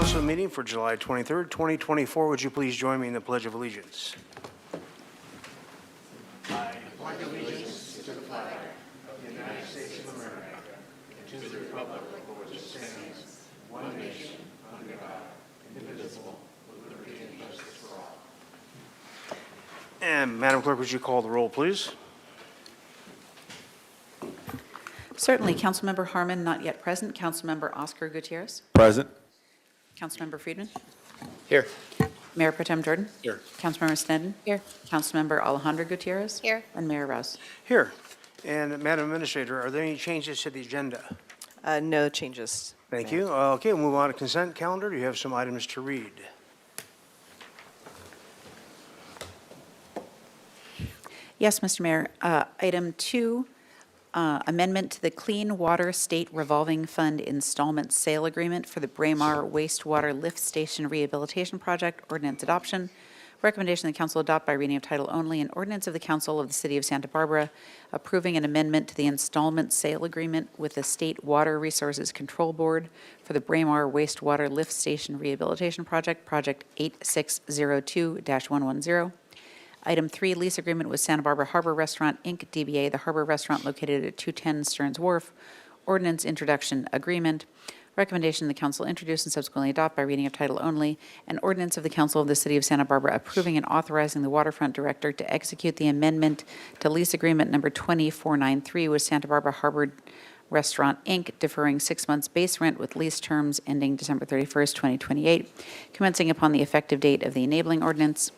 Council meeting for July 23rd, 2024. Would you please join me in the Pledge of Allegiance? And Madam Clerk, would you call the roll, please? Certainly. Councilmember Harmon, not yet present. Councilmember Oscar Gutierrez. Present. Councilmember Friedman. Here. Mayor Pro Tem Jordan. Here. Councilmember Sneddon. Here. Councilmember Alejandro Gutierrez. Here. And Mayor Rouse. Here. And Madam Administrator, are there any changes to the agenda? No changes. Thank you. Okay, we'll move on to consent calendar. Do you have some items to read? Yes, Mr. Mayor. Item 2, amendment to the Clean Water State Revolving Fund Installment Sale Agreement for the Braemar Wastewater Lift Station Rehabilitation Project, ordinance adoption. Recommendation the council adopt by reading of title only, an ordinance of the council of the city of Santa Barbara approving an amendment to the installment sale agreement with the State Water Resources Control Board for the Braemar Wastewater Lift Station Rehabilitation Project, Project 8602-110. Item 3, lease agreement with Santa Barbara Harbor Restaurant, Inc., DBA, the Harbor Restaurant located at 210 Stearns Wharf. Ordinance introduction agreement. Recommendation the council introduce and subsequently adopt by reading of title only, an ordinance of the council of the city of Santa Barbara approving and authorizing the waterfront director to execute the amendment to lease agreement number 2493 with Santa Barbara Harbor Restaurant, Inc., deferring 6 months base rent with lease terms ending December 31st, 2028, commencing upon the effective date of the enabling ordinance.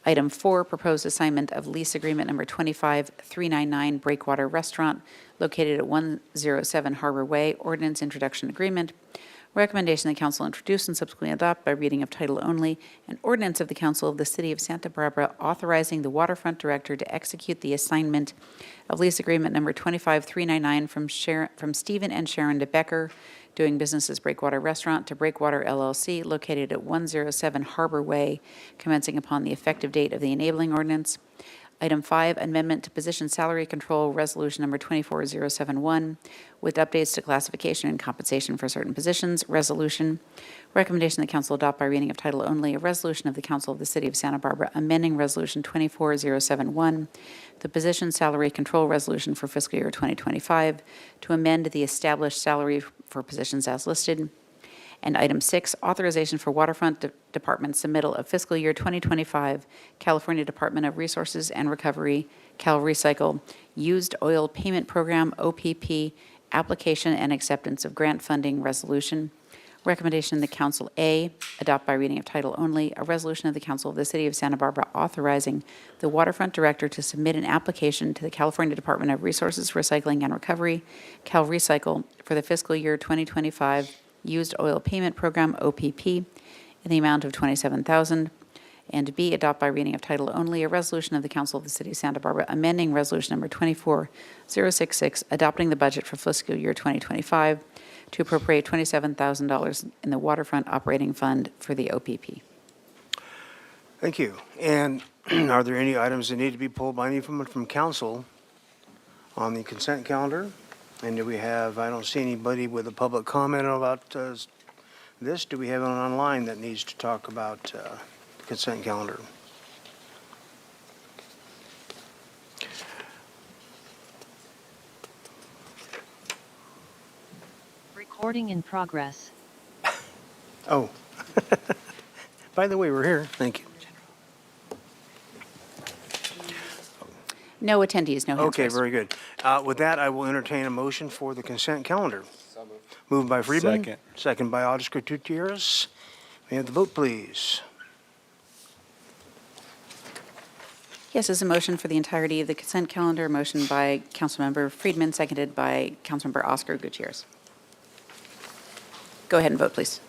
Item 4, proposed assignment of lease agreement number 25399 Breakwater Restaurant located at 107 Harbor Way, ordinance introduction agreement. Recommendation the council introduce and subsequently adopt by reading of title only, an ordinance of the council of the city of Santa Barbara authorizing the waterfront director to execute the assignment of lease agreement number 25399 from Stephen and Sharon DeBecker, doing business as Breakwater Restaurant, to Breakwater LLC, located at 107 Harbor Way, commencing upon the effective date of the enabling ordinance. Item 5, amendment to position salary control resolution number 24071 with updates to classification and compensation for certain positions. Resolution. Recommendation the council adopt by reading of title only, a resolution of the council of the city of Santa Barbara amending resolution 24071, the position salary control resolution for fiscal year 2025 to amend the established salary for positions as listed. And item 6, authorization for waterfront department submittal of fiscal year 2025 California Department of Resources and Recovery, Cal Recycle, used oil payment program, OPP, application and acceptance of grant funding resolution. Recommendation the council A, adopt by reading of title only, a resolution of the council of the city of Santa Barbara authorizing the waterfront director to submit an application to the California Department of Resources, Recycling and Recovery, Cal Recycle, for the fiscal year 2025 used oil payment program, OPP, in the amount of $27,000. And B, adopt by reading of title only, a resolution of the council of the city of Santa Barbara amending resolution number 24066, adopting the budget for fiscal year 2025 to appropriate $27,000 in the waterfront operating fund for the OPP. Thank you. And are there any items that need to be pulled by anyone from council on the consent calendar? And do we have, I don't see anybody with a public comment about this. Do we have anyone online that needs to talk about the consent calendar? Recording in progress. Oh, by the way, we're here. Thank you. No attendees, no hands Okay, raised. very good. With that, I will entertain a motion for the consent calendar. Moved by Friedman. Second. Second by Oscar Gutierrez. May I have the vote, please? Yes, is a motion for the entirety of the consent calendar, motion by Councilmember Friedman, seconded by Councilmember Oscar Gutierrez. Go ahead and vote, please.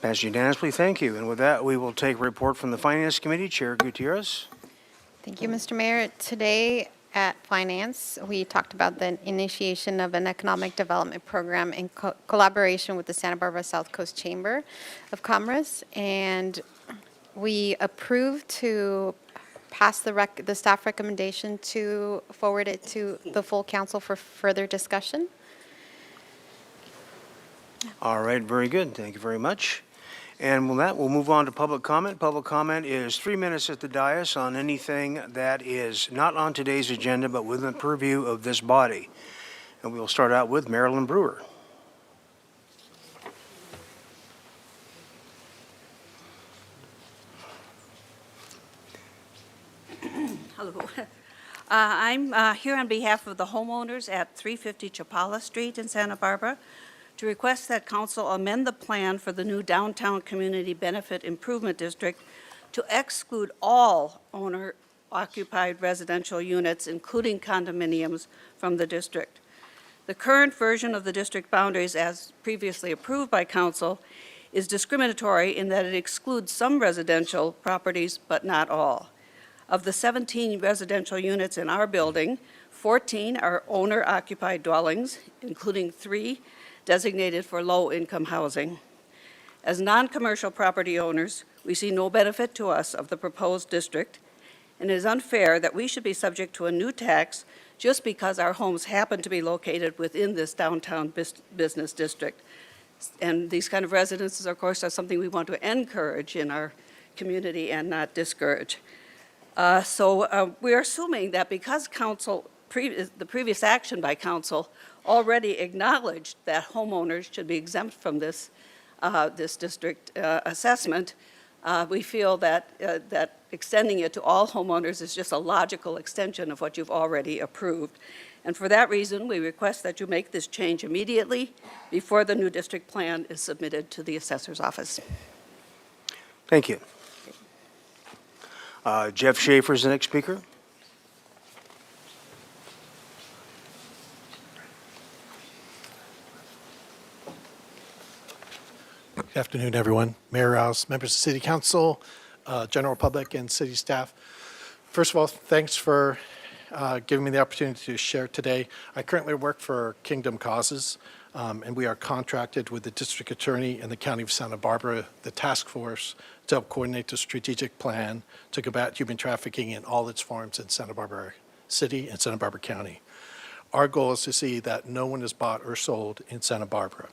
Passed unanimously. Thank you. And with that, we will take a report from the Finance Committee. Chair Gutierrez. Thank you, Mr. Mayor. Today at Finance, we talked about the initiation of an economic development program in collaboration with the Santa Barbara South Coast Chamber of Commerce, and we approved to pass the staff recommendation to forward it to the full council for further discussion. All right, very good. Thank you very much. And with that, we'll move on to public comment. Public comment is 3 minutes at the dais on anything that is not on today's agenda, but within the purview of this body. And we'll start out with Marilyn Brewer. Hello. I'm here on behalf of the homeowners at 350 Chapala Street in Santa Barbara to request that council amend the plan for the new downtown community benefit improvement district to exclude all owner-occupied residential units, including condominiums, from the district. The current version of the district boundaries, as previously approved by council, is discriminatory in that it excludes some residential properties, but not all. Of the 17 residential units in our building, 14 are owner-occupied dwellings, including 3 designated for low-income housing. As non-commercial property owners, we see no benefit to us of the proposed district, and it is unfair that we should be subject to a new tax just because our homes happen to be located within this downtown business district. And these kind of residences, of course, are something we want to encourage in our community and not discourage. So we're assuming that because council, the previous action by council already acknowledged that homeowners should be exempt from this district assessment, we feel that that extending it to all homeowners is just a logical extension of what you've already approved. And for that reason, we request that you make this change immediately before the new district plan is submitted to the assessor's office. Thank you. Jeff Schaefer is the next speaker. Good afternoon, everyone. Mayor Rouse, members of City Council, general public, and city staff. First of all, thanks for giving me the opportunity to share today. I currently work for Kingdom Causes, and we are contracted with the district attorney in the county of Santa Barbara, the task force, to help coordinate the strategic plan to combat human trafficking in all its forms in Santa Barbara City and Santa Barbara County. Our goal is to see that no one is bought or sold in Santa Barbara.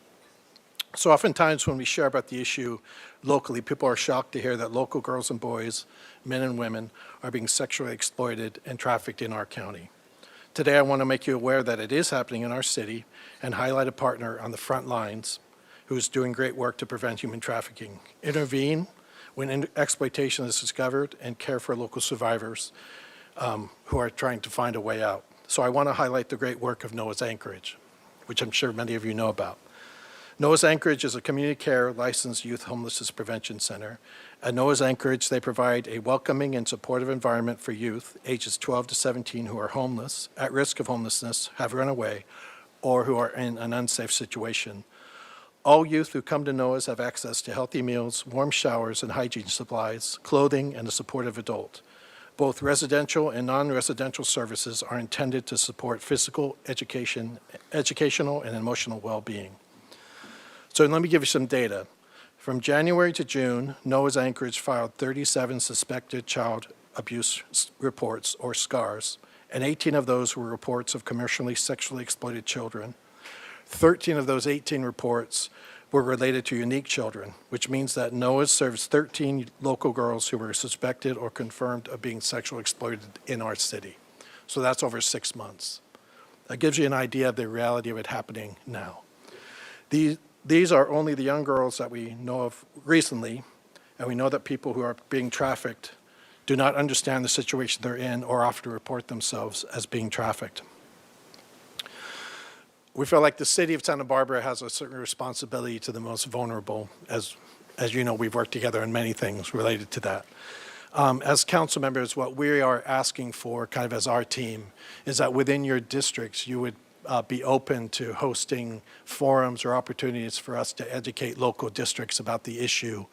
So oftentimes when we share about the issue locally, people are shocked to hear that local girls and boys, men and women, are being sexually exploited and trafficked in our county. Today, I want to make you aware that it is happening in our city and highlight a partner on the front lines who is doing great work to prevent human trafficking, intervene when exploitation is discovered, and care for local survivors who are trying to find a way out. So I want to highlight the great work of Noah's Anchorage, which I'm sure many of you know about. Noah's Anchorage is a community care licensed youth homelessness prevention center. At Noah's Anchorage, they provide a welcoming and supportive environment for youth ages 12 to 17 who are homeless, at risk of homelessness, have run away, or who are in an unsafe situation. All youth who come to Noah's have access to healthy meals, warm showers and hygiene supplies, clothing, and a supportive adult. Both residential and non-residential services are intended to support physical, educational, and emotional well-being. So let me give you some data. From January to June, Noah's Anchorage filed 37 suspected child abuse reports, or SCARs, and 18 of those were reports of commercially sexually exploited children. 13 of those 18 reports were related to unique children, which means that Noah's serves 13 local girls who were suspected or confirmed of being sexually exploited in our city. So that's over 6 months. That gives you an idea of the reality of it happening now. These are only the young girls that we know of recently, and we know that people who are being trafficked do not understand the situation they're in or often report themselves as being trafficked. We feel like the city of Santa Barbara has a certain responsibility to the most vulnerable. As you know, we've worked together on many things related to that. As council members, what we are asking for, kind of as our team, is that within your districts, you would be open to hosting forums or opportunities for us to educate local districts about the issue.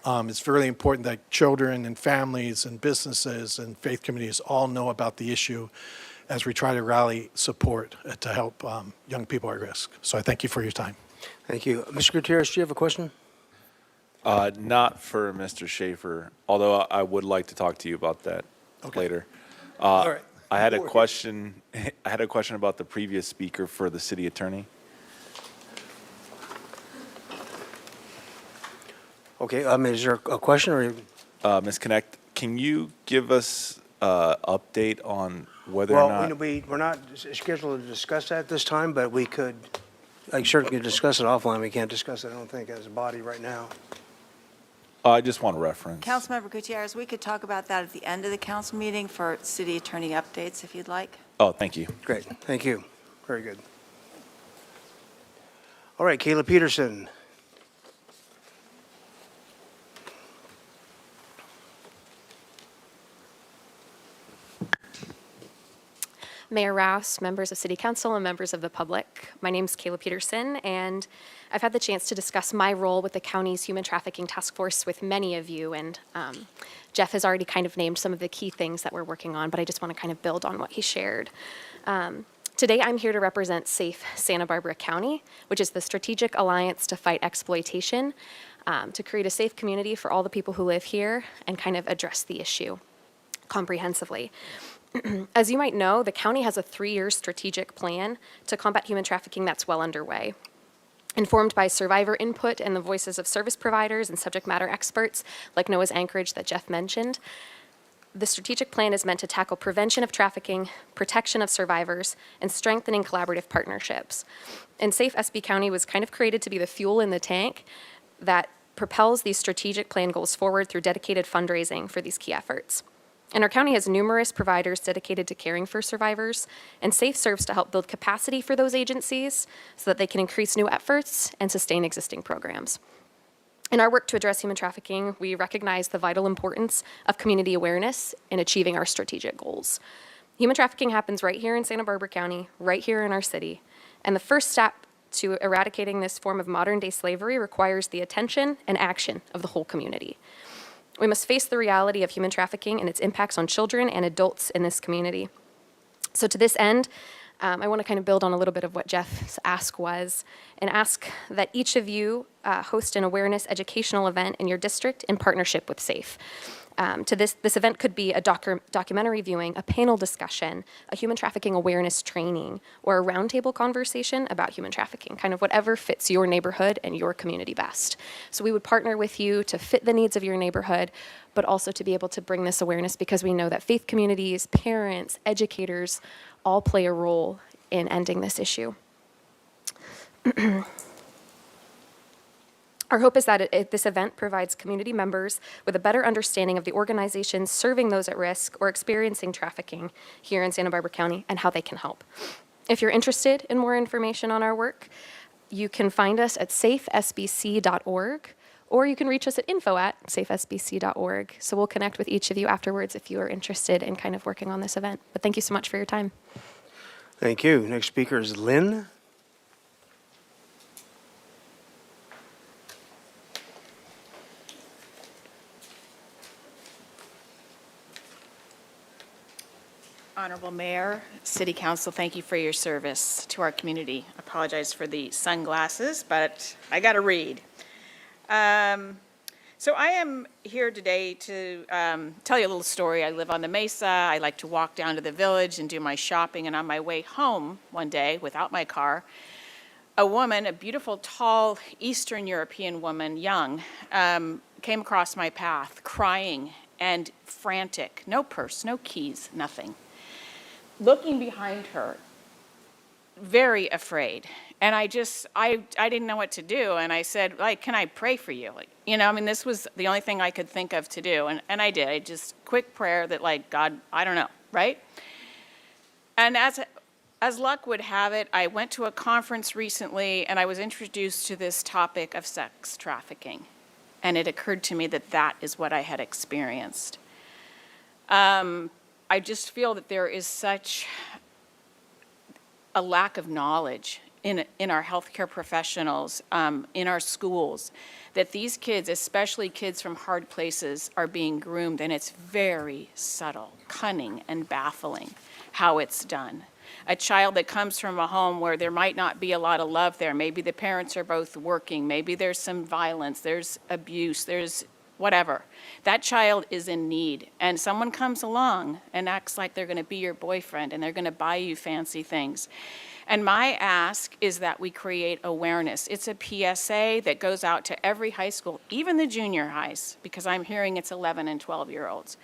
It's really important that children and families and businesses and faith communities all know about the issue as we try to rally support to help young people at risk. So I thank you for your time. Thank you. Mr. Gutierrez, do you have a question? Not for Mr. Schaefer, although I would like to talk to you about that. later. All right. I had a Go ahead. question. I had a question about the previous speaker for the city attorney. Okay, is there a question or? Ms. Connect, can you give us update on whether or Well, not? we're not scheduled to discuss that this time, but we could, I certainly could discuss it offline. We can't discuss it, I don't think, as a body right now. I just want a reference. Councilmember Gutierrez, we could talk about that at the end of the council meeting for city attorney updates, if you'd like. Oh, thank you. Great, thank you. Very good. All right, Kayla Peterson. Mayor Rouse, members of City Council, and members of the public. My name is Kayla Peterson, and I've had the chance to discuss my role with the county's Human Trafficking Task Force with many of you, and Jeff has already kind of named some of the key things that we're working on, but I just want to kind of build on what he shared. Today, I'm here to represent SAFE Santa Barbara County, which is the Strategic Alliance to Fight Exploitation, to create a safe community for all the people who live here and kind of address the issue comprehensively. As you might know, the county has a 3-year strategic plan to combat human trafficking that's well underway. Informed by survivor input and the voices of service providers and subject matter experts like Noah's Anchorage that Jeff mentioned, the strategic plan is meant to tackle prevention of trafficking, protection of survivors, and strengthening collaborative partnerships. And Safe SB County was kind of created to be the fuel in the tank that propels these strategic plan goals forward through dedicated fundraising for these key efforts. And our county has numerous providers dedicated to caring for survivors, and SAFE serves to help build capacity for those agencies so that they can increase new efforts and sustain existing programs. In our work to address human trafficking, we recognize the vital importance of community awareness in achieving our strategic goals. Human trafficking happens right here in Santa Barbara County, right here in our city, and the first step to eradicating this form of modern-day slavery requires the attention and action of the whole community. We must face the reality of human trafficking and its impacts on children and adults in this community. So to this end, I want to kind of build on a little bit of what Jeff's ask was and ask that each of you host an awareness educational event in your district in partnership with SAFE. This event could be a documentary viewing, a panel discussion, a human trafficking awareness training, or a roundtable conversation about human trafficking, kind of whatever fits your neighborhood and your community best. So we would partner with you to fit the needs of your neighborhood, but also to be able to bring this awareness because we know that faith communities, parents, educators all play a role in ending this issue. Our hope is that this event provides community members with a better understanding of the organizations serving those at risk or experiencing trafficking here in Santa Barbara County and how they can help. If you're interested in more information on our work, you can find us at safesbc.org, or you can reach us at info@safesbc.org. So we'll connect with each of you afterwards if you are interested in kind of working on this event. But thank you so much for your time. Thank you. Next speaker is Lynn. Honorable Mayor, City Council, thank you for your service to our community. I apologize for the sunglasses, but I got to read. So I am here today to tell you a little story. I live on the Mesa. I like to walk down to the village and do my shopping. And on my way home one day, without my car, a woman, a beautiful, tall, Eastern European woman, young, came across my path, crying and frantic. No purse, no keys, nothing. Looking behind her, very afraid. And I didn't know what to do. And I said, like, can I pray for you? Like, this was the only thing I could think of to do. And I did. Just quick prayer that, like, God, I don't know, right? And as luck would have it, I went to a conference recently and I was introduced to this topic of sex trafficking. And it occurred to me that that is what I had experienced. I just feel that there is such a lack of knowledge in our healthcare professionals, in our schools, that these kids, especially kids from hard places, are being groomed, and it's very subtle, cunning, and baffling how it's done. A child that comes from a home where there might not be a lot of love there, maybe the parents are both working, maybe there's some violence, there's abuse, there's whatever. That child is in need, and someone comes along and acts like they're going to be your boyfriend and they're going to buy you fancy things. And my ask is that we create awareness. It's a PSA that goes out to every high school, even the junior highs, because I'm hearing it's 11 and 12-year-olds.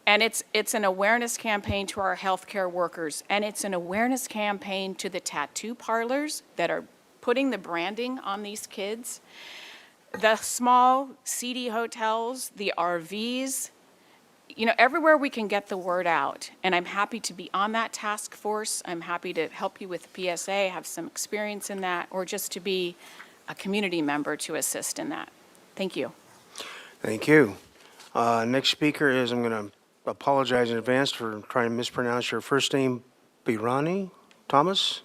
And it's an awareness campaign to our healthcare workers, and it's an awareness campaign to the tattoo parlors that are putting the branding on these kids, the small, seedy hotels, the RVs, everywhere we can get the word out. And I'm happy to be on that task force. I'm happy to help you with PSA, have some experience in that, or just to be a community member to assist in that. Thank you. Thank you. Next speaker is, I'm going to apologize in advance for trying to mispronounce your first name, Birani Thomas.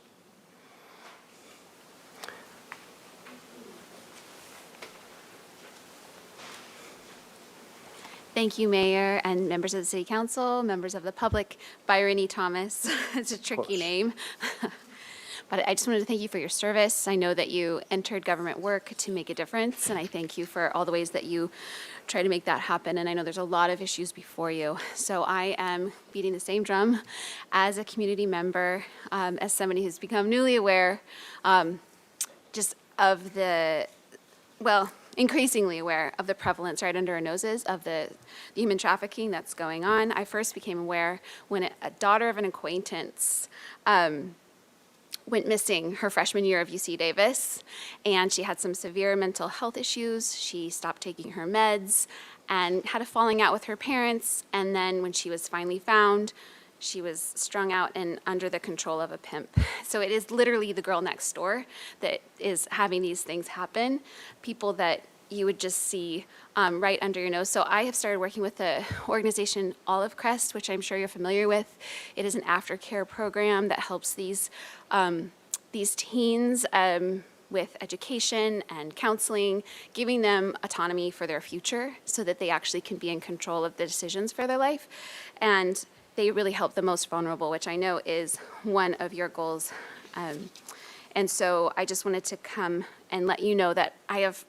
Thank you, Mayor, and members of the City Council, members of the public. Byron E. Thomas, it's a tricky name. But I just wanted to thank you for your service. I know that you entered government work to make a difference, and I thank you for all the ways that you try to make that happen. And I know there's a lot of issues before you. So I am beating the same drum as a community member, as somebody who's become newly aware just of the, well, increasingly aware of the prevalence right under our noses of the human trafficking that's going on. I first became aware when a daughter of an acquaintance went missing her freshman year of UC Davis, and she had some severe mental health issues. She stopped taking her meds and had a falling out with her parents, and then when she was finally found, she was strung out and under the control of a pimp. So it is literally the girl next door that is having these things happen, people that you would just see right under your nose. So I have started working with the organization Olive Crest, which I'm sure you're familiar with. It is an aftercare program that helps these teens with education and counseling, giving them autonomy for their future so that they actually can be in control of the decisions for their life. And they really help the most vulnerable, which I know is one of your goals. And so I just wanted to come and let you know that I have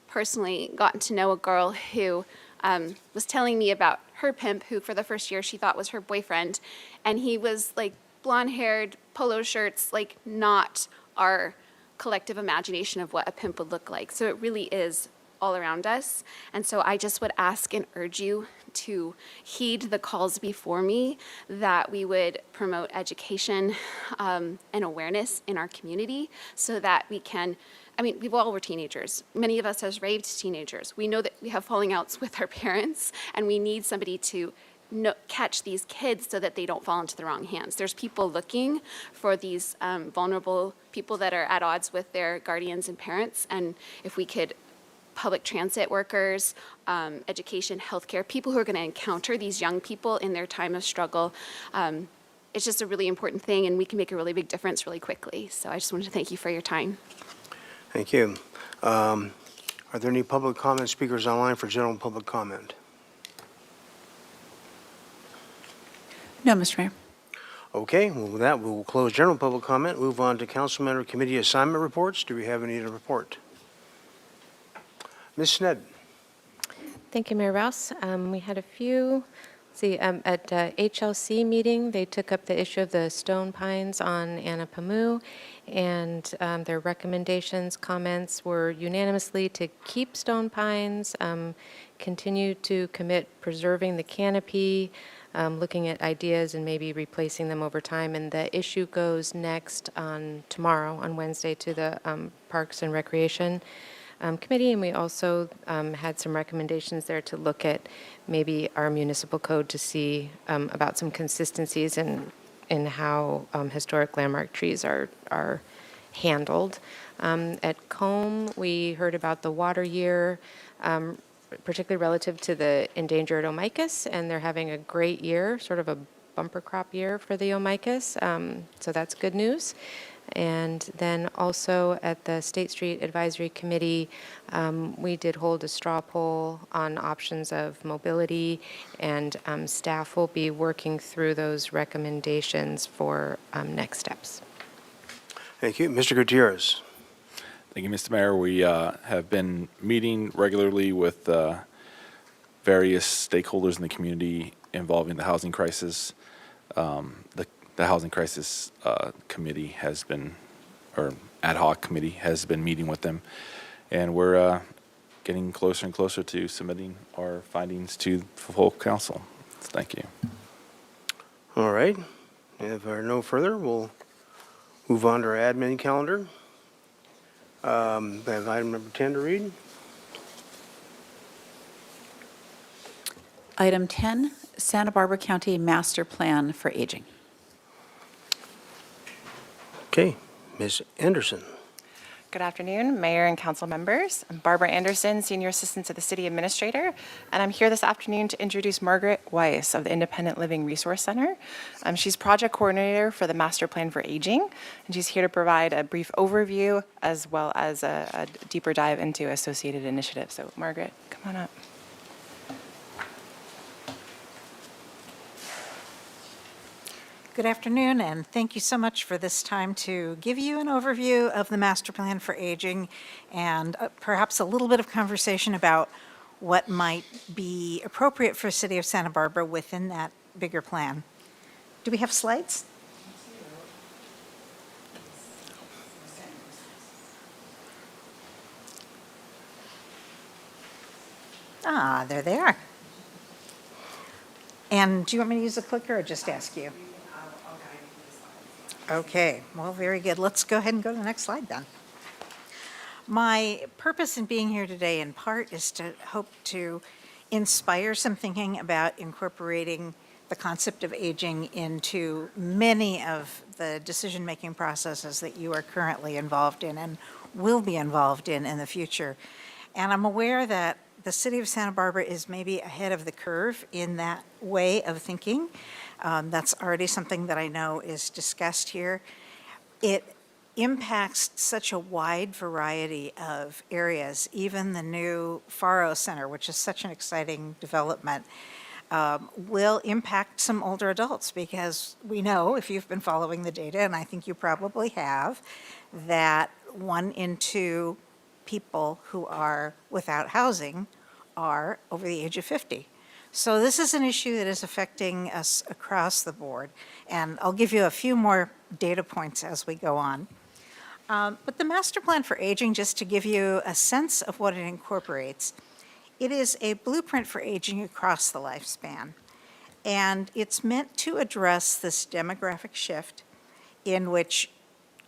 personally gotten to know a girl who was telling me about her pimp, who for the first year she thought was her boyfriend. And he was like blonde-haired, polo shirts, like not our collective imagination of what a pimp would look like. So it really is all around us. And so I just would ask and urge you to heed the calls before me, that we would promote education and awareness in our community so that we can, we all were teenagers. Many of us as raved teenagers. We know that we have falling outs with our parents, and we need somebody to catch these kids so that they don't fall into the wrong hands. There's people looking for these vulnerable people that are at odds with their guardians and parents, and if we could public transit workers, education, healthcare, people who are going to encounter these young people in their time of struggle. It's just a really important thing, and we can make a really big difference really quickly. So I just wanted to thank you for your time. Thank you. Are there any public comment speakers online for general public comment? No, Mr. Mayor. Okay, well, with that, we will close general public comment, move on to council member committee assignment reports. Do we have any to report? Ms. Sned. Thank you, Mayor Rouse. We had a few. At HLC meeting, they took up the issue of the stone pines on Anapamu, and their recommendations, comments were unanimously to keep stone pines, continue to commit preserving the canopy, looking at ideas and maybe replacing them over time. And the issue goes next tomorrow, on Wednesday, to the Parks and Recreation Committee, and we also had some recommendations there to look at maybe our municipal code to see about some consistencies in how historic landmark trees are handled. At COMB, we heard about the water year, particularly relative to the endangered omicus, and they're having a great year, sort of a bumper crop year for the omicus, so that's good news. And then also at the State Street Advisory Committee, we did hold a straw poll on options of mobility, and staff will be working through those recommendations for next steps. Thank you. Mr. Gutierrez. Thank you, Mr. Mayor. We have been meeting regularly with various stakeholders in the community involving the housing crisis. The Housing Crisis Committee has been, or ad hoc committee has been meeting with them, and we're getting closer and closer to submitting our findings to the full council. Thank you. All right. If there are no further, we'll move on to our admin calendar. We have item number 10 to read. Item 10, Santa Barbara County Master Plan for Aging. Okay, Ms. Anderson. Good afternoon, Mayor and council members. I'm Barbara Anderson, Senior Assistant to the City Administrator, and I'm here this afternoon to introduce Margaret Weiss of the Independent Living Resource Center. She's Project Coordinator for the Master Plan for Aging, and she's here to provide a brief overview as well as a deeper dive into associated initiatives. So Margaret, come on up. Good afternoon, and thank you so much for this time to give you an overview of the Master Plan for Aging and perhaps a little bit of conversation about what might be appropriate for the City of Santa Barbara within that bigger plan. Do we have slides? Ah, there they are. And do you want me to use a clicker or just ask you? Okay, well, very good. Let's go ahead and go to the next slide then. My purpose in being here today in part is to hope to inspire some thinking about incorporating the concept of aging into many of the decision-making processes that you are currently involved in and will be involved in the future. And I'm aware that the City of Santa Barbara is maybe ahead of the curve in that way of thinking. That's already something that I know is discussed here. It impacts such a wide variety of areas. Even the new Faro Center, which is such an exciting development, will impact some older adults because we know, if you've been following the data, and I think you probably have, that 1 in 2 people who are without housing are over the age of 50. So this is an issue that is affecting us across the board, and I'll give you a few more data points as we go on. But the Master Plan for Aging, just to give you a sense of what it incorporates, it is a blueprint for aging across the lifespan, and it's meant to address this demographic shift in which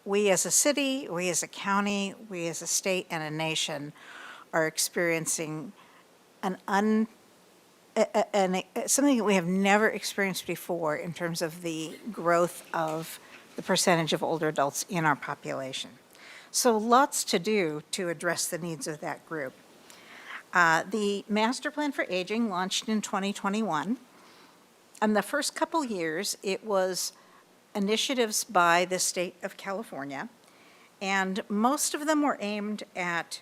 we as a city, we as a county, we as a state and a nation are experiencing something that we have never experienced before in terms of the growth of the percentage of older adults in our population. So lots to do to address the needs of that group. The Master Plan for Aging launched in 2021. And the first couple years, it was initiatives by the state of California, and most of them were aimed at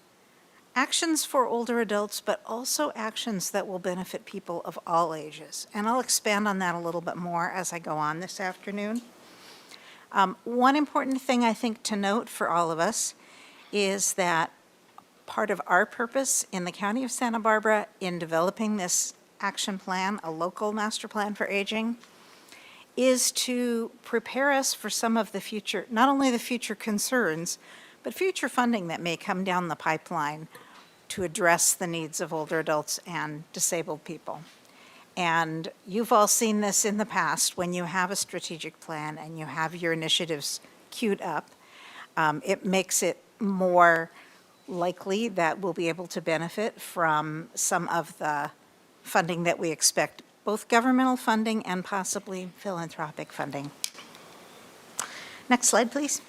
actions for older adults, but also actions that will benefit people of all ages. And I'll expand on that a little bit more as I go on this afternoon. One important thing I think to note for all of us is that part of our purpose in the County of Santa Barbara in developing this action plan, a local master plan for aging, is to prepare us for some of the future, not only the future concerns, but future funding that may come down the pipeline to address the needs of older adults and disabled people. And you've all seen this in the past when you have a strategic plan and you have your initiatives queued up. It makes it more likely that we'll be able to benefit from some of the funding that we expect, both governmental funding and possibly philanthropic funding. Next slide, please.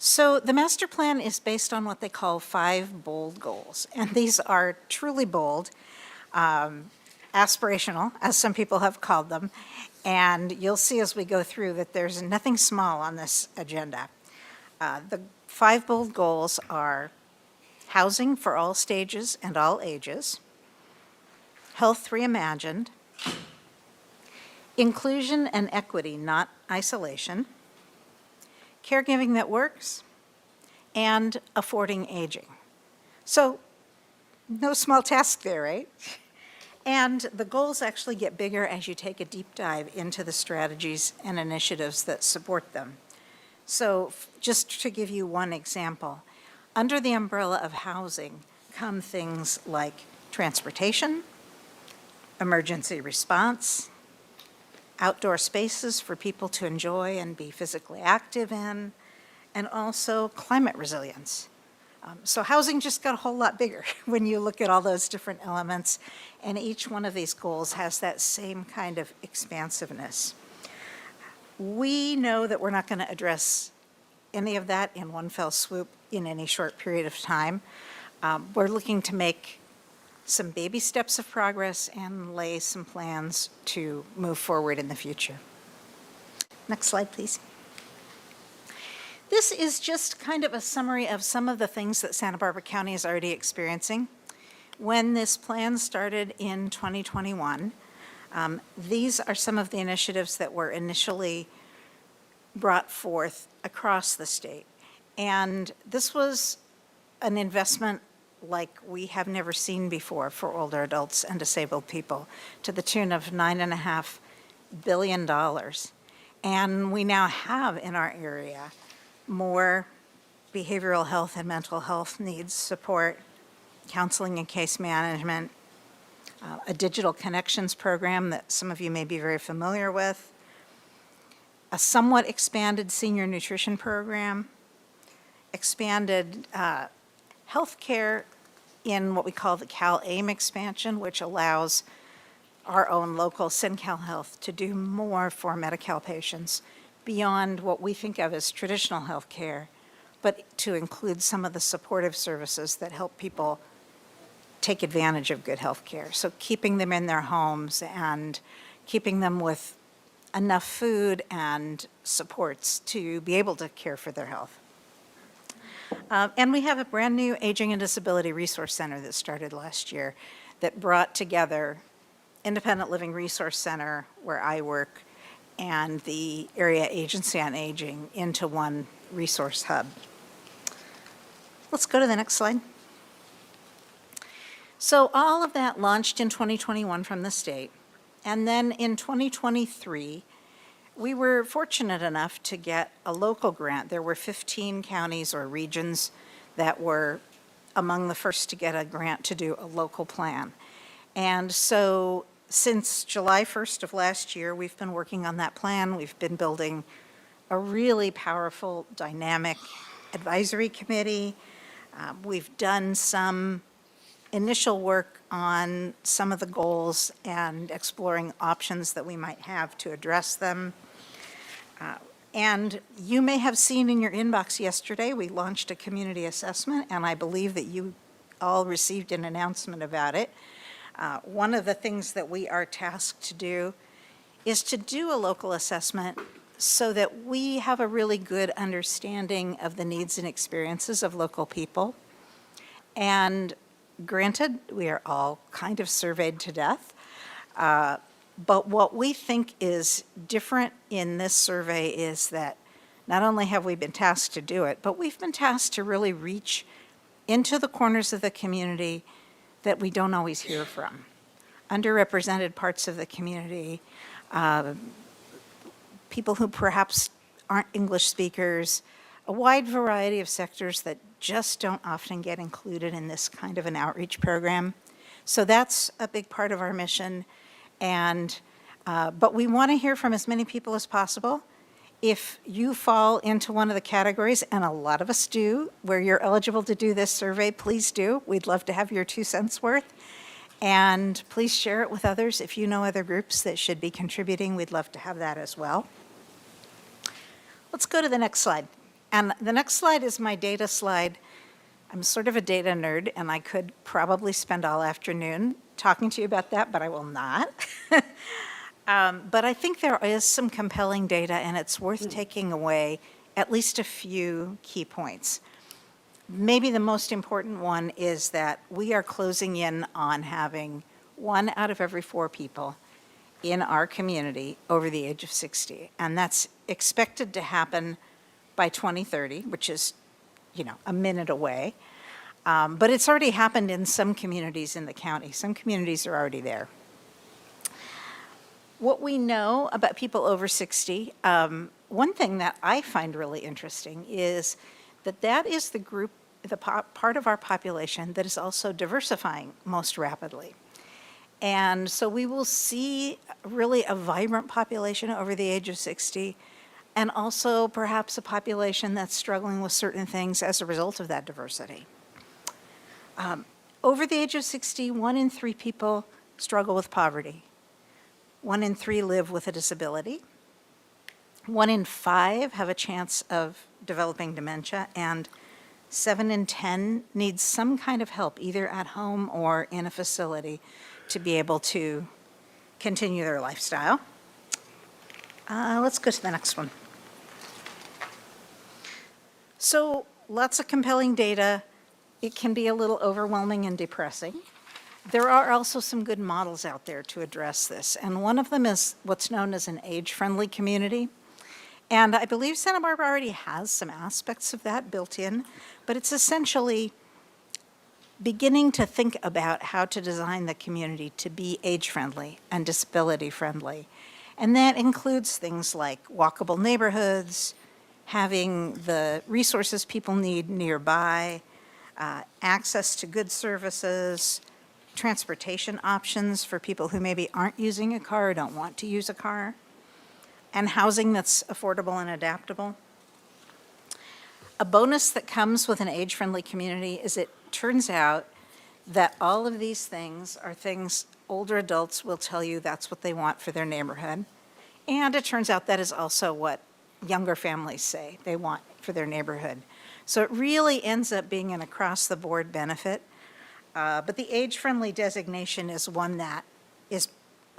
So the master plan is based on what they call 5 bold goals, and these are truly bold, aspirational, as some people have called them, and you'll see as we go through that there's nothing small on this agenda. The 5 bold goals are housing for all stages and all ages, health reimagined, inclusion and equity, not isolation, caregiving that works, and affording aging. So No small task there, right? And the goals actually get bigger as you take a deep dive into the strategies and initiatives that support them. So just to give you one example, under the umbrella of housing come things like transportation, emergency response, outdoor spaces for people to enjoy and be physically active in, and also climate resilience. So housing just got a whole lot bigger when you look at all those different elements, and each one of these goals has that same kind of expansiveness. We know that we're not going to address any of that in one fell swoop in any short period of time. We're looking to make some baby steps of progress and lay some plans to move forward in the future. Next slide, please. This is just kind of a summary of some of the things that Santa Barbara County is already experiencing. When this plan started in 2021, these are some of the initiatives that were initially brought forth across the state. And this was an investment like we have never seen before for older adults and disabled people, to the tune of $9.5 billion. And we now have in our area more behavioral health and mental health needs support, counseling and case management, a digital connections program that some of you may be very familiar with, a somewhat expanded senior nutrition program, expanded healthcare in what we call the CalAIM expansion, which allows our own local SynCal Health to do more for Medi-Cal patients beyond what we think of as traditional health care, but to include some of the supportive services that help people take advantage of good health care. So keeping them in their homes and keeping them with enough food and supports to be able to care for their health. And we have a brand new Aging and Disability Resource Center that started last year that brought together Independent Living Resource Center, where I work, and the Area Agency on Aging into one resource hub. Let's go to the next slide. So all of that launched in 2021 from the state. And then in 2023, we were fortunate enough to get a local grant. There were 15 counties or regions that were among the first to get a grant to do a local plan. And so since July 1st of last year, we've been working on that plan. We've been building a really powerful, dynamic advisory committee. We've done some initial work on some of the goals and exploring options that we might have to address them. And you may have seen in your inbox yesterday, we launched a community assessment, and I believe that you all received an announcement about it. One of the things that we are tasked to do is to do a local assessment so that we have a really good understanding of the needs and experiences of local people. And granted, we are all kind of surveyed to death, but what we think is different in this survey is that not only have we been tasked to do it, but we've been tasked to really reach into the corners of the community that we don't always hear from. Underrepresented parts of the community, people who perhaps aren't English speakers, a wide variety of sectors that just don't often get included in this kind of an outreach program. So that's a big part of our mission. And, but we want to hear from as many people as possible. If you fall into one of the categories, and a lot of us do, where you're eligible to do this survey, please do. We'd love to have your 2 cents worth. And please share it with others. If you know other groups that should be contributing, we'd love to have that as well. Let's go to the next slide. And the next slide is my data slide. I'm sort of a data nerd, and I could probably spend all afternoon talking to you about that, but I will not. But I think there is some compelling data, and it's worth taking away at least a few key points. Maybe the most important one is that we are closing in on having 1 out of every 4 people in our community over the age of 60. And that's expected to happen by 2030, which is, a minute away. But it's already happened in some communities in the county. Some communities are already there. What we know about people over 60, one thing that I find really interesting is that that is the group, part of our population that is also diversifying most rapidly. And so we will see really a vibrant population over the age of 60, and also perhaps a population that's struggling with certain things as a result of that diversity. Over the age of 60, 1 in 3 people struggle with poverty. 1 in 3 live with a disability. 1 in 5 have a chance of developing dementia, and 7 in 10 need some kind of help, either at home or in a facility, to be able to continue their lifestyle. Let's go to the next one. So, lots of compelling data. It can be a little overwhelming and depressing. There are also some good models out there to address this, and one of them is what's known as an age-friendly community. And I believe Santa Barbara already has some aspects of that built in, but it's essentially beginning to think about how to design the community to be age-friendly and disability-friendly. And that includes things like walkable neighborhoods, having the resources people need nearby, access to good services, transportation options for people who maybe aren't using a car or don't want to use a car, and housing that's affordable and adaptable. A bonus that comes with an age-friendly community is it turns out that all of these things are things older adults will tell you that's what they want for their neighborhood. And it turns out that is also what younger families say they want for their neighborhood. So it really ends up being an across-the-board benefit. But the age-friendly designation is one that is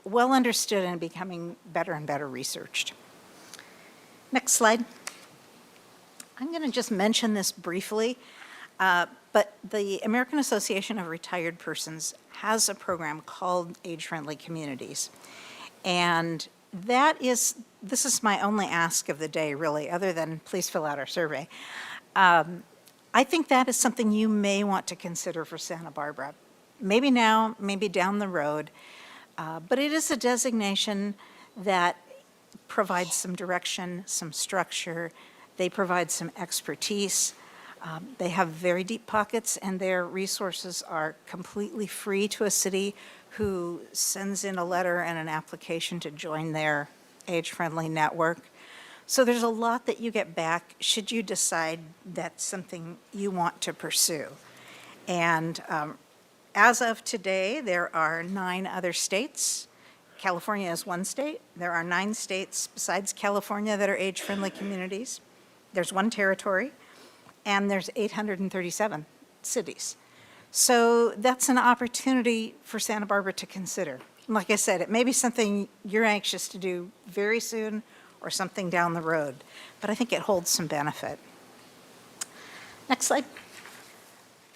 well understood and becoming better and better researched. Next slide. I'm going to just mention this briefly, but the American Association of Retired Persons has a program called Age-Friendly Communities. And this is my only ask of the day, really, other than please fill out our survey. I think that is something you may want to consider for Santa Barbara. Maybe now, maybe down the road. But it is a designation that provides some direction, some structure. They provide some expertise. They have very deep pockets, and their resources are completely free to a city who sends in a letter and an application to join their age-friendly network. So there's a lot that you get back should you decide that's something you want to pursue. And as of today, there are 9 other states. California is one state. There are 9 states besides California that are age-friendly communities. There's 1 territory, and there's 837 cities. So that's an opportunity for Santa Barbara to consider. Like I said, it may be something you're anxious to do very soon or something down the road, but I think it holds some benefit. Next slide.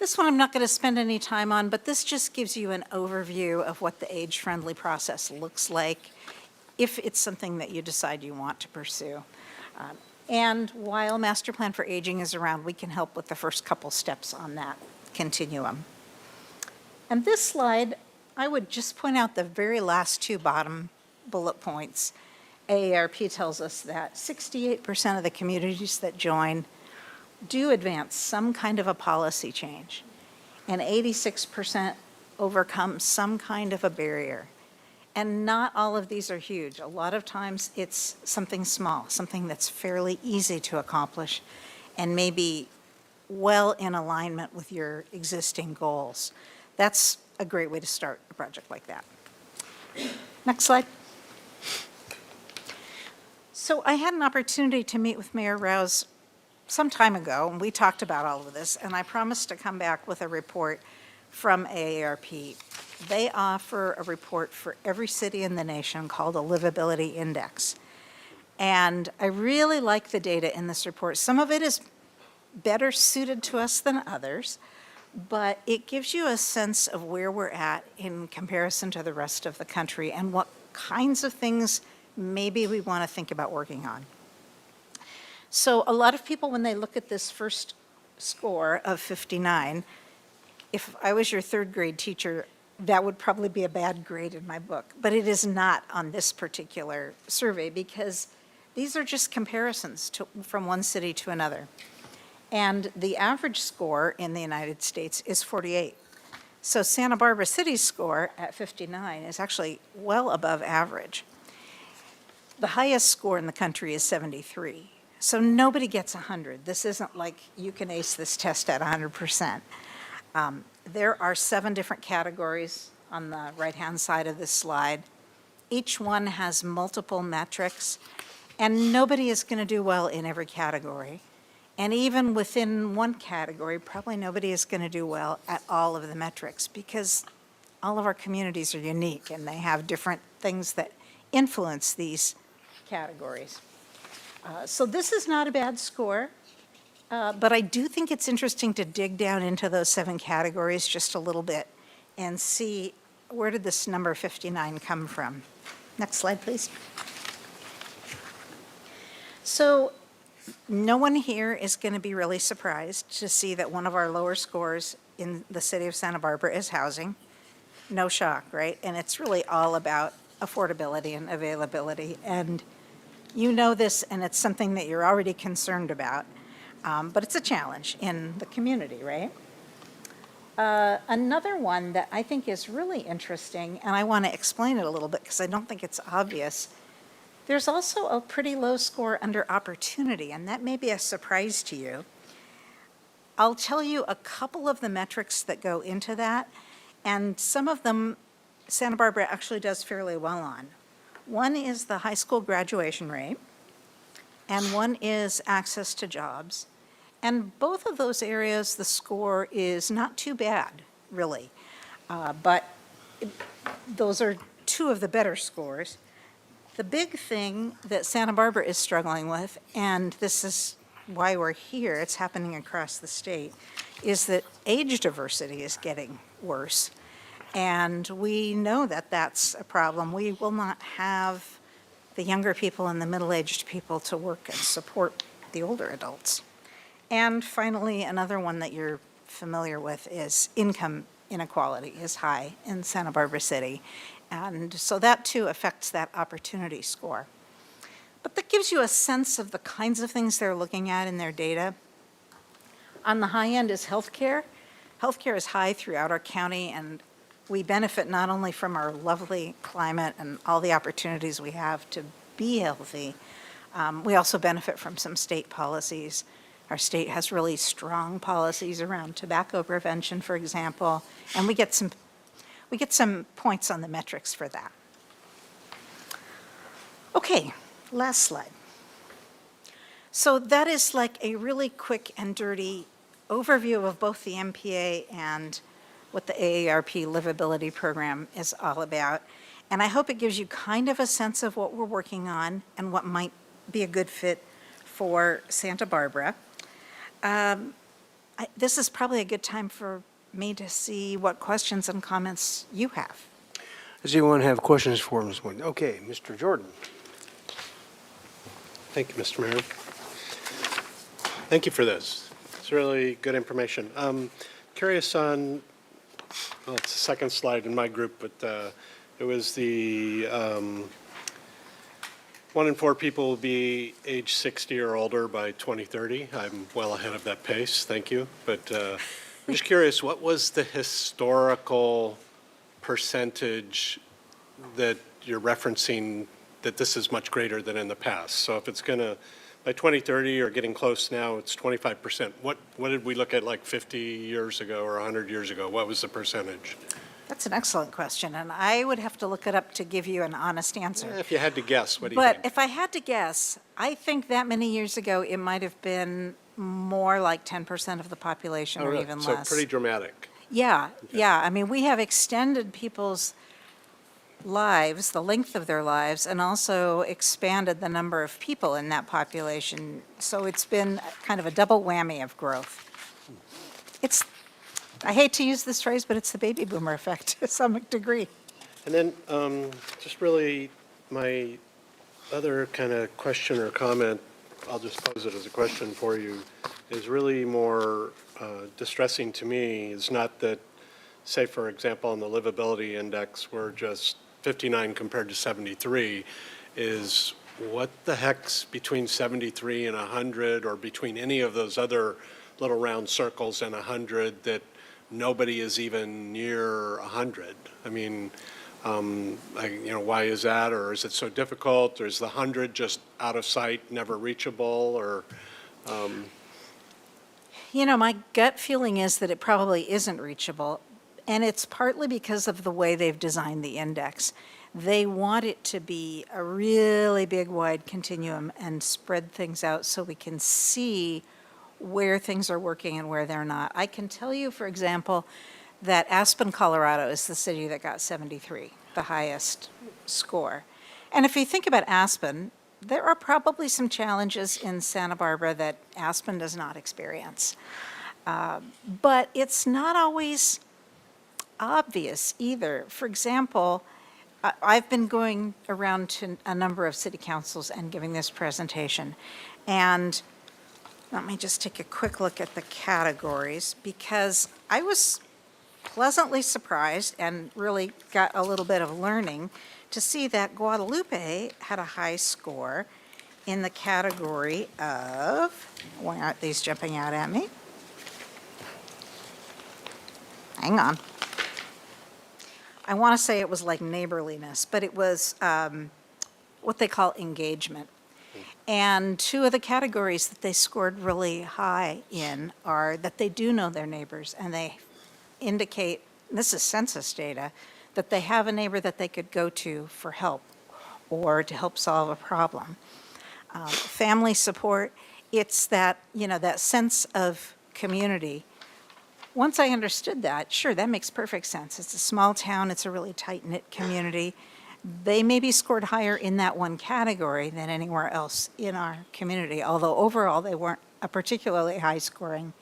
This one I'm not going to spend any time on, but this just gives you an overview of what the age-friendly process looks like if it's something that you decide you want to pursue. And while Master Plan for Aging is around, we can help with the first couple steps on that continuum. And this slide, I would just point out the very last 2 bottom bullet points. AARP tells us that 68% of the communities that join do advance some kind of a policy change, and 86% overcome some kind of a barrier. And not all of these are huge. A lot of times it's something small, something that's fairly easy to accomplish and maybe well in alignment with your existing goals. That's a great way to start a project like that. Next slide. So I had an opportunity to meet with Mayor Rouse some time ago, and we talked about all of this, and I promised to come back with a report from AARP. They offer a report for every city in the nation called a Livability Index. And I really like the data in this report. Some of it is better suited to us than others, but it gives you a sense of where we're at in comparison to the rest of the country and what kinds of things maybe we want to think about working on. So a lot of people, when they look at this first score of 59, if I was your third grade teacher, that would probably be a bad grade in my book. But it is not on this particular survey because these are just comparisons from one city to another. And the average score in the United States is 48. So Santa Barbara City's score at 59 is actually well above average. The highest score in the country is 73. So nobody gets 100. This isn't like you can ace this test at 100%. There are 7 different categories on the right-hand side of this slide. Each one has multiple metrics, and nobody is going to do well in every category. And even within one category, probably nobody is going to do well at all of the metrics because all of our communities are unique and they have different things that influence these categories. So this is not a bad score, but I do think it's interesting to dig down into those 7 categories just a little bit and see where did this number 59 come from. Next slide, please. So no one here is going to be really surprised to see that one of our lower scores in the city of Santa Barbara is housing. No shock, right? And it's really all about affordability and availability. And you know this, and it's something that you're already concerned about, but it's a challenge in the community, right? Another one that I think is really interesting, and I want to explain it a little bit because I don't think it's obvious. There's also a pretty low score under opportunity, and that may be a surprise to you. I'll tell you a couple of the metrics that go into that, and some of them Santa Barbara actually does fairly well on. One is the high school graduation rate, and one is access to jobs. And both of those areas, the score is not too bad, really. But those are 2 of the better scores. The big thing that Santa Barbara is struggling with, and this is why we're here, it's happening across the state, is that age diversity is getting worse. And we know that that's a problem. We will not have the younger people and the middle-aged people to work and support the older adults. And finally, another one that you're familiar with is income inequality is high in Santa Barbara City. And so that too affects that opportunity score. But that gives you a sense of the kinds of things they're looking at in their data. On the high end is healthcare. Healthcare is high throughout our county, and we benefit not only from our lovely climate and all the opportunities we have to be healthy, we also benefit from some state policies. Our state has really strong policies around tobacco prevention, for example, and we get some points on the metrics for that. Okay, last slide. So that is like a really quick and dirty overview of both the MPA and what the AARP Livability Program is all about. And I hope it gives you kind of a sense of what we're working on and what might be a good fit for Santa Barbara. This is probably a good time for me to see what questions and comments you have. Does anyone have questions for Ms. Wood? Okay, Mr. Jordan. Thank you, Mr. Mayor. Thank you for this. It's really good information. Curious on, well, it's the second slide in my group, but it was the 1 in 4 people will be age 60 or older by 2030. I'm well ahead of that pace, thank you. But I'm just curious, what was the historical percentage that you're referencing that this is much greater than in the past? So if it's going to, by 2030 or getting close now, it's 25%. What did we look at like 50 years ago or 100 years ago? What was the percentage? That's an excellent question, and I would have to look it up to give you an honest answer. If you had to guess, what do you think? But if I had to guess, I think that many years ago, it might have been more like 10% of the population or even less. So pretty dramatic. Yeah, yeah. I mean, we have extended people's lives, the length of their lives, and also expanded the number of people in that population. So it's been kind of a double whammy of growth. I hate to use this phrase, but it's the baby boomer effect to some degree. And then just really my other kind of question or comment, I'll just pose it as a question for you, is really more distressing to me is not that, say, for example, on the livability index, we're just 59 compared to 73, is what the heck's between 73 and 100, or between any of those other little round circles and 100, that nobody is even near 100? I mean, why is that? Or is it so difficult? Or is the 100 just out of sight, never reachable? Or, My gut feeling is that it probably isn't reachable, and it's partly because of the way they've designed the index. They want it to be a really big, wide continuum and spread things out so we can see where things are working and where they're not. I can tell you, for example, that Aspen, Colorado is the city that got 73, the highest score. And if you think about Aspen, there are probably some challenges in Santa Barbara that Aspen does not experience. But it's not always obvious either. For example, I've been going around to a number of city councils and giving this presentation. And let me just take a quick look at the categories, because I was pleasantly surprised and really got a little bit of learning to see that Guadalupe had a high score in the category of, why aren't these jumping out at me? Hang on. I want to say it was like neighborliness, but it was what they call engagement. And two of the categories that they scored really high in are that they do know their neighbors, and they indicate, this is census data, that they have a neighbor that they could go to for help or to help solve a problem. Family support, it's that, that sense of community. Once I understood that, sure, that makes perfect sense. It's a small town, it's a really tight-knit community. They maybe scored higher in that one category than anywhere else in our community, although overall they weren't a particularly high-scoring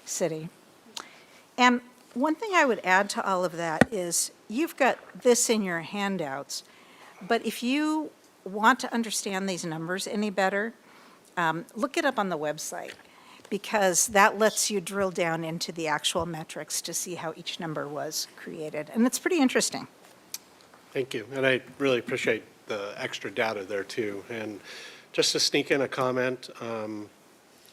city. And one thing I would add to all of that is you've got this in your handouts, but if you want to understand these numbers any better, look it up on the website, because that lets you drill down into the actual metrics to see how each number was created. And it's pretty interesting. Thank you. And I really appreciate the extra data there, too. And just to sneak in a comment,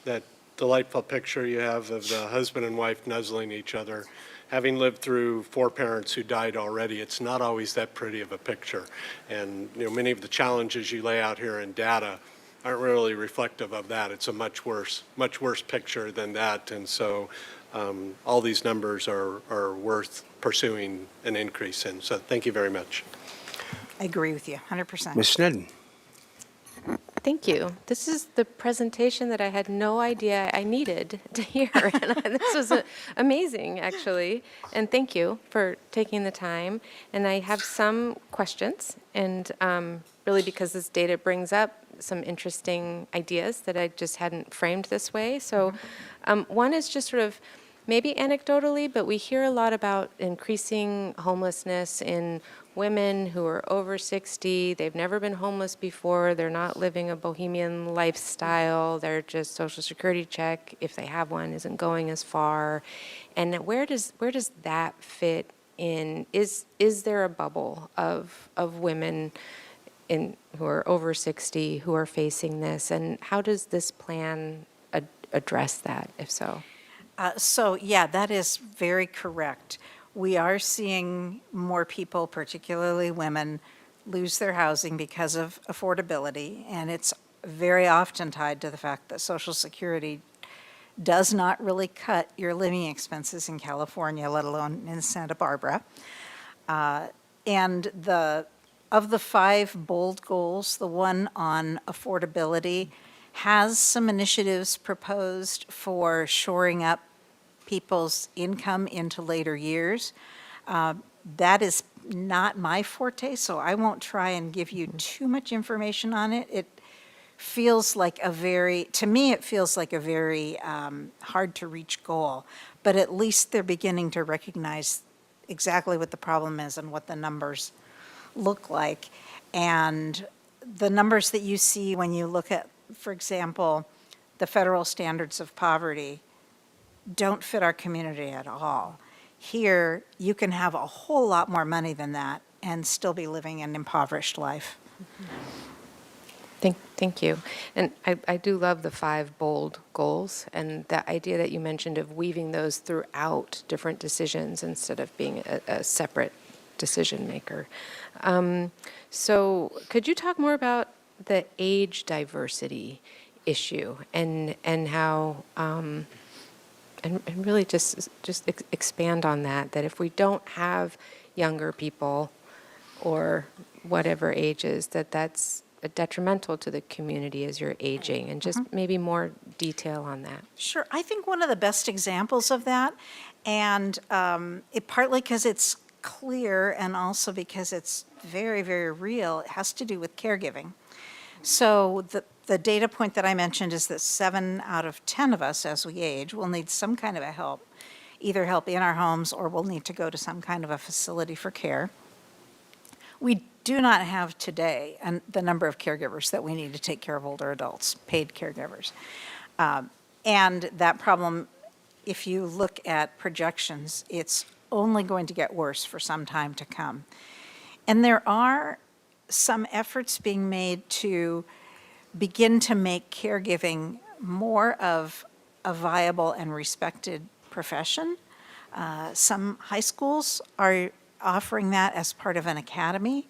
that delightful picture you have of the husband and wife nuzzling each other. Having lived through 4 parents who died already, it's not always that pretty of a picture. And many of the challenges you lay out here in data aren't really reflective of that. It's a much worse picture than that. And so all these numbers are worth pursuing an increase in. So thank you very much. I agree with you, 100%. Ms. Snedden? Thank you. This is the presentation that I had no idea I needed to hear. And this was amazing, actually. And thank you for taking the time. And I have some questions, and really because this data brings up some interesting ideas that I just hadn't framed this way. So one is just sort of maybe anecdotally, but we hear a lot about increasing homelessness in women who are over 60. They've never been homeless before. They're not living a bohemian lifestyle. They're just Social Security check, if they have one, isn't going as far. And where does that fit in? Is there a bubble of women who are over 60 who are facing this? And how does this plan address that, if so? So, yeah, that is very correct. We are seeing more people, particularly women, lose their housing because of affordability, and it's very often tied to the fact that Social Security does not really cut your living expenses in California, let alone in Santa Barbara. And of the 5 bold goals, the one on affordability has some initiatives proposed for shoring up people's income into later years. That is not my forte, so I won't try and give you too much information on it. It feels like to me, it feels like a very hard to reach goal, but at least they're beginning to recognize exactly what the problem is and what the numbers look like. And the numbers that you see when you look at, for example, the federal standards of poverty, don't fit our community at all. Here, you can have a whole lot more money than that and still be living an impoverished life. Thank you. And I do love the 5 bold goals and the idea that you mentioned of weaving those throughout different decisions instead of being a separate decision maker. So could you talk more about the age diversity issue and how, and really just expand on that if we don't have younger people or whatever ages, that's detrimental to the community as you're aging, and just maybe more detail on that. Sure. I think one of the best examples of that, and it partly because it's clear and also because it's very, very real, it has to do with caregiving. So the data point that I mentioned is that 7 out of 10 of us as we age will need some kind of a help, either help in our homes or we'll need to go to some kind of a facility for care. We do not have today the number of caregivers that we need to take care of older adults, paid caregivers. And that problem, if you look at projections, it's only going to get worse for some time to come. And there are some efforts being made to begin to make caregiving more of a viable and respected profession. Some high schools are offering that as part of an academy.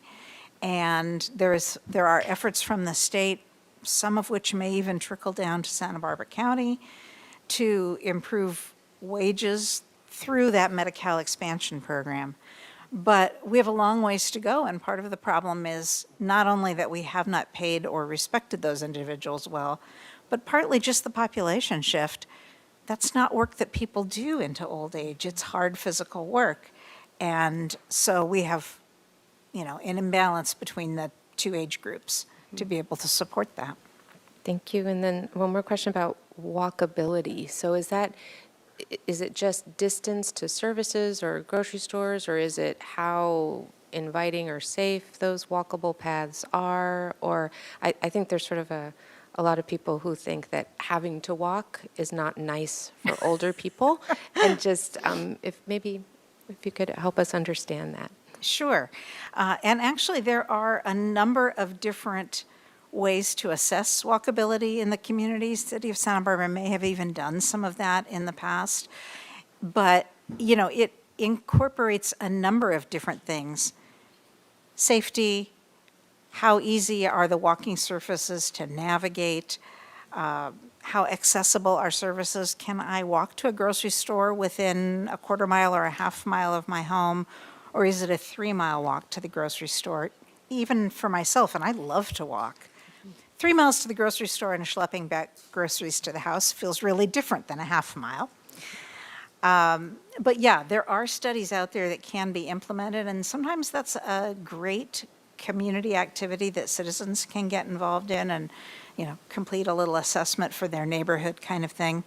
And there are efforts from the state, some of which may even trickle down to Santa Barbara County, to improve wages through that Medi-Cal expansion program. But we have a long ways to go, and part of the problem is not only that we have not paid or respected those individuals well, but partly just the population shift. That's not work that people do into old age. It's hard physical work. And so we have an imbalance between the 2 age groups to be able to support that. Thank you. And then one more question about walkability. So is it just distance to services or grocery stores, or is it how inviting or safe those walkable paths are? Or I think there's sort of a lot of people who think that having to walk is not nice for older people. And just if you could help us understand that. Sure. And actually, there are a number of different ways to assess walkability in the community. City of Santa Barbara may have even done some of that in the past. But, it incorporates a number of different things. Safety, how easy are the walking surfaces to navigate, how accessible are services. Can I walk to a grocery store within a quarter mile or a half mile of my home? Or is it a 3-mile walk to the grocery store? Even for myself, and I love to walk. 3 miles to the grocery store and schlepping back groceries to the house feels really different than a half mile. But yeah, there are studies out there that can be implemented, and sometimes that's a great community activity that citizens can get involved in and, complete a little assessment for their neighborhood kind of thing,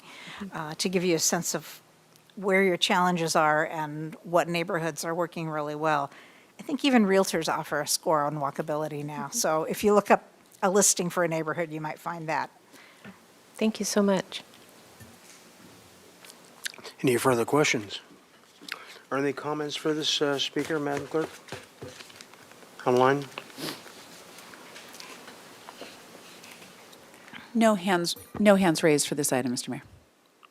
to give you a sense of where your challenges are and what neighborhoods are working really well. I think even realtors offer a score on walkability now. So if you look up a listing for a neighborhood, you might find that. Thank you so much. Any further questions? Are there any comments for this speaker, Madam Clerk? Online? No hands raised for this item, Mr. Mayor.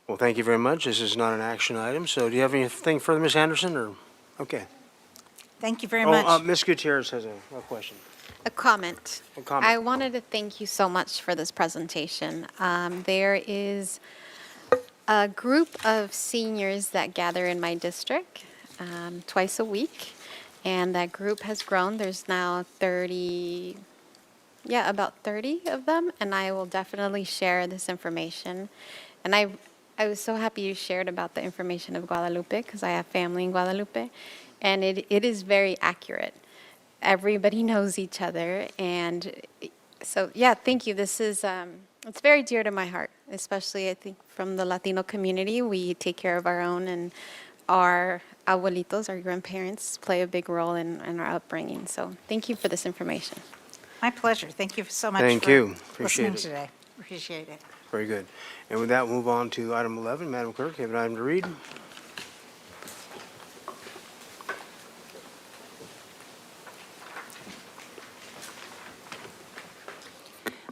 Well, thank you very much. This is not an action item. So do you have anything further, Ms. Anderson, or? Okay. Thank you very much. Ms. Gutierrez has a question. A comment. A comment. I wanted to thank you so much for this presentation. There is a group of seniors that gather in my district twice a week, and that group has grown. There's now about 30 of them, and I will definitely share this information. And I was so happy you shared about the information of Guadalupe, because I have family in Guadalupe, and it is very accurate. Everybody knows each other, and so, thank you. This is, it's very dear to my heart, especially, I think, from the Latino community. We take care of our own, and our abuelitos, our grandparents, play a big role in our upbringing. So thank you for this information. My pleasure. Thank you so much Thank for you. Appreciate listening it. today. Appreciate it. Very good. And with that, we'll move on to item 11. Madam Clerk, you have an item to read?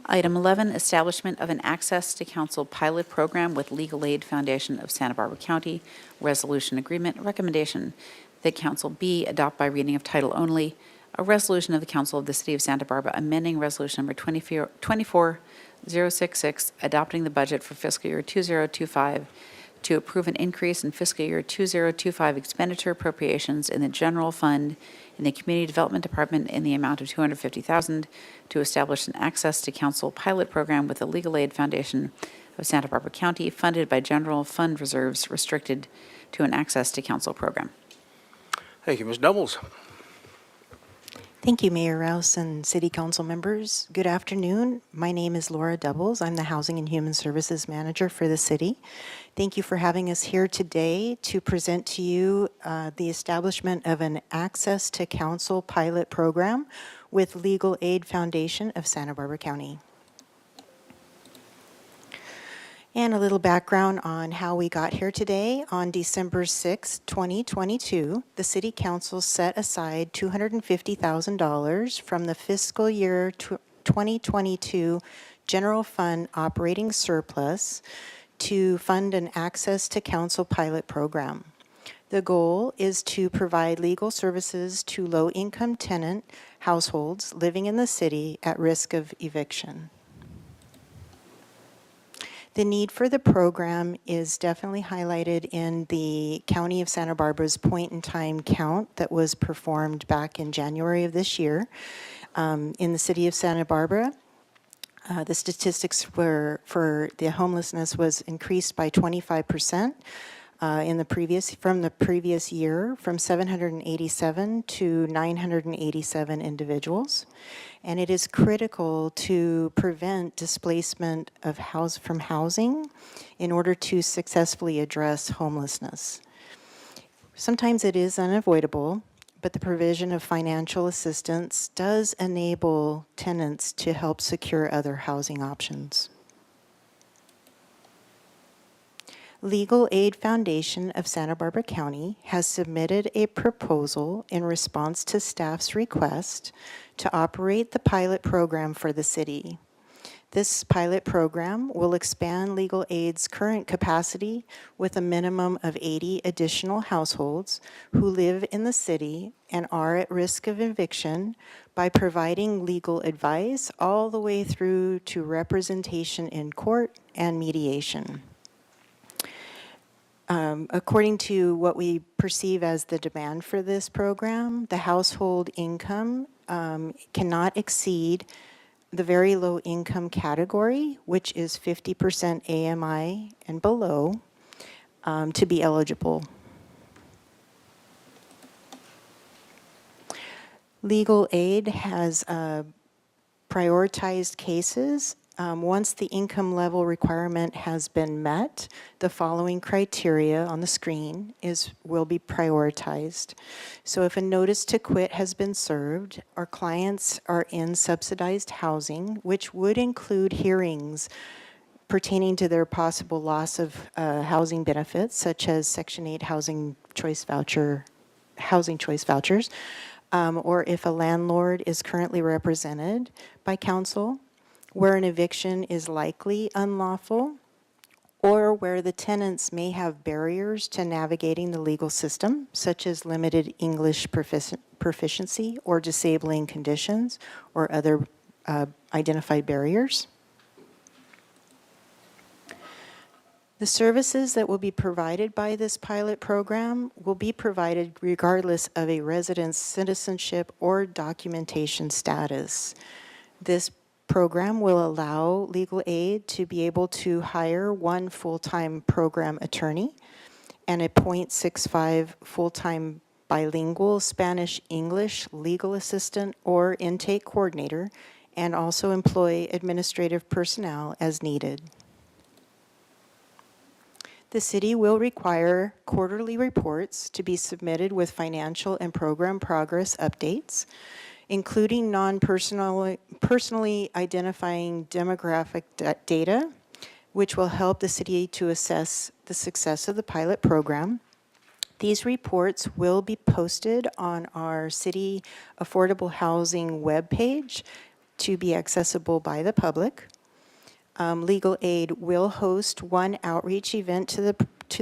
Item 11, establishment of an access to council pilot program with Legal Aid Foundation of Santa Barbara County, resolution agreement. Recommendation that council B, adopt by reading of title only, a resolution of the council of the city of Santa Barbara amending resolution number 24066, adopting the budget for fiscal year 2025 to approve an increase in fiscal year 2025 expenditure appropriations in the general fund in the Community Development Department in the amount of $250,000 to establish an access to council pilot program with the Legal Aid Foundation of Santa Barbara County, funded by general fund reserves restricted to an access to council program. Thank you. Ms. Doubles. Thank you, Mayor Rouse and City Council members. Good afternoon. My name is Laura Doubles. I'm the Housing and Human Services Manager for the city. Thank you for having us here today to present to you the establishment of an Access to Council pilot program with Legal Aid Foundation of Santa Barbara County. And a little background on how we got here today. On December 6, 2022, the City Council set aside $250,000 from the fiscal year 2022 General Fund operating surplus to fund an Access to Council pilot program. The goal is to provide legal services to low-income tenant households living in the city at risk of eviction. The need for the program is definitely highlighted in the County of Santa Barbara's point-in-time count that was performed back in January of this year. In the city of Santa Barbara, the statistics were for the homelessness was increased by 25% from the previous year, from 787 to 987 individuals. And it is critical to prevent displacement of from housing in order to successfully address homelessness. Sometimes it is unavoidable, but the provision of financial assistance does enable tenants to help secure other housing options. Legal Aid Foundation of Santa Barbara County has submitted a proposal in response to staff's request to operate the pilot program for the city. This pilot program will expand legal aid's current capacity with a minimum of 80 additional households who live in the city and are at risk of eviction by providing legal advice all the way through to representation in court and mediation. According to what we perceive as the demand for this program, the household income cannot exceed the very low income category, which is 50% AMI and below, to be eligible. Legal aid has prioritized cases. Once the income level requirement has been met, the following criteria on the screen will be prioritized. So if a notice to quit has been served, our clients are in subsidized housing, which would include hearings pertaining to their possible loss of housing benefits, such as Section 8 housing choice vouchers, or if a landlord is currently represented by counsel, where an eviction is likely unlawful, or where the tenants may have barriers to navigating the legal system, such as limited English proficiency or disabling conditions or other identified barriers. The services that will be provided by this pilot program will be provided regardless of a resident's citizenship or documentation status. This program will allow legal aid to be able to hire one full-time program attorney and a .65 full-time bilingual Spanish-English legal assistant or intake coordinator, and also employ administrative personnel as needed. The city will require quarterly reports to be submitted with financial and program progress updates, including personally identifying demographic data, which will help the city to assess the success of the pilot program. These reports will be posted on our city affordable housing webpage to be accessible by the public. Legal Aid will host one outreach event to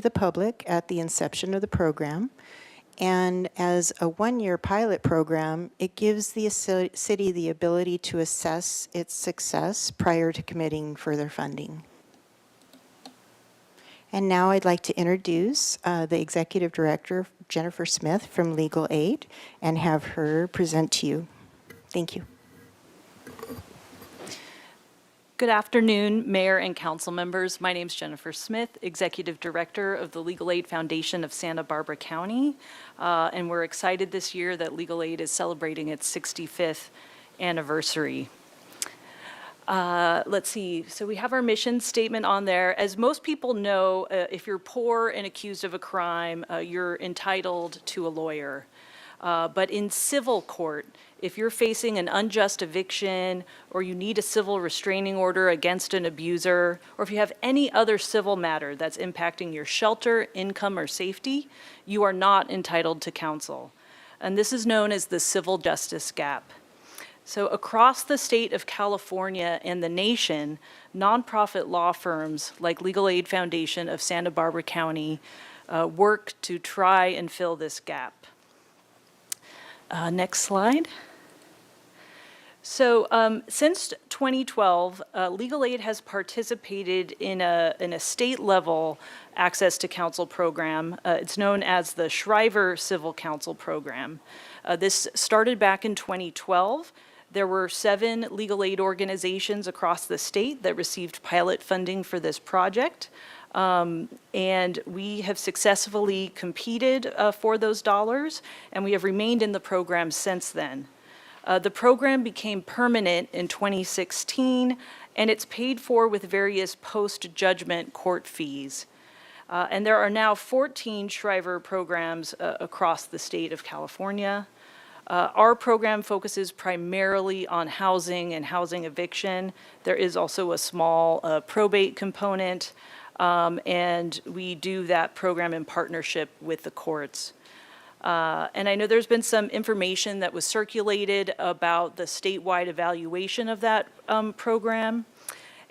the public at the inception of the program. And as a one-year pilot program, it gives the city the ability to assess its success prior to committing further funding. And now I'd like to introduce the Executive Director, Jennifer Smith, from Legal Aid, and have her present to you. Thank you. Good afternoon, Mayor and Council members. My name is Jennifer Smith, Executive Director of the Legal Aid Foundation of Santa Barbara County. And we're excited this year that Legal Aid is celebrating its 65th anniversary. Let's see, so we have our mission statement on there. As most people know, if you're poor and accused of a crime, you're entitled to a lawyer. But in civil court, if you're facing an unjust eviction, or you need a civil restraining order against an abuser, or if you have any other civil matter that's impacting your shelter, income, or safety, you are not entitled to counsel. And this is known as the civil justice gap. So across the state of California and the nation, nonprofit law firms like Legal Aid Foundation of Santa Barbara County work to try and fill this gap. Next slide. So since 2012, Legal Aid has participated in a state-level access to counsel program. It's known as the Shriver Civil Counsel Program. This started back in 2012. There were 7 legal aid organizations across the state that received pilot funding for this project. And we have successfully competed for those dollars, and we have remained in the program since then. The program became permanent in 2016, and it's paid for with various post-judgment court fees. And there are now 14 Shriver programs across the state of California. Our program focuses primarily on housing and housing eviction. There is also a small probate component, and we do that program in partnership with the courts. And I know there's been some information that was circulated about the statewide evaluation of that program.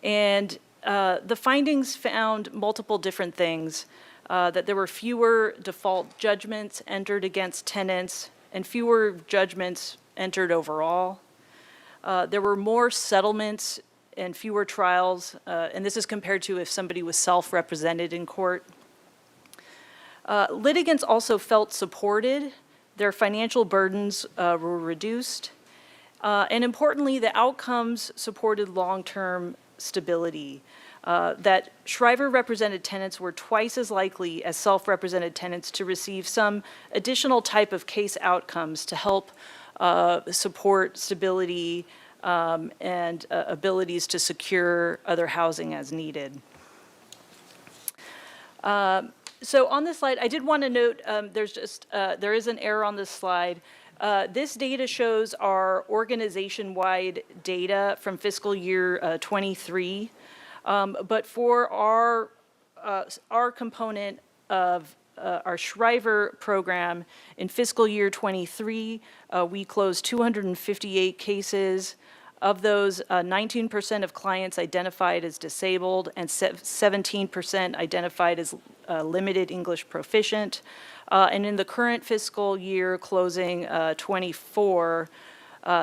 And the findings found multiple different things, that there were fewer default judgments entered against tenants and fewer judgments entered overall. There were more settlements and fewer trials, and this is compared to if somebody was self-represented in court. Litigants also felt supported. Their financial burdens were reduced. And importantly, the outcomes supported long-term stability. That Shriver-represented tenants were twice as likely as self-represented tenants to receive some additional type of case outcomes to help support stability and abilities to secure other housing as needed. So on this slide, I did want to note there is an error on this slide. This data shows our organization-wide data from fiscal year 23. But for our component of our Shriver program in fiscal year 23, we closed 258 cases. Of those, 19% of clients identified as disabled and 17% identified as limited English proficient. And in the current fiscal year closing 24,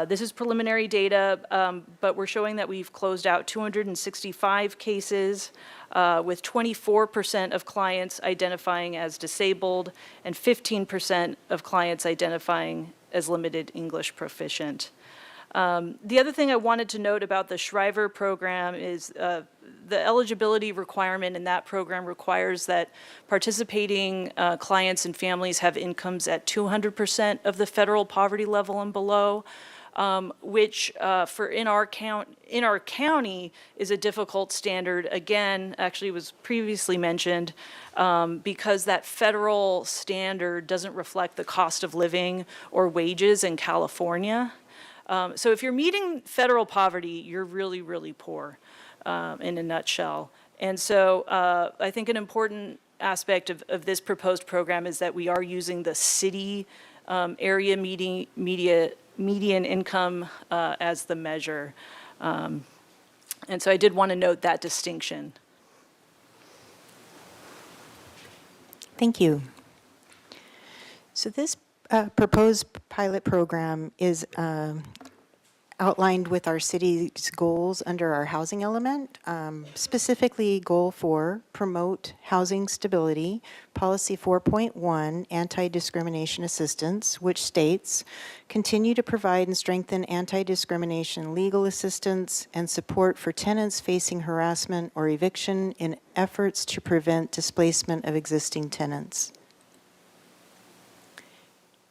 this is preliminary data, but we're showing that we've closed out 265 cases with 24% of clients identifying as disabled and 15% of clients identifying as limited English proficient. The other thing I wanted to note about the Shriver program is the eligibility requirement in that program requires that participating clients and families have incomes at 200% of the federal poverty level and below, which in our county is a difficult standard. Again, actually was previously mentioned because that federal standard doesn't reflect the cost of living or wages in California. So if you're meeting federal poverty, you're really, really poor in a nutshell. And so I think an important aspect of this proposed program is that we are using the city area median income as the measure. And so I did want to note that distinction. Thank you. So this proposed pilot program is outlined with our city's goals under our housing element, specifically Goal 4, promote housing stability, Policy 4.1, anti-discrimination assistance, which states, continue to provide and strengthen anti-discrimination legal assistance and support for tenants facing harassment or eviction in efforts to prevent displacement of existing tenants.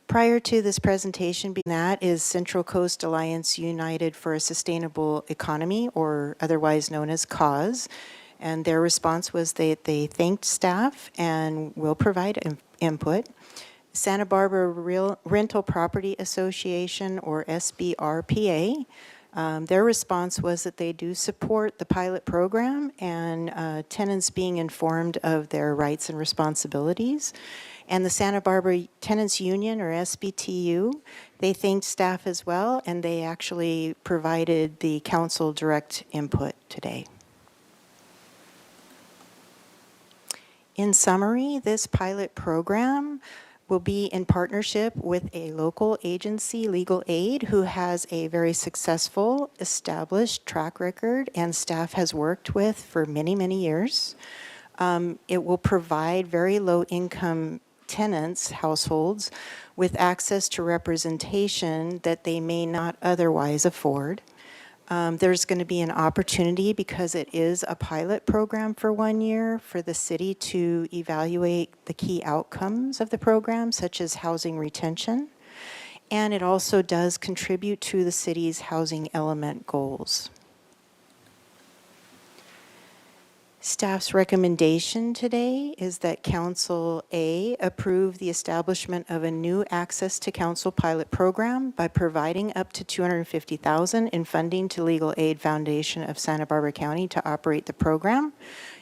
Prior to this presentation, that is Central Coast Alliance United for a Sustainable Economy, or otherwise known as CAUSE. And their response was they thanked staff and will provide input. Santa Barbara Rental Property Association, or SBRPA, their response was that they do support the pilot program and tenants being informed of their rights and responsibilities. And the Santa Barbara Tenants Union, or SBTU, they thanked staff as well, and they actually provided the council direct input today. In summary, this pilot program will be in partnership with a local agency, Legal Aid, who has a very successful, established track record and staff has worked with for many, many years. It will provide very low-income tenants, households, with access to representation that they may not otherwise afford. There's going to be an opportunity, because it is a pilot program for 1 year, for the city to evaluate the key outcomes of the program, such as housing retention. And it also does contribute to the city's housing element goals. Staff's recommendation today is that Council A approve the establishment of a new Access to Council pilot program by providing up to $250,000 in funding to Legal Aid Foundation of Santa Barbara County to operate the program,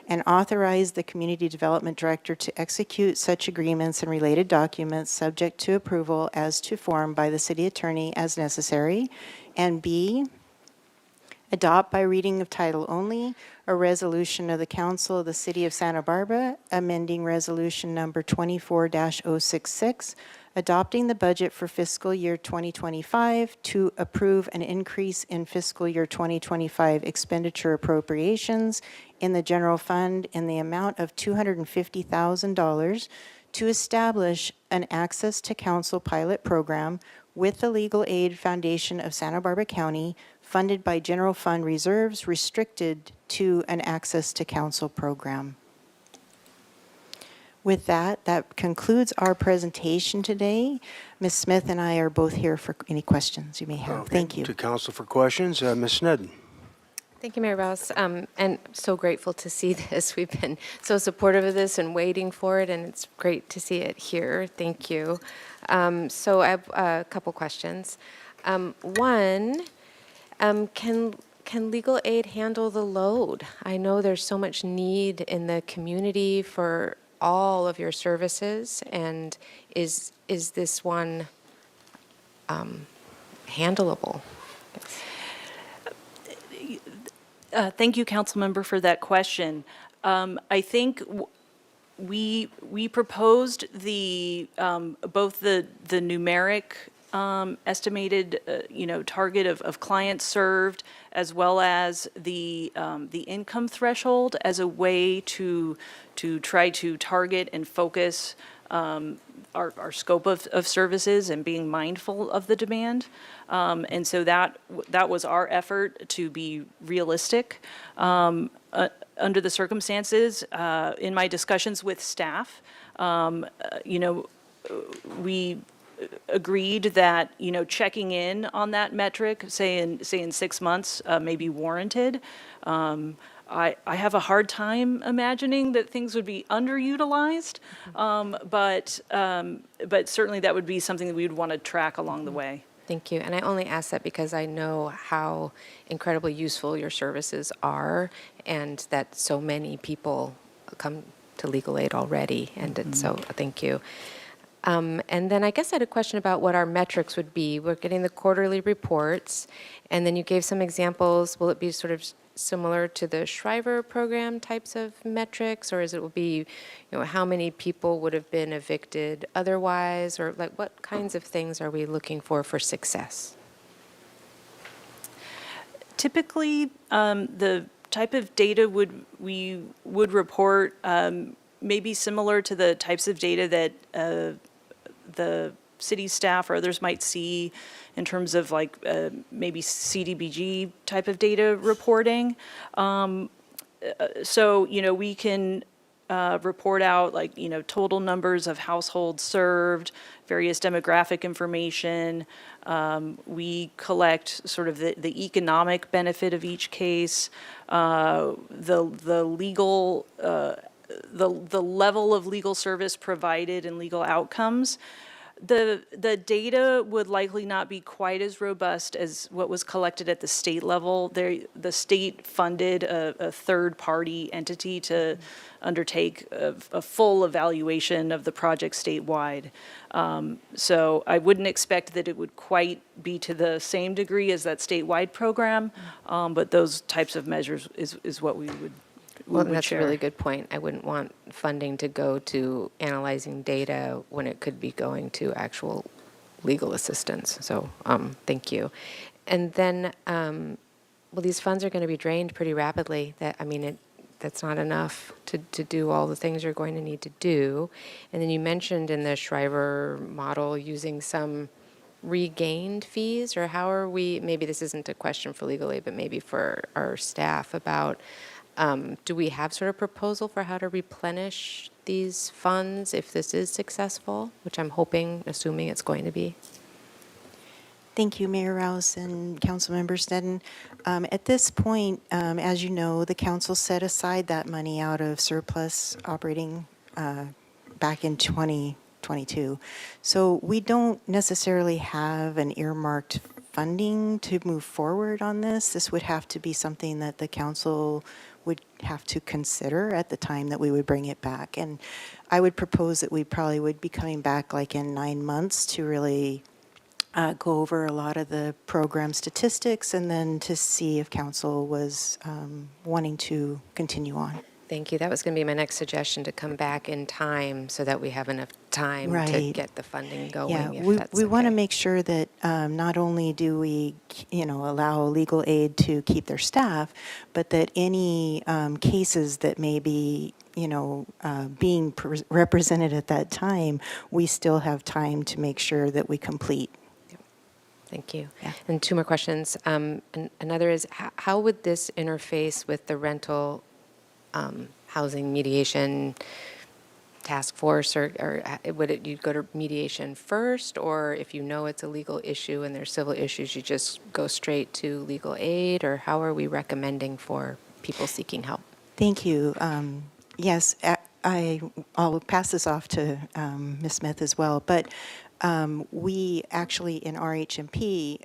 and authorize the Community Development Director to execute such agreements and related documents subject to approval as to form by the City Attorney as necessary. And B, adopt by reading of title only a resolution of the Council of the City of Santa Barbara amending resolution number 24-066, adopting the budget for fiscal year 2025 to approve an increase in fiscal year 2025 expenditure appropriations in the general fund in the amount of $250,000 to establish an Access to Council pilot program with the Legal Aid Foundation of Santa Barbara County, funded by general fund reserves, restricted to an Access to Council program. With that concludes our presentation today. Ms. Smith and I are both here for any questions you may have. Okay. Thank you. To council for questions, Ms. Snedden. Thank you, Mayor Rouse. And so grateful to see this. We've been so supportive of this and waiting for it, and it's great to see it here. Thank you. So I have a couple questions. One, can legal aid handle the load? I know there's so much need in the community for all of your services, and is this one handleable? Thank you, council member, for that question. I think we proposed the both the numeric estimated target of clients served, as well as the income threshold, as a way to try to target and focus our scope of services and being mindful of the demand. And so that was our effort to be realistic under the circumstances. In my discussions with staff, we agreed that checking in on that metric, say in 6 months, may be warranted. I have a hard time imagining that things would be underutilized, but certainly that would be something that we would want to track along the way. Thank you. And I only ask that because I know how incredibly useful your services are and that so many people come to legal aid already. And it's so, thank you. And then I guess I had a question about what our metrics would be. We're getting the quarterly reports, and then you gave some examples. Will it be sort of similar to the Shriver program types of metrics, or is it will be, how many people would have been evicted otherwise, or like what kinds of things are we looking for success? Typically, the type of data we would report maybe similar to the types of data that the city staff or others might see in terms of like maybe CDBG type of data reporting. So, we can report out like, total numbers of households served, various demographic information. We collect sort of the economic benefit of each case, the legal, the level of legal service provided and legal outcomes. The data would likely not be quite as robust as what was collected at the state level. The state funded a third-party entity to undertake a full evaluation of the project statewide. So I wouldn't expect that it would quite be to the same degree as that statewide program, but those types of measures is what we would Well, that's a really good point. I wouldn't want funding to go to analyzing data when it could be going to actual legal assistance. So thank you. And then, well, these funds are going to be drained pretty rapidly. That's not enough to do all the things you're going to need to do. And then you mentioned in the Shriver model using some regained fees, or how are we, maybe this isn't a question for legal aid, but maybe for our staff about, do we have sort of proposal for how to replenish these funds if this is successful, which I'm assuming it's going to be? Thank you, Mayor Rouse and Councilmember Sneddon. At this point, as you know, the council set aside that money out of surplus operating back in 2022. So we don't necessarily have an earmarked funding to move forward on this. This would have to be something that the council would have to consider at the time that we would bring it back. And I would propose that we probably would be coming back like in 9 months to really go over a lot of the program statistics and then to see if council was wanting to continue on. Thank you. That was going to be my next suggestion, to come back in time so that we have enough time to Right. get the funding going. Yeah, if we want to make sure that not only do we, allow legal aid to keep their staff, but that any cases that may be, being represented at that time, we still have time to make sure that we complete. Thank you. Yeah. And two more questions. And another is, how would this interface with the rental housing mediation task force, or would you go to mediation first, or if you know it's a legal issue and there's civil issues, you just go straight to legal aid, or how are we recommending for people seeking help? Thank you. Yes, I'll pass this off to Ms. Smith as well, but we actually in RHMP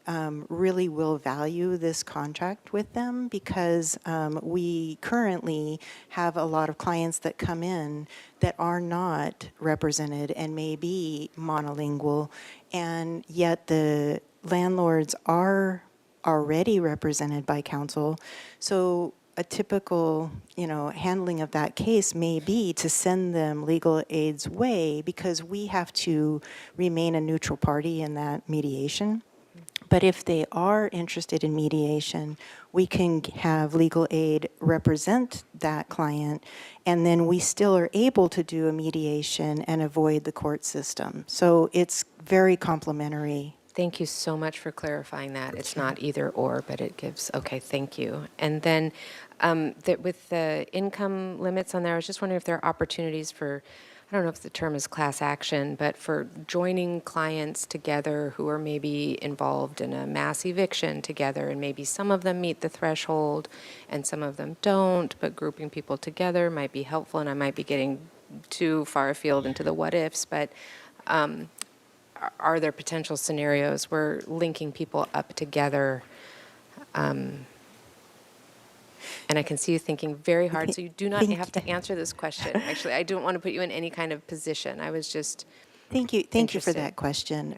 really will value this contract with them because we currently have a lot of clients that come in that are not represented and may be monolingual, and yet the landlords are already represented by counsel. So a typical, handling of that case may be to send them legal aid's way because we have to remain a neutral party in that mediation. But if they are interested in mediation, we can have legal aid represent that client, and then we still are able to do a mediation and avoid the court system. So it's very complementary. Thank you so much for clarifying that. It's not either or, but it gives, okay, thank you. And then with the income limits on there, I was just wondering if there are opportunities for, I don't know if the term is class action, but for joining clients together who are maybe involved in a mass eviction together, and maybe some of them meet the threshold and some of them don't, but grouping people together might be helpful, and I might be getting too far afield into the what ifs, but are there potential scenarios where linking people up together? And I can see you thinking very hard, so you do not have to answer this question. Actually, I don't want to put you in any kind of position. I was just Thank you for interested. that question.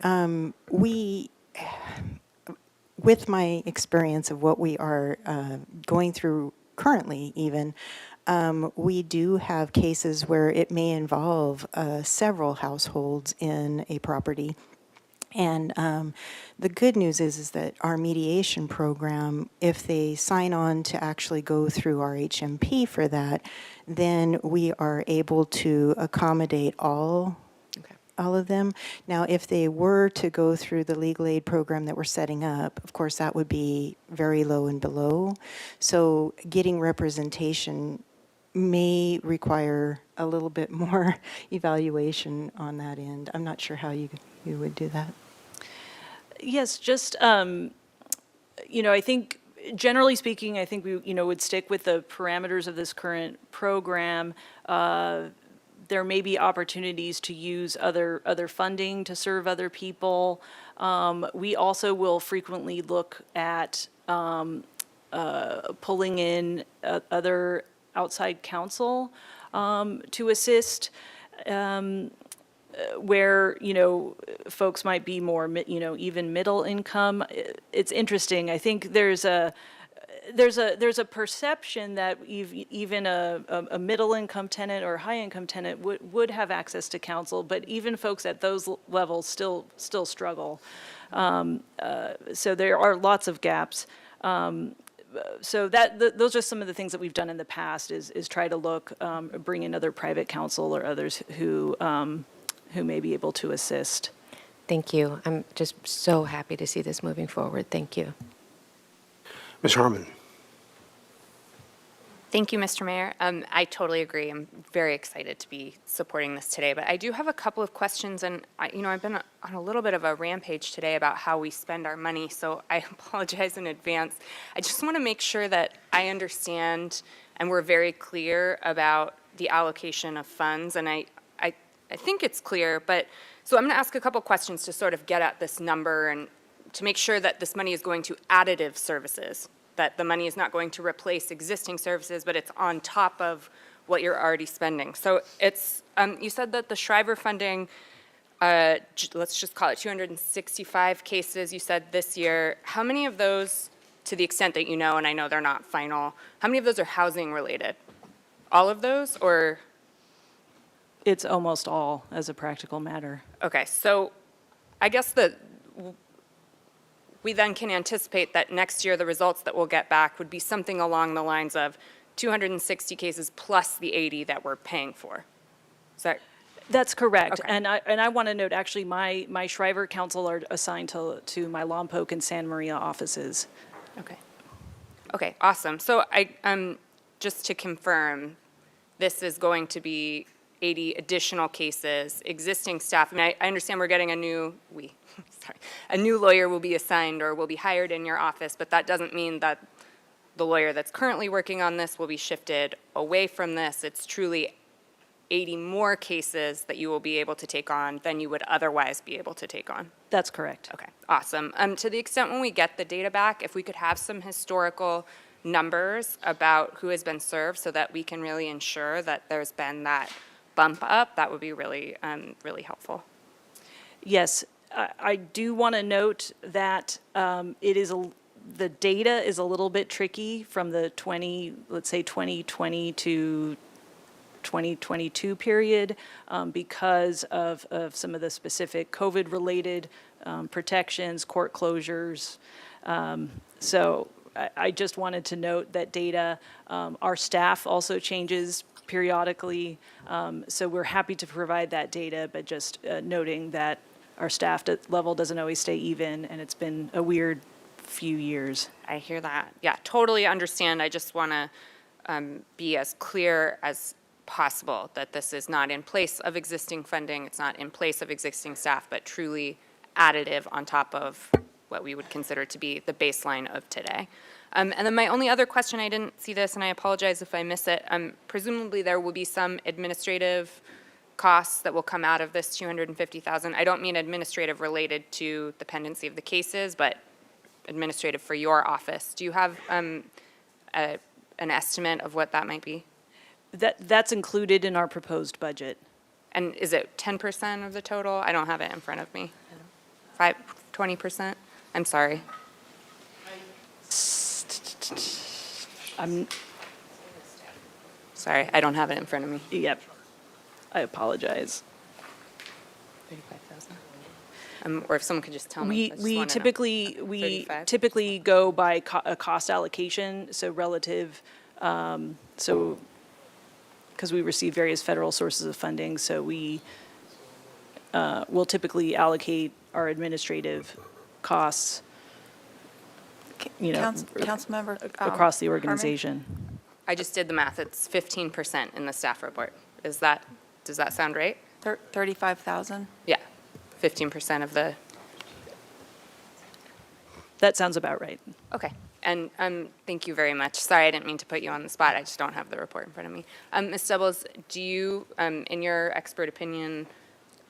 With my experience of what we are going through currently even, we do have cases where it may involve several households in a property. And the good news is that our mediation program, if they sign on to actually go through our HMP for that, then we are able to accommodate all of them. Now, if they were to go through the legal aid program that we're setting up, of course, that would be very low and below. So getting representation may require a little bit more evaluation on that end. I'm not sure how you would do that. Yes, just, I think, generally speaking, I think we, would stick with the parameters of this current program. There may be opportunities to use other funding to serve other people. We also will frequently look at pulling in other outside counsel to assist where, folks might be more, even middle income. It's interesting. I think there's a perception that even a middle income tenant or high income tenant would have access to counsel, but even folks at those levels still struggle. So there are lots of gaps. So those are some of the things that we've done in the past is try to bring in other private counsel or others who may be able to assist. Thank you. I'm just so happy to see this moving forward. Thank you. Ms. Harmon. Thank you, Mr. Mayor. I totally agree. I'm very excited to be supporting this today, but I do have a couple of questions, and I've been on a little bit of a rampage today about how we spend our money, so I apologize in advance. I just want to make sure that I understand and we're very clear about the allocation of funds, and I think it's clear, but so I'm going to ask a couple questions to sort of get at this number and to make sure that this money is going to additive services, that the money is not going to replace existing services, but it's on top of what you're already spending. So it's, you said that the Shriver funding, let's just call it 265 cases you said this year. How many of those, to the extent that you know, and I know they're not final, how many of those are housing related? All of those, or? It's almost all, as a practical matter. Okay, so I guess we then can anticipate that next year the results that we'll get back would be something along the lines of 260 cases plus the 80 that we're paying for. Is that? That's correct. Okay. And I want to note, actually, my Shriver counsel are assigned to my Lompoc and San Maria offices. Okay. Okay, awesome. So just to confirm, this is going to be 80 additional cases, existing staff. I mean, I understand we're getting a new lawyer will be assigned or will be hired in your office, but that doesn't mean that the lawyer that's currently working on this will be shifted away from this. It's truly 80 more cases that you will be able to take on than you would otherwise be able to take on. That's correct. Okay, awesome. To the extent when we get the data back, if we could have some historical numbers about who has been served so that we can really ensure that there's been that bump up, that would be really, really helpful. Yes, I do want to note that the data is a little bit tricky from the 2020 to 2022 period because of some of the specific COVID-related protections, court closures. So I just wanted to note that data, our staff also changes periodically, so we're happy to provide that data, but just noting that our staff level doesn't always stay even, and it's been a weird few years. I hear that. Yeah, totally understand. I just want to be as clear as possible that this is not in place of existing funding, it's not in place of existing staff, but truly additive on top of what we would consider to be the baseline of today. And then my only other question, I didn't see this, and I apologize if I miss it. Presumably there will be some administrative costs that will come out of this 250,000? I don't mean administrative related to the pendency of the cases, but administrative for your office. Do you have an estimate of what that might be? That's included in our proposed budget. And is it 10% of the total? I don't have it in front of me. 20%? I'm sorry. I'm sorry, I don't have it in front of me. Yep. I apologize. 35,000. Or if someone could just tell me. We typically go by a cost allocation, so relative, because we receive various federal sources of funding, so we will typically allocate our administrative costs, Councilmember across the organization. I just did the math. It's 15% in the staff report. Does that sound right? 35,000? Yeah, 15% of the. That sounds about right. Okay. And thank you very much. Sorry, I didn't mean to put you on the spot. I just don't have the report in front of me. Ms. Doubles, do you, in your expert opinion,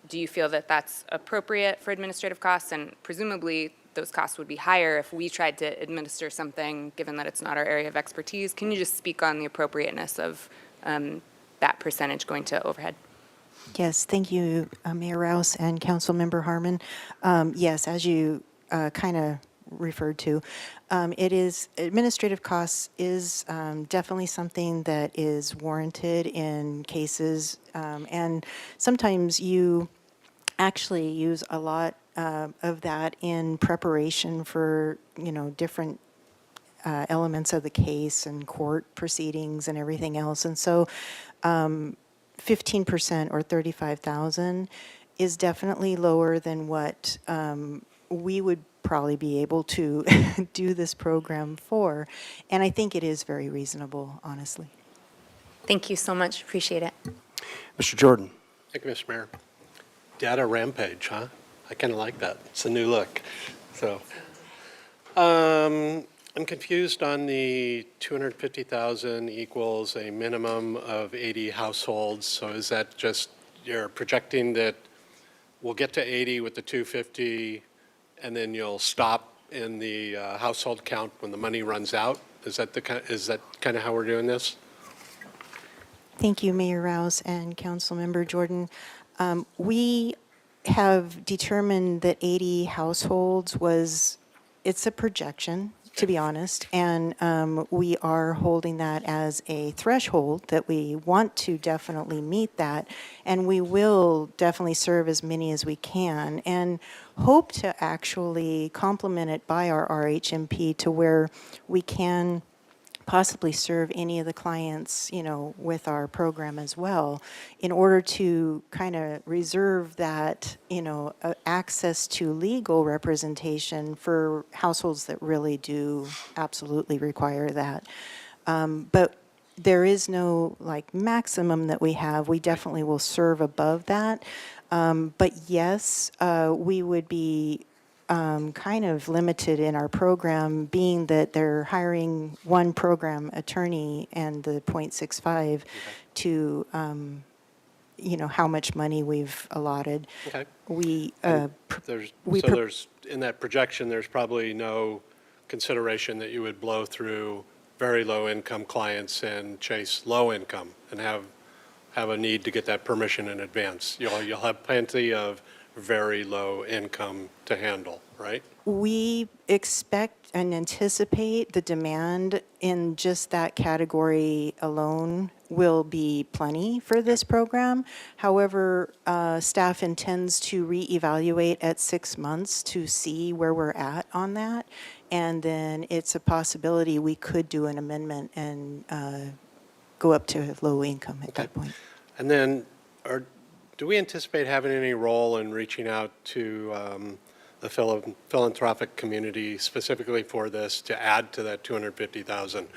do you feel that that's appropriate for administrative costs? And presumably, those costs would be higher if we tried to administer something, given that it's not our area of expertise. Can you just speak on the appropriateness of that percentage going to overhead? Yes, thank you, Mayor Rouse and Councilmember Harmon. Yes, as you kind of referred to, it is administrative costs is definitely something that is warranted in cases, and sometimes you actually use a lot of that in preparation for different elements of the case and court proceedings and everything else, and so 15% or 35,000 is definitely lower than what we would probably be able to do this program for. And I think it is very reasonable, honestly. Thank you so much. Appreciate it. Mr. Jordan. Thank you, Mr. Mayor. Data rampage, huh? I kind of like that. It's a new look. So, I'm confused on the 250,000 equals a minimum of 80 households. So is that just you're projecting that we'll get to 80 with the 250, and then you'll stop in the household count when the money runs out? Is that kind of how we're doing this? Thank you, Mayor Rouse and Councilmember Jordan. We have determined that 80 households it's a projection, to be honest, and we are holding that as a threshold that we want to definitely meet that, and we will definitely serve as many as we can and hope to actually complement it by our RHMP to where we can possibly serve any of the clients, with our program as well, in order to kind of reserve that, access to legal representation for households that really do absolutely require that. But there is no maximum that we have. We definitely will serve above that. But yes, we would be kind of limited in our program, being that they're hiring one program attorney and the 0.65 to, how much money we've allotted. Okay. There's in that projection, there's probably no consideration that you would blow through very low-income clients and chase low income and have a need to get that permission in advance. You'll have plenty of very low income to handle, right? We expect and anticipate the demand in just that category alone will be plenty for this program. However, staff intends to reevaluate at 6 months to see where we're at on that. And then it's a possibility we could do an amendment and go up to low income at that point. And then do we anticipate having any role in reaching out to the philanthropic community specifically for this to add to that 250,000?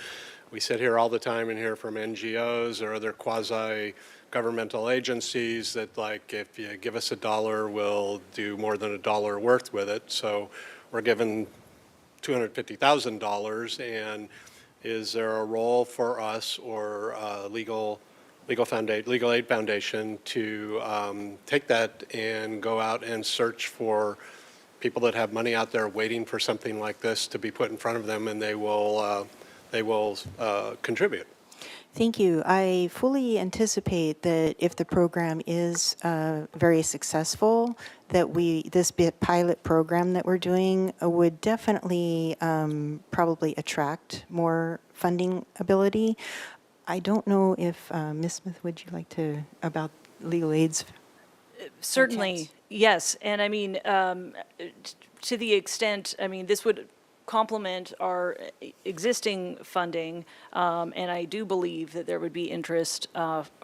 We sit here all the time and hear from NGOs or other quasi-governmental agencies that, if you give us $1, we'll do more than $1 worth with it. So we're given $250,000, and is there a role for us or legal Legal Aid Foundation to take that and go out and search for people that have money out there waiting for something like this to be put in front of them, and they will contribute. Thank you. I fully anticipate that if the program is very successful, that this pilot program that we're doing would definitely probably attract more funding ability. I don't know if, Ms. Smith, would you like to, about legal aid's? Certainly, yes. And I mean, to the extent, I mean, this would complement our existing funding, and I do believe that there would be interest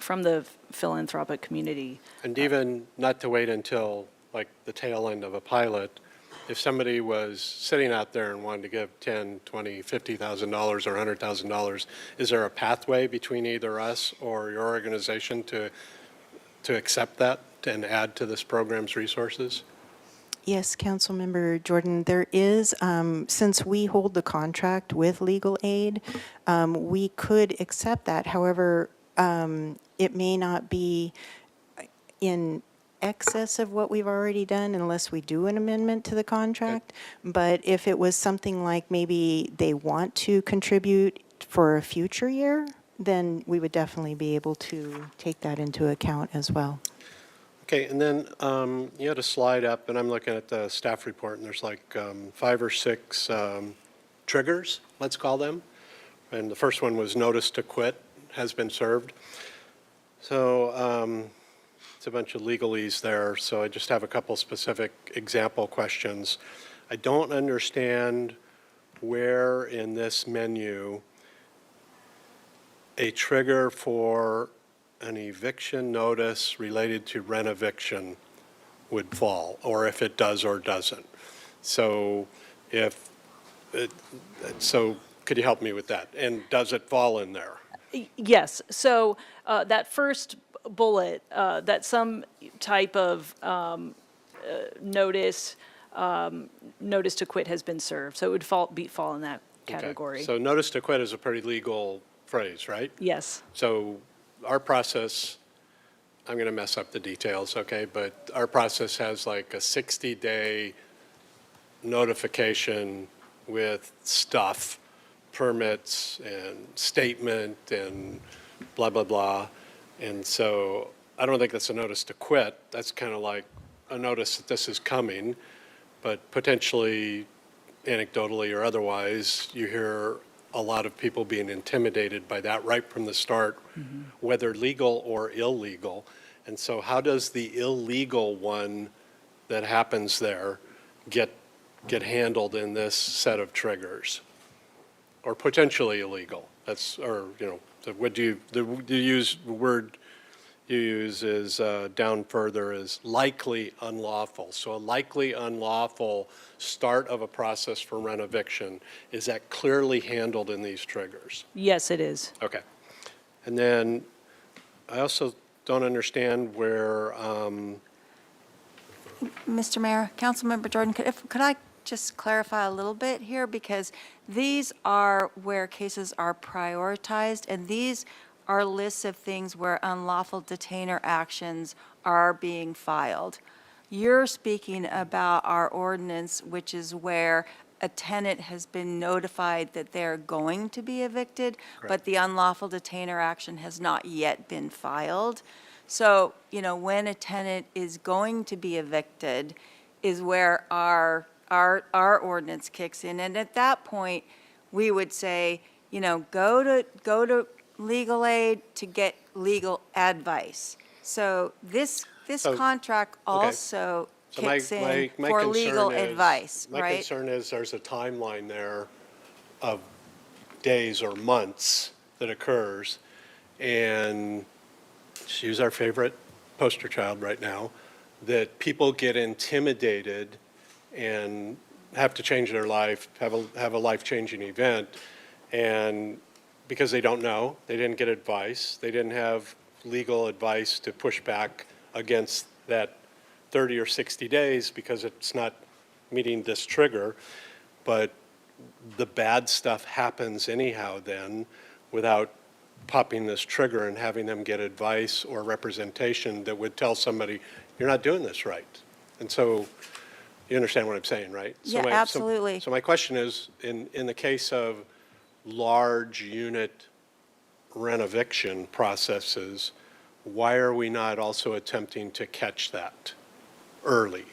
from the philanthropic community. And even not to wait until like the tail end of a pilot, if somebody was sitting out there and wanted to give $10,000, $20,000, $50,000 or $100,000, is there a pathway between either us or your organization to accept that and add to this program's resources? Yes, Councilmember Jordan, there is, since we hold the contract with legal aid, we could accept that. However, it may not be in excess of what we've already done unless we do an amendment to the contract. But if it was something like maybe they want to contribute for a future year, then we would definitely be able to take that into account as well. Okay, and then you had a slide up, and I'm looking at the staff report, and there's like 5 or 6 triggers, let's call them. And the first one was notice to quit has been served. So it's a bunch of legalese there, so I just have a couple specific example questions. I don't understand where in this menu a trigger for an eviction notice related to rent eviction would fall, or if it does or doesn't. So so could you help me with that? And does it fall in there? Yes. So that first bullet, that some type of notice to quit has been served. So it would fall in that category. Okay. So notice to quit is a pretty legal phrase, right? Yes. So our process, I'm going to mess up the details, okay, but our process has like a 60-day notification with stuff, permits and statement and blah, blah, blah. And so I don't think that's a notice to quit. That's kind of like a notice that this is coming, but potentially, anecdotally or otherwise, you hear a lot of people being intimidated by that right from the start, whether legal or illegal. And so how does the illegal one that happens there get handled in this set of triggers? Or potentially illegal? That's, or, you know, the word you use is down further is likely unlawful. So a likely unlawful start of a process for rent eviction, is that clearly handled in these triggers? Yes, it is. Okay. And then I also don't understand where, Mr. Mayor, Councilmember Jordan, could I just clarify a little bit here? Because these are where cases are prioritized, and these are lists of things where unlawful detainer actions are being filed. You're speaking about our ordinance, which is where a tenant has been notified that they're going to be evicted, but the unlawful detainer action has not yet been filed. So, you know, when a tenant is going to be evicted is where our ordinance kicks in. And at that point, we would say, you know, go to legal aid to get legal advice. So this contract also kicks in for legal advice, right? My concern is there's a timeline there of days or months that occurs, and she's our favorite poster child right now, that people get intimidated and have to change their life, have a life-changing event, and because they don't know, they didn't get advice, they didn't have legal advice to push back against that 30 or 60 days because it's not meeting this trigger, but the bad stuff happens anyhow then without popping this trigger and having them get advice or representation that would tell somebody, you're not doing this right. And so, you understand what I'm saying, right? Yeah, absolutely. So my question is, in the case of large unit renoviction processes, why are we not also attempting to catch that early?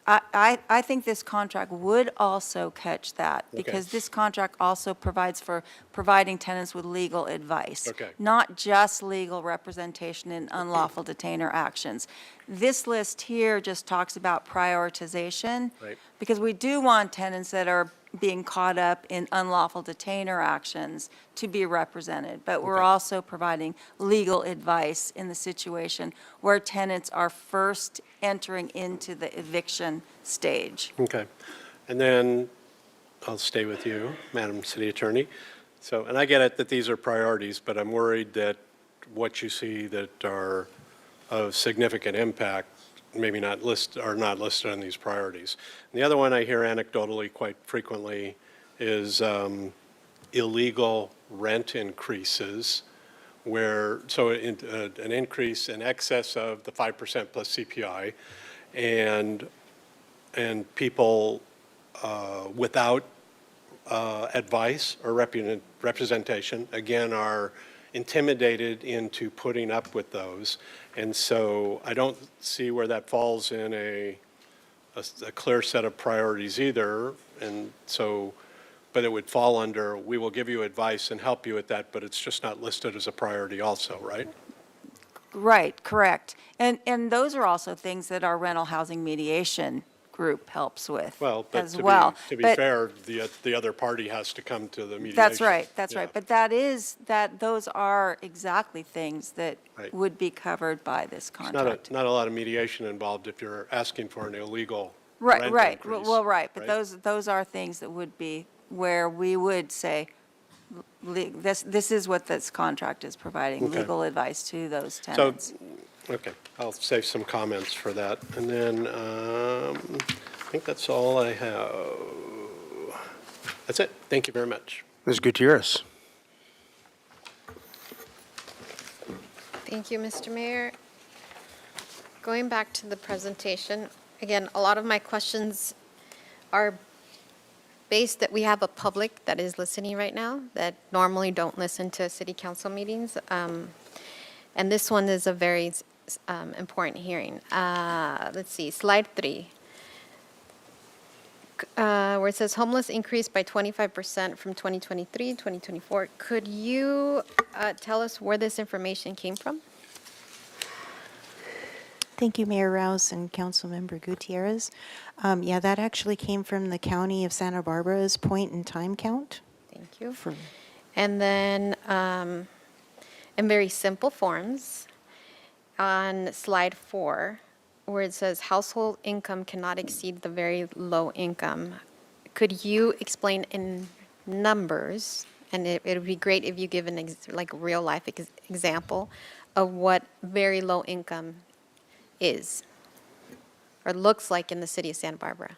I think this contract would also catch that, because Okay. this contract also provides for providing tenants with legal advice. Okay. Not just legal representation in unlawful detainer actions. This list here just talks about prioritization. Right. Because we do want tenants that are being caught up in unlawful detainer actions to be represented. But we're Okay. also providing legal advice in the situation where tenants are first entering into the eviction stage. Okay. And then I'll stay with you, Madam City Attorney. So, and I get it that these are priorities, but I'm worried that what you see that are of significant impact maybe not are not listed on these priorities. And the other one I hear anecdotally quite frequently is illegal rent increases, where, so an increase in excess of the 5% plus CPI, and people without advice or representation, again, are intimidated into putting up with those. And so I don't see where that falls in a clear set of priorities either. And so, but it would fall under, we will give you advice and help you with that, but it's just not listed as a priority also, right? Right, correct. And those are also things that our rental housing mediation group helps with Well, but as well. to be But fair, the other party has to come to the mediation. that's right, that's Yeah. right. But those are exactly things that Right. would be covered by this It's contract. not a lot of mediation involved if you're asking for an illegal Right, rent right. increase, Well, right, but right? those are things that would be where we would say, this is what this contract is providing, Okay. legal advice to those So, tenants. okay, I'll save some comments for that. And then, I think that's all I have. That's it. Thank you very much. Ms. Gutierrez. Thank you, Mr. Mayor. Going back to the presentation, again, a lot of my questions are based that we have a public that is listening right now that normally don't listen to city council meetings. And this one is a very important hearing. Let's see, slide 3. Where it says homeless increased by 25% from 2023, 2024. Could you tell us where this information came from? Thank you, Mayor Rouse and Councilmember Gutierrez. Yeah, that actually came from the County of Santa Barbara's point-in-time count. Thank you. For- And then, in very simple forms, on slide 4, where it says household income cannot exceed the very low income, could you explain in numbers, and it would be great if you give an real life example of what very low income is or looks like in the city of Santa Barbara?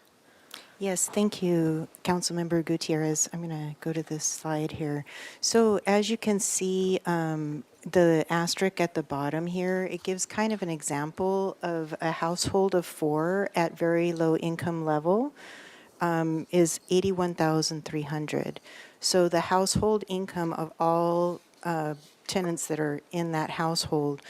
Yes, thank you, Councilmember Gutierrez. I'm going to go to this slide here. So as you can see, the asterisk at the bottom here, it gives kind of an example of a household of 4 at very low income level is $81,300. So the household income of all tenants that are in that household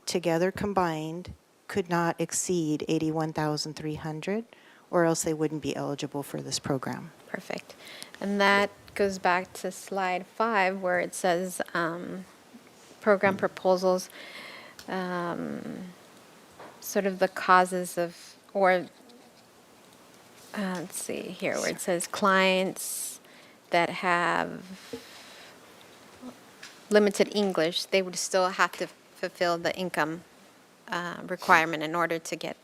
together combined could not exceed $81,300, or else they wouldn't be eligible for this program. Perfect. And that goes back to slide 5, where it says program proposals, sort of the causes of, or let's see here, where it says clients that have limited English, they would still have to fulfill the income requirement in order to get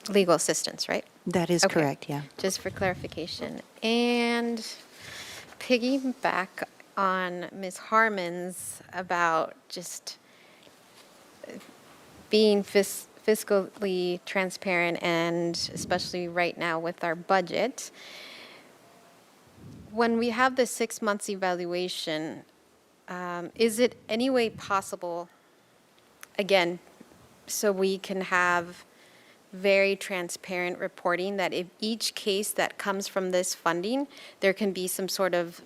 legal assistance, right? That is Okay. correct, yeah. Just for clarification. And piggyback on Ms. Harmon's about just being fiscally transparent, and especially right now with our budget. When we have the 6 months evaluation, Is it any way possible, again, so we can have very transparent reporting, that if each case that comes from this funding, there can be some sort of,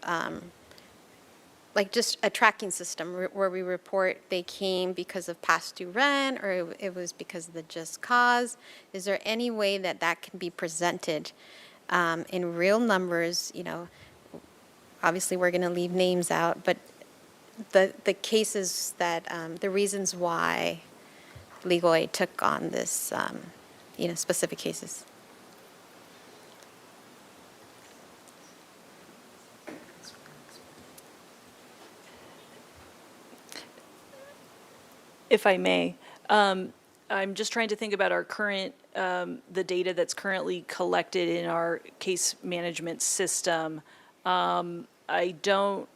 like just a tracking system where we report they came because of past due rent, or it was because of the just cause? Is there any way that that can be presented in real numbers? You know, obviously we're going to leave names out, but the cases that, the reasons why legal aid took on this, specific cases. If I may, I'm just trying to think about our current, the data that's currently collected in our case management system. I don't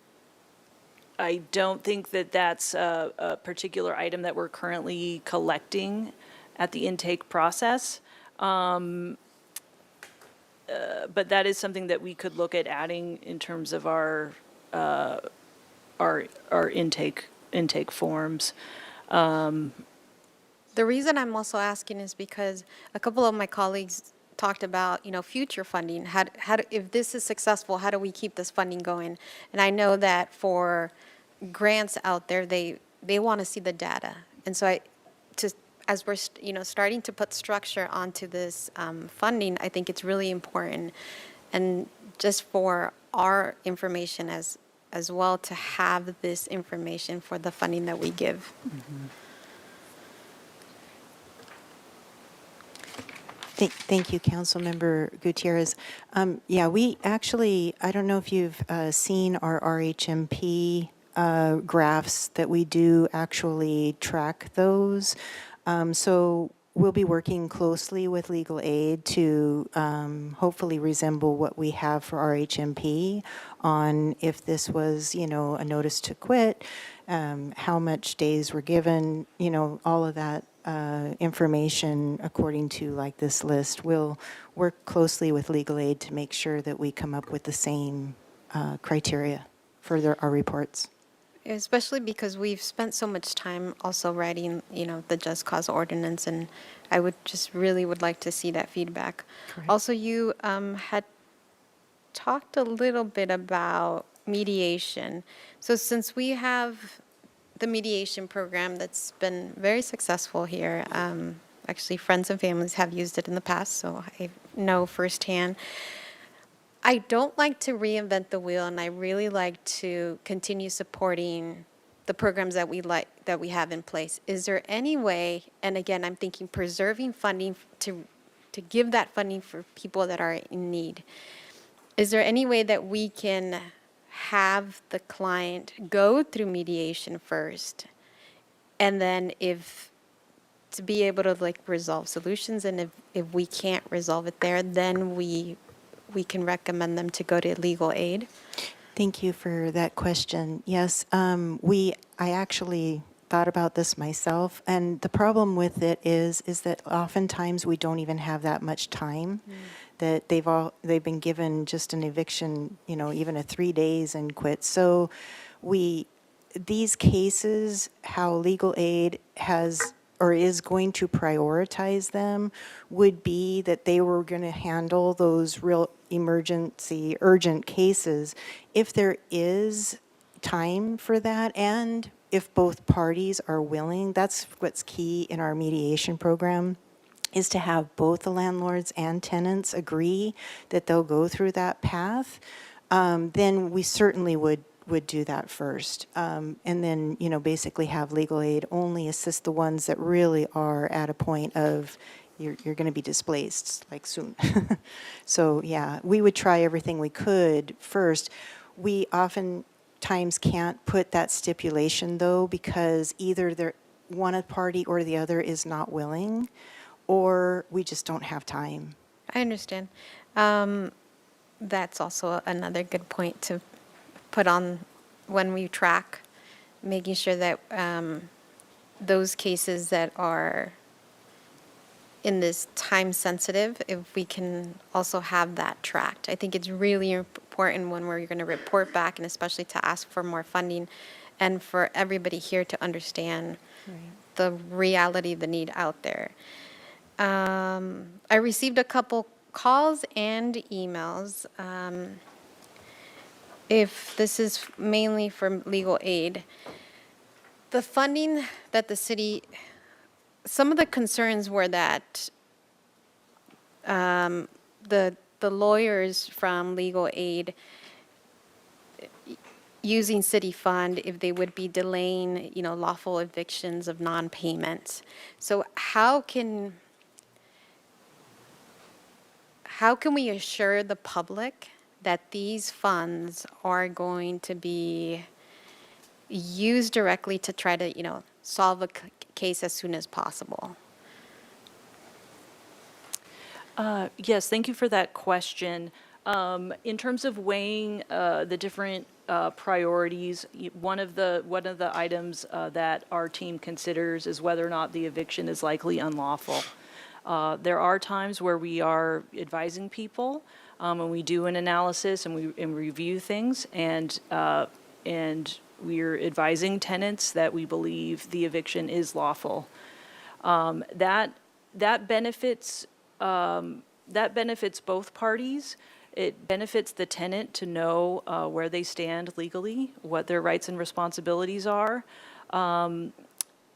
think that that's a particular item that we're currently collecting at the intake process. But that is something that we could look at adding in terms of our intake forms. The reason I'm also asking is because a couple of my colleagues talked about, future funding. If this is successful, how do we keep this funding going? And I know that for grants out there, they want to see the data. And so as we're starting to put structure onto this funding, I think it's really important, and just for our information as well, to have this information for the funding that we give. Mm-hmm. Thank you, Councilmember Gutierrez. Yeah, we actually, I don't know if you've seen our RHMP graphs that we do actually track those. So we'll be working closely with legal aid to hopefully resemble what we have for RHMP on if this was, a notice to quit, how much days were given, all of that information according to like this list. We'll work closely with legal aid to make sure that we come up with the same criteria for our reports. Especially because we've spent so much time also writing, the just cause ordinance, and I would like to see that feedback. Correct. Also, you had talked a little bit about mediation. So since we have the mediation program that's been very successful here, actually friends and families have used it in the past, so I know firsthand. I don't like to reinvent the wheel, and I really like to continue supporting the programs that we have in place. Is there any way, and again, I'm thinking preserving funding to give that funding for people that are in need. Is there any way that we can have the client go through mediation first, and then to be able to resolve solutions, and if we can't resolve it there, then we can recommend them to go to legal aid? Thank you for that question. Yes, I actually thought about this myself, and the problem with it is that oftentimes we don't even have that much time. That they've been given just an eviction, even a 3 days and quit. So these cases, how legal aid has or is going to prioritize them would be that they were going to handle those real emergency, urgent cases if there is time for that, and if both parties are willing. That's what's key in our mediation program, is to have both the landlords and tenants agree that they'll go through that path. Then we certainly would do that first. And then, basically have legal aid only assist the ones that really are at a point of you're going to be displaced soon. So yeah, we would try everything we could first. We oftentimes can't put that stipulation though, because either one party or the other is not willing, or we just don't have time. I understand. That's also another good point to put on when we track, making sure that those cases that are in this time sensitive, if we can also have that tracked. I think it's really important when we're going to report back, and especially to ask for more funding, and for everybody here to understand the reality, the need out there. I received a couple calls and emails. If this is mainly for legal aid, the funding that the city, some of the concerns were that the lawyers from legal aid using city fund, if they would be delaying, lawful evictions of non-payments. So how can we assure the public that these funds are going to be used directly to try to, solve a case as soon as possible? Yes, thank you for that question. In terms of weighing the different priorities, one of the items that our team considers is whether or not the eviction is likely unlawful. There are times where we are advising people, and we do an analysis and we review things, and we're advising tenants that we believe the eviction is lawful. That benefits both parties. It benefits the tenant to know where they stand legally, what their rights and responsibilities are.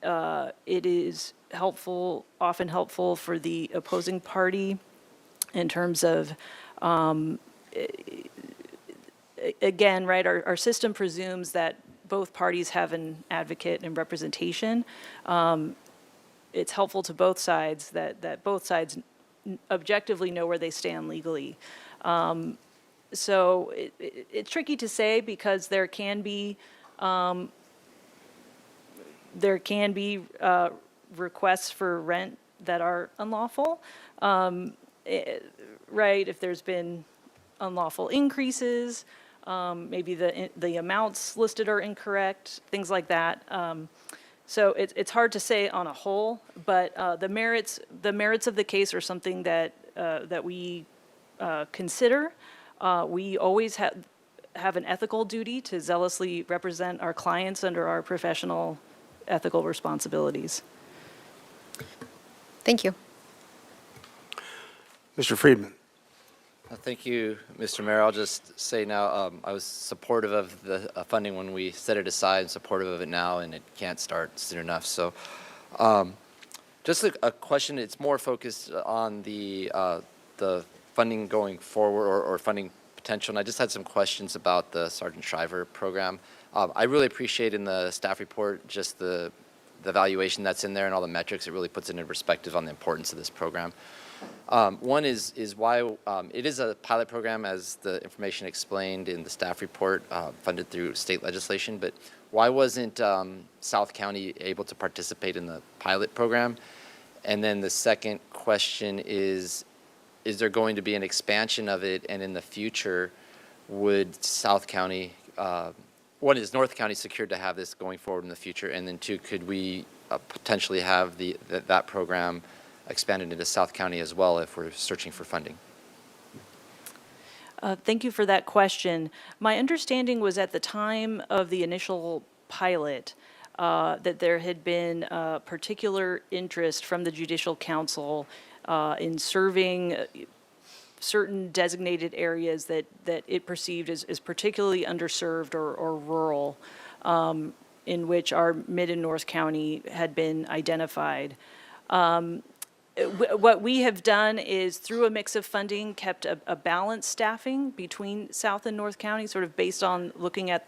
It is often helpful for the opposing party in terms of, again, right, our system presumes that both parties have an advocate and representation. It's helpful to both sides that both sides objectively know where they stand legally. So it's tricky to say because there can be requests for rent that are unlawful, right? If there's been unlawful increases, maybe the amounts listed are incorrect, things like that. So it's hard to say on a whole, but the merits of the case are something that we consider. We always have an ethical duty to zealously represent our clients under our professional ethical responsibilities. Thank you. Mr. Friedman. Thank you, Mr. Mayor. I'll just say now, I was supportive of the funding when we set it aside and supportive of it now, and it can't start soon enough. So just a question, it's more focused on the funding going forward or funding potential. And I just had some questions about the Sergeant Shriver program. I really appreciate in the staff report just the evaluation that's in there and all the metrics. It really puts it into perspective on the importance of this program. One is why it is a pilot program, as the information explained in the staff report, funded through state legislation, but why wasn't South County able to participate in the pilot program? And then the second question is there going to be an expansion of it, and in the future, would South County, one, is North County secured to have this going forward in the future, and then two, could we potentially have that program expanded into South County as well if we're searching for funding? Thank you for that question. My understanding was at the time of the initial pilot that there had been particular interest from the Judicial Council in serving certain designated areas that it perceived as particularly underserved or rural, in which our Mid and North County had been identified. What we have done is, through a mix of funding, kept a balanced staffing between South and North County, sort of based on looking at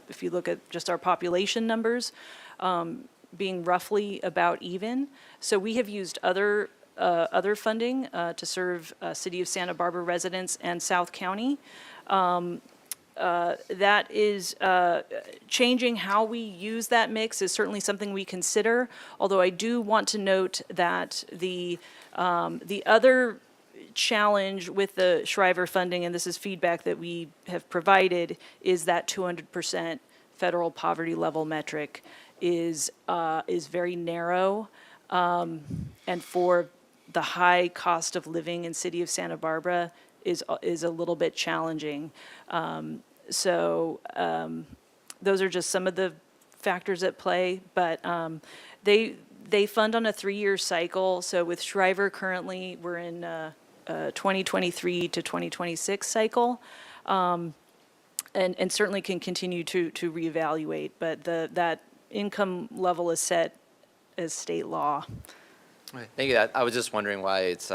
if you look at just our population numbers, being roughly about even. So we have used other funding to serve City of Santa Barbara residents and South County. That is changing how we use that mix is certainly something we consider, although I do want to note that the other challenge with the Shriver funding, and this is feedback that we have provided, is that 200% federal poverty level metric is very narrow, and for the high cost of living in City of Santa Barbara is a little bit challenging. So those are just some of the factors at play, but they fund on a 3-year cycle. So with Shriver currently, we're in 2023 to 2026 cycle, and certainly can continue to reevaluate. But that income level is set as state law. Right. Thank you. I was just wondering why it's,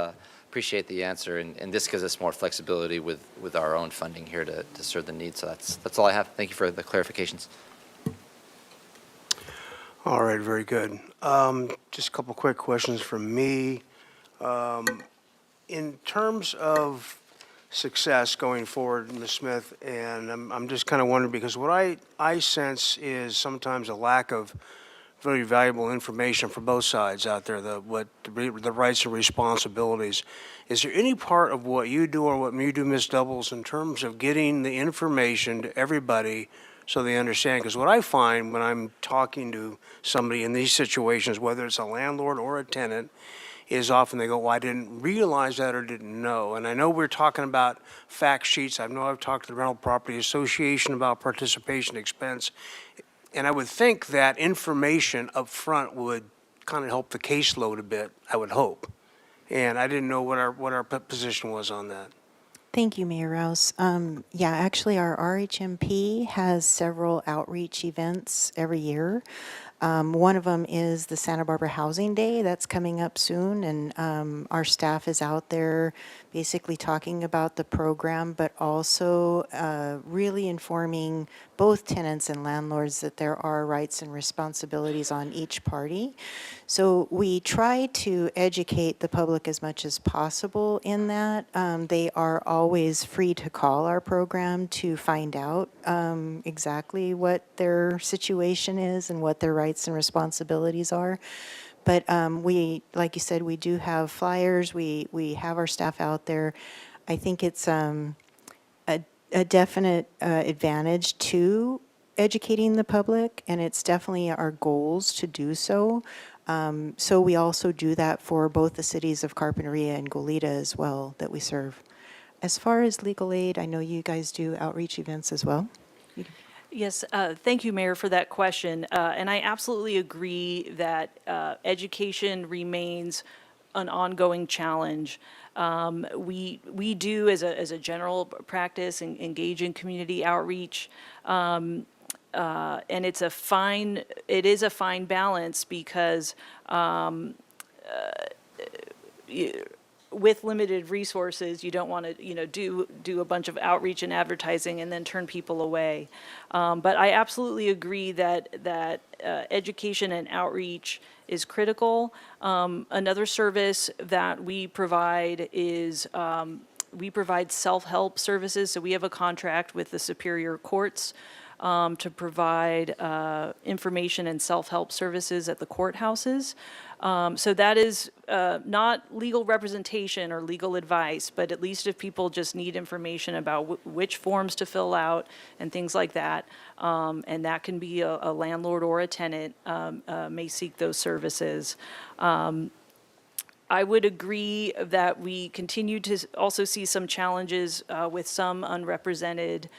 appreciate the answer, and this gives us more flexibility with our own funding here to serve the needs. So that's all I have. Thank you for the clarifications. All right, very good. Just a couple quick questions from me. In terms of success going forward, Ms. Smith, and I'm just kind of wondering, because what I sense is sometimes a lack of very valuable information for both sides out there, the rights and responsibilities. Is there any part of what you do or what you do, Ms. Doubles, in terms of getting the information to everybody so they understand? Because what I find when I'm talking to somebody in these situations, whether it's a landlord or a tenant, is often they go, well, I didn't realize that or didn't know. And I know we're talking about fact sheets. I know I've talked to the Rental Property Association about participation expense. And I would think that information up front would kind of help the caseload a bit, I would hope. And I didn't know what our position was on that. Thank you, Mayor Rouse. Yeah, actually, our RHMP has several outreach events every year. One of them is the Santa Barbara Housing Day. That's coming up soon, and our staff is out there basically talking about the program, but also really informing both tenants and landlords that there are rights and responsibilities on each party. So we try to educate the public as much as possible in that. They are always free to call our program to find out exactly what their situation is and what their rights and responsibilities are. But we, like you said, we do have flyers. We have our staff out there. I think it's a definite advantage to educating the public, and it's definitely our goals to do so. So we also do that for both the cities of Carpinteria and Goleta as well that we serve. As far as legal aid, I know you guys do outreach events as well. Yes, thank you, Mayor, for that question. And I absolutely agree that education remains an ongoing challenge. We do, as a general practice, engage in community outreach. And it is a fine balance because with limited resources, you don't want to, do a bunch of outreach and advertising and then turn people away. But I absolutely agree that education and outreach is critical. Another service that we provide is we provide self-help services. So we have a contract with the Superior Courts to provide information and self-help services at the courthouses. So that is not legal representation or legal advice, but at least if people just need information about which forms to fill out and things like that, and that can be a landlord or a tenant may seek those services. I would agree that we continue to also see some challenges with some unrepresented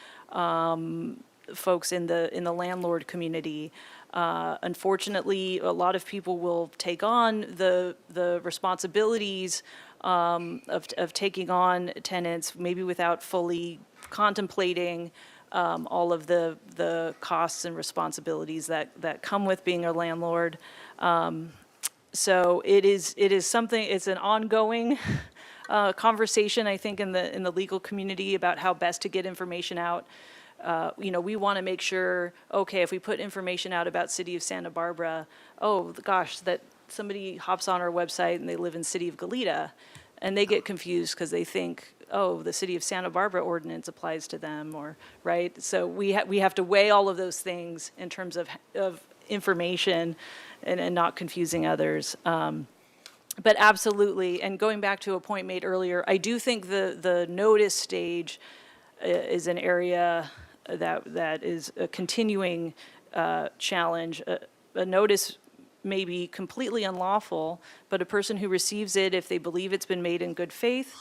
folks in the landlord community. Unfortunately, a lot of people will take on the responsibilities of taking on tenants, maybe without fully contemplating all of the costs and responsibilities that come with being a landlord. So it is something. It's an ongoing conversation, I think, in the legal community about how best to get information out. We want to make sure, okay, if we put information out about City of Santa Barbara, oh gosh, that somebody hops on our website and they live in City of Goleta, and they get confused because they think, oh, the City of Santa Barbara ordinance applies to them, or right. So we have to weigh all of those things in terms of information and not confusing others. But absolutely, and going back to a point made earlier, I do think the notice stage is an area that is a continuing challenge. A notice may be completely unlawful, but a person who receives it, if they believe it's been made in good faith,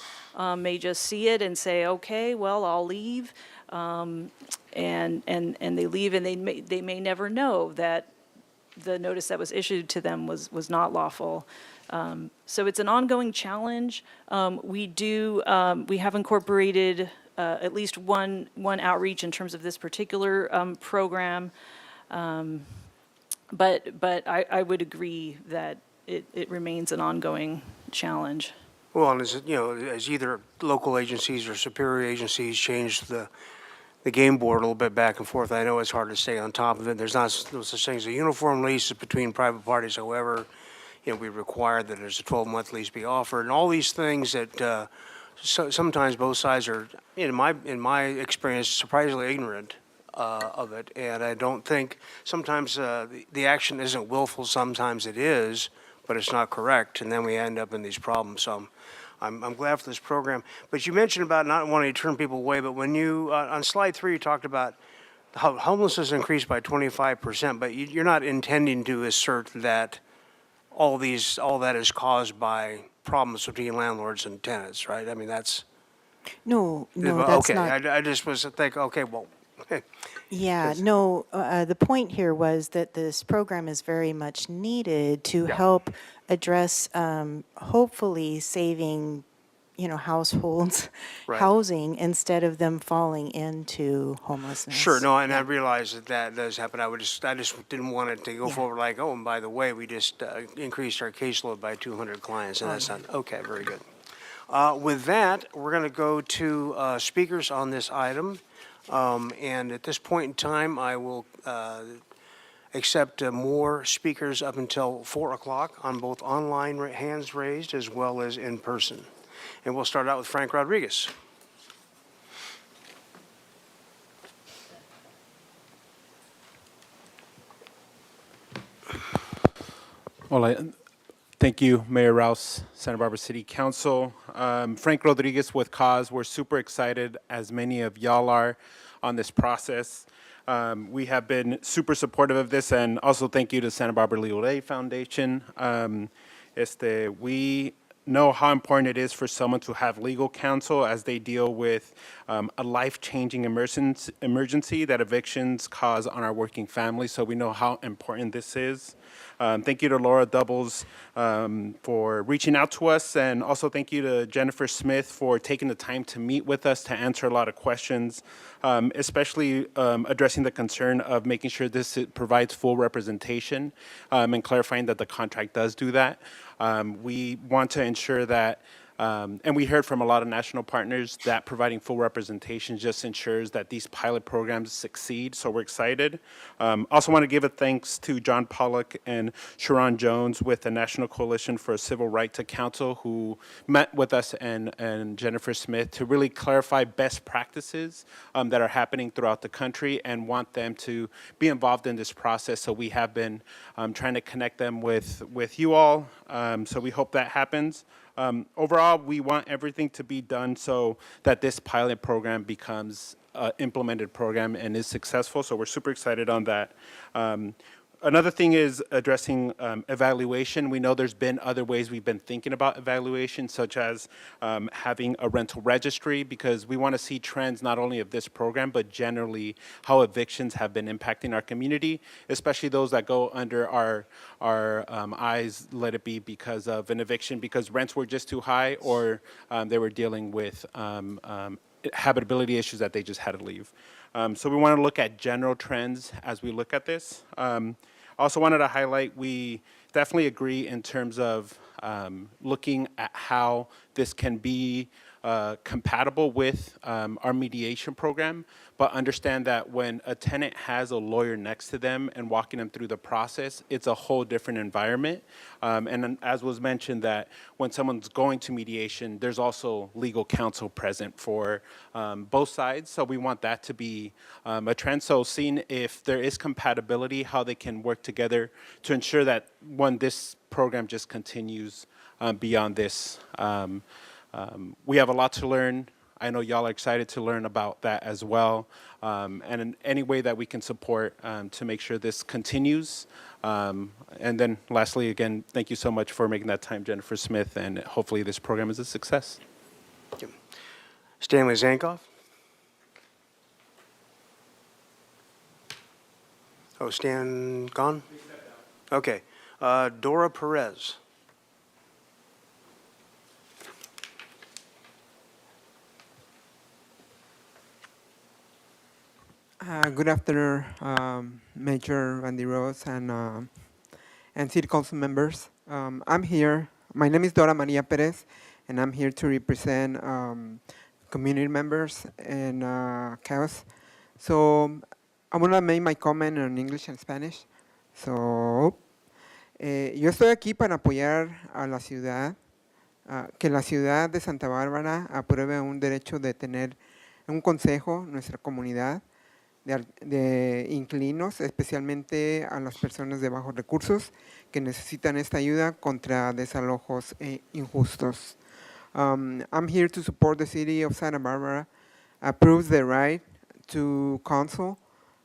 may just see it and say, okay, well, I'll leave. And they leave, and they may never know that the notice that was issued to them was not lawful. So it's an ongoing challenge. We have incorporated at least one outreach in terms of this particular program. But I would agree that it remains an ongoing challenge. Well, and as either local agencies or superior agencies change the game board a little bit back and forth, I know it's hard to stay on top of it. There's not no such thing as a uniform lease between private parties. However, we require that there's a 12-month lease be offered, and all these things that sometimes both sides are, in my experience, surprisingly ignorant of it. And I don't think sometimes the action isn't willful. Sometimes it is, but it's not correct, and then we end up in these problems. So I'm glad for this program. But you mentioned about not wanting to turn people away, but when you, on slide 3, you talked about how homelessness increased by 25%, but you're not intending to assert that all that is caused by problems between landlords and tenants, right? I mean, that's... No, that's okay. not. I just was thinking, okay, well... Yeah, no, the point here was that this program is very much needed to help address, hopefully saving, households, Right. housing, instead of them falling into homelessness. Sure, no, and I realize that does happen. I just didn't want it to go forward like, oh, and by the way, we just increased our caseload by 200 clients, and that's not, okay, very good. With that, we're going to go to speakers on this item. And at this point in time, I will accept more speakers up until 4 o'clock on both online hands raised as well as in person. And we'll start out with Frank Rodriguez. Well, thank you, Mayor Rouse, Santa Barbara City Council. Frank Rodriguez with Cause. We're super excited, as many of y'all are, on this process. We have been super supportive of this, and also thank you to Santa Barbara Legal Aid Foundation. We know how important it is for someone to have legal counsel as they deal with a life-changing emergency that evictions cause on our working families, so we know how important this is. Thank you to Laura Doubles for reaching out to us, and also thank you to Jennifer Smith for taking the time to meet with us to answer a lot of questions, especially addressing the concern of making sure this provides full representation and clarifying that the contract does do that. We want to ensure that, and we heard from a lot of national partners that providing full representation just ensures that these pilot programs succeed, so we're excited. Also want to give a thanks to John Pollock and Sharon Jones with the National Coalition for a Civil Right to Counsel, who met with us and Jennifer Smith to really clarify best practices that are happening throughout the country and want them to be involved in this process. So we have been trying to connect them with you all, so we hope that happens. Overall, we want everything to be done so that this pilot program becomes an implemented program and is successful, so we're super excited on that. Another thing is addressing evaluation. We know there's been other ways we've been thinking about evaluation, such as having a rental registry, because we want to see trends not only of this program, but generally how evictions have been impacting our community, especially those that go under our eyes, let it be because of an eviction, because rents were just too high, or they were dealing with habitability issues that they just had to leave. So we want to look at general trends as we look at this. Also wanted to highlight, we definitely agree in terms of looking at how this can be compatible with our mediation program, but understand that when a tenant has a lawyer next to them and walking them through the process, it's a whole different environment. And as was mentioned, that when someone's going to mediation, there's also legal counsel present for both sides. So we want that to be a trend. So seeing if there is compatibility, how they can work together to ensure that when this program just continues beyond this. We have a lot to learn. I know y'all are excited to learn about that as well. And in any way that we can support to make sure this continues. And then lastly, again, thank you so much for making that time, Jennifer Smith, and hopefully this program is a success. Stanley Zankoff? Oh, Stan gone? Okay. Dora Perez? Good afternoon, Major Randy Rose and City Council members. I'm here. My name is Dora Maria Perez, and I'm here to represent community members and CAOS. So I'm gonna make my comment in English and Spanish. So yo estoy aquí para apoyar a la ciudad, que la ciudad de Santa Bárbara apruebe un derecho de tener un consejo, nuestra comunidad, de inquilinos, especialmente a las personas de bajos recursos que necesitan esta ayuda contra desalojos injustos. I'm here to support the city of Santa Barbara approves the right to counsel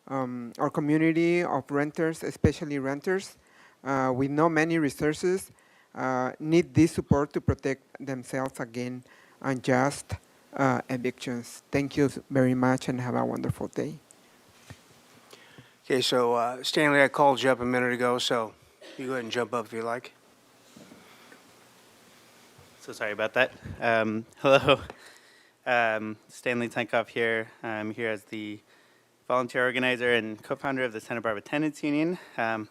our community of renters, especially renters with no many resources, need this support to protect themselves against unjust evictions. Thank you very much and have a wonderful day. Okay, so Stanley, I called you up a minute ago, so you go ahead and jump up if you like. So sorry about that. Hello, Stanley Tankoff here. I'm here as the volunteer organizer and co-founder of the Santa Barbara Tenants Union. Sorry,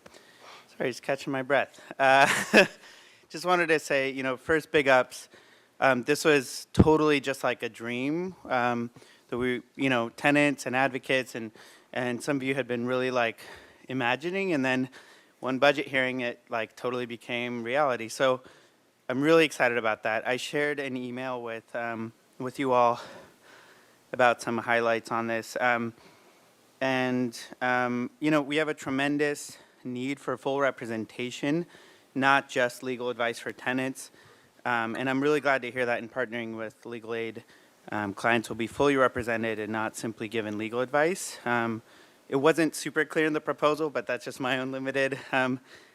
just catching my breath. Just wanted to say, first big ups. This was totally just like a dream that we, tenants and advocates and some of you had been really like imagining, and then one budget hearing it like totally became reality. So I'm really excited about that. I shared an email with you all about some highlights on this. We have a tremendous need for full representation, not just legal advice for tenants. And I'm really glad to hear that in partnering with legal aid, clients will be fully represented and not simply given legal advice. It wasn't super clear in the proposal, but that's just my own limited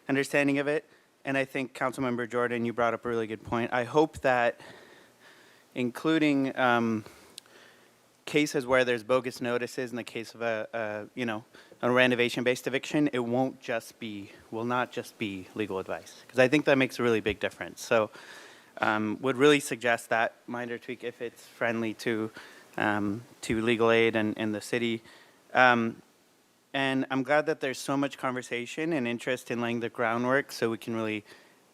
understanding of it. And I think Councilmember Jordan, you brought up a really good point. I hope that including cases where there's bogus notices in the case of a renovation-based eviction, it will not just be legal advice, because I think that makes a really big difference. So would really suggest that minor tweak if it's friendly to legal aid and the city. And I'm glad that there's so much conversation and interest in laying the groundwork so we can really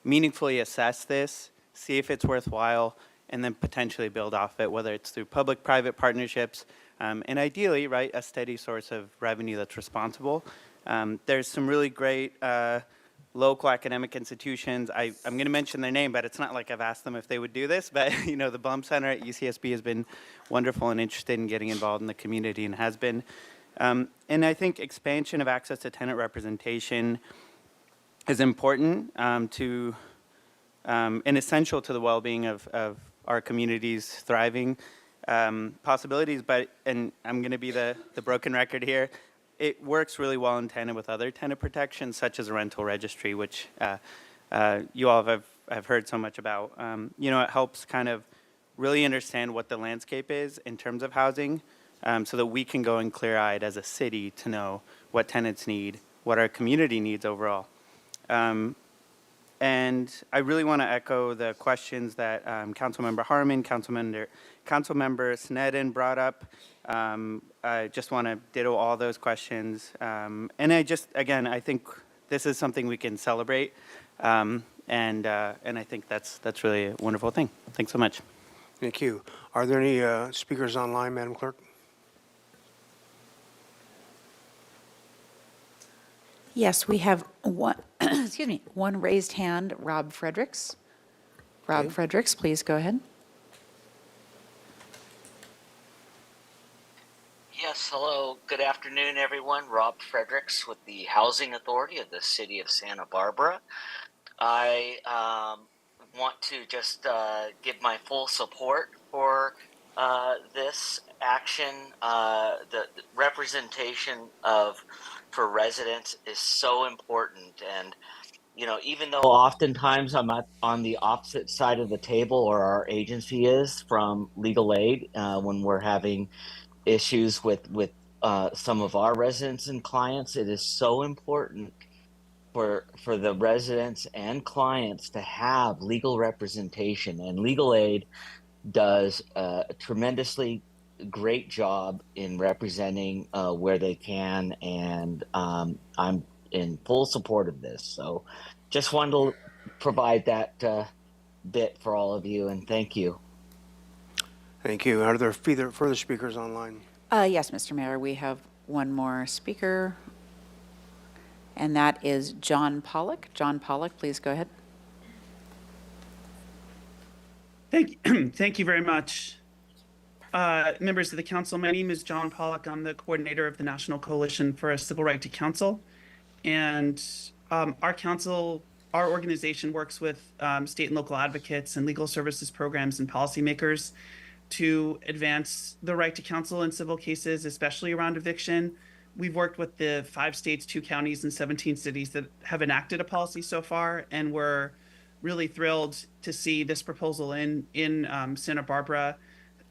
meaningfully assess this, see if it's worthwhile, and then potentially build off it, whether it's through public-private partnerships, and ideally, right, a steady source of revenue that's responsible. There's some really great local academic institutions. I'm going to mention their name, but it's not like I've asked them if they would do this, but the Blum Center at UCSB has been wonderful and interested in getting involved in the community and has been. And I think expansion of access to tenant representation is important to and essential to the well-being of our community's thriving possibilities. And I'm going to be the broken record here. It works really well in tandem with other tenant protections, such as a rental registry, which you all have heard so much about. It helps kind of really understand what the landscape is in terms of housing, so that we can go in clear-eyed as a city to know what tenants need, what our community needs overall. And I really want to echo the questions that Councilmember Harmon, Councilmember Sneddon brought up. I just want to ditto all those questions. And I think this is something we can celebrate. And I think that's really a wonderful thing. Thanks so much. Thank you. Are there any speakers online, Madam Clerk? Yes, we have one, one raised hand, Rob Fredericks. Rob Fredericks, please go ahead. Yes, hello. Good afternoon, everyone. Rob Fredericks with the Housing Authority of the City of Santa Barbara. I want to just give my full support for this action. The representation for residents is so important, and even though oftentimes I'm on the opposite side of the table, or our agency is, from legal aid when we're having issues with some of our residents and clients, it is so important for the residents and clients to have legal representation, and legal aid does a tremendously great job in representing where they can, and I'm in full support of this. So just wanted to provide that bit for all of you, and thank you. Thank you. Are there further speakers online? Yes, Mr. Mayor, we have one more speaker, and that is John Pollock. John Pollock, please go ahead. Thank you very much. Members of the council, my name is John Pollock. I'm the coordinator of the National Coalition for a Civil Right to Counsel. And our organization works with state and local advocates and legal services programs and policymakers to advance the right to counsel in civil cases, especially around eviction. We've worked with the 5 states, 2 counties, and 17 cities that have enacted a policy so far, and we're really thrilled to see this proposal in Santa Barbara.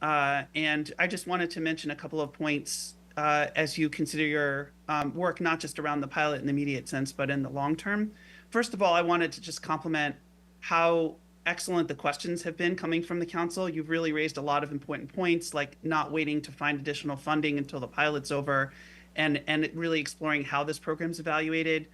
And I just wanted to mention a couple of points as you consider your work, not just around the pilot in the immediate sense, but in the long term. First of all, I wanted to just compliment how excellent the questions have been coming from the council. You've really raised a lot of important points, like not waiting to find additional funding until the pilot's over, and really exploring how this program's evaluated.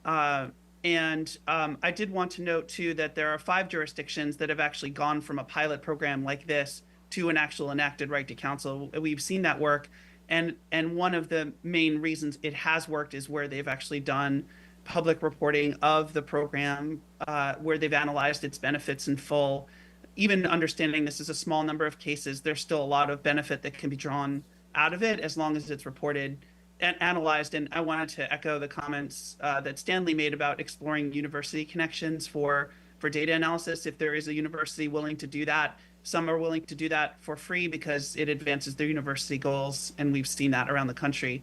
I did want to note, too, that there are 5 jurisdictions that have actually gone from a pilot program like this to an actual enacted right to counsel. We've seen that work, and one of the main reasons it has worked is where they've actually done public reporting of the program, where they've analyzed its benefits in full. Even understanding this is a small number of cases, there's still a lot of benefit that can be drawn out of it as long as it's reported and analyzed. And I wanted to echo the comments that Stanley made about exploring university connections for data analysis. If there is a university willing to do that, some are willing to do that for free because it advances their university goals, and we've seen that around the country.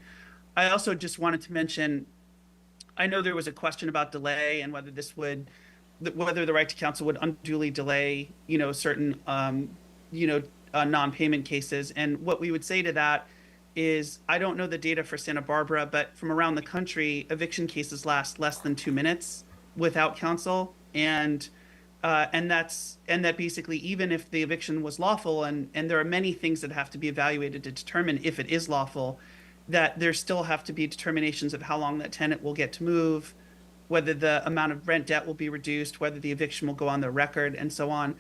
I also just wanted to mention, I know there was a question about delay and whether the right to counsel would unduly delay, certain, non-payment cases. And what we would say to that is, I don't know the data for Santa Barbara, but from around the country, eviction cases last less than 2 minutes without counsel. And that basically, even if the eviction was lawful, and there are many things that have to be evaluated to determine if it is lawful, that there still have to be determinations of how long that tenant will get to move, whether the amount of rent debt will be reduced, whether the eviction will go on the record, and so on.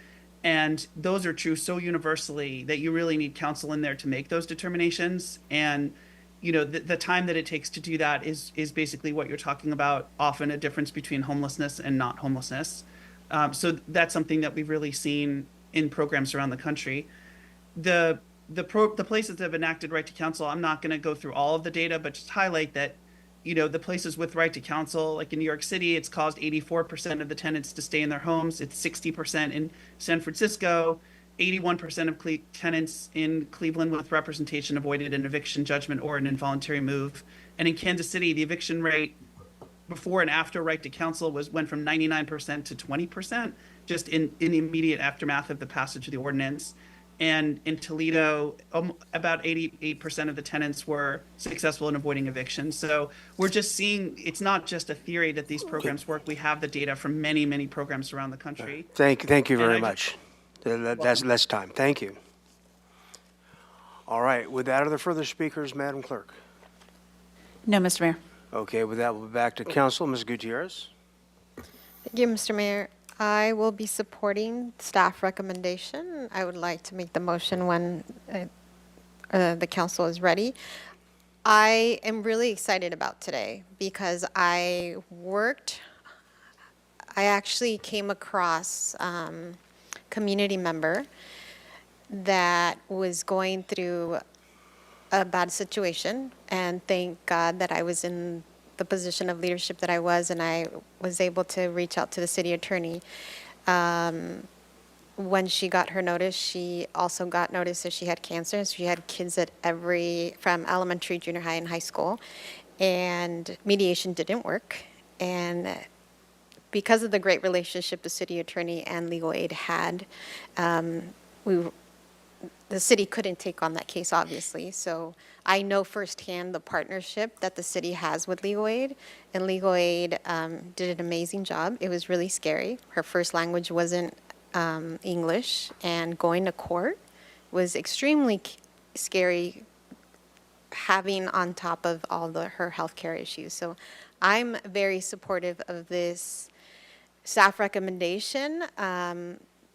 And those are true so universally that you really need counsel in there to make those determinations. And the time that it takes to do that is basically what you're talking about, often a difference between homelessness and not homelessness. So that's something that we've really seen in programs around the country. The places that have enacted right to counsel, I'm not going to go through all of the data, but just highlight that, the places with right to counsel, like in New York City, it's caused 84% of the tenants to stay in their homes. It's 60% in San Francisco. 81% of tenants in Cleveland with representation avoided an eviction judgment or an involuntary move. And in Kansas City, the eviction rate before and after right to counsel went from 99% to 20%, just in the immediate aftermath of the passage of the ordinance. And in Toledo, about 88% of the tenants were successful in avoiding eviction. So we're just seeing, it's not just a theory that these programs work. We have the data from many, many programs around the country. Thank you very much. That's less time. Thank you. All right. With that, are there further speakers, Madam Clerk? No, Mr. Mayor. Okay. With that, we'll be back to council. Ms. Gutierrez? Thank you, Mr. Mayor. I will be supporting staff recommendation. I would like to make the motion when the council is ready. I am really excited about today because I actually came across community member that was going through a bad situation, and thank God that I was in the position of leadership that I was, and I was able to reach out to the city attorney. When she got her notice, she also got notice that she had cancer. So she had kids from elementary, junior high, and high school, and mediation didn't work. And because of the great relationship the city attorney and legal aid had, we the city couldn't take on that case, obviously. So I know firsthand the partnership that the city has with legal aid, and legal aid did an amazing job. It was really scary. Her first language wasn't English, and going to court was extremely scary, having on top of all her healthcare issues. So I'm very supportive of this staff recommendation,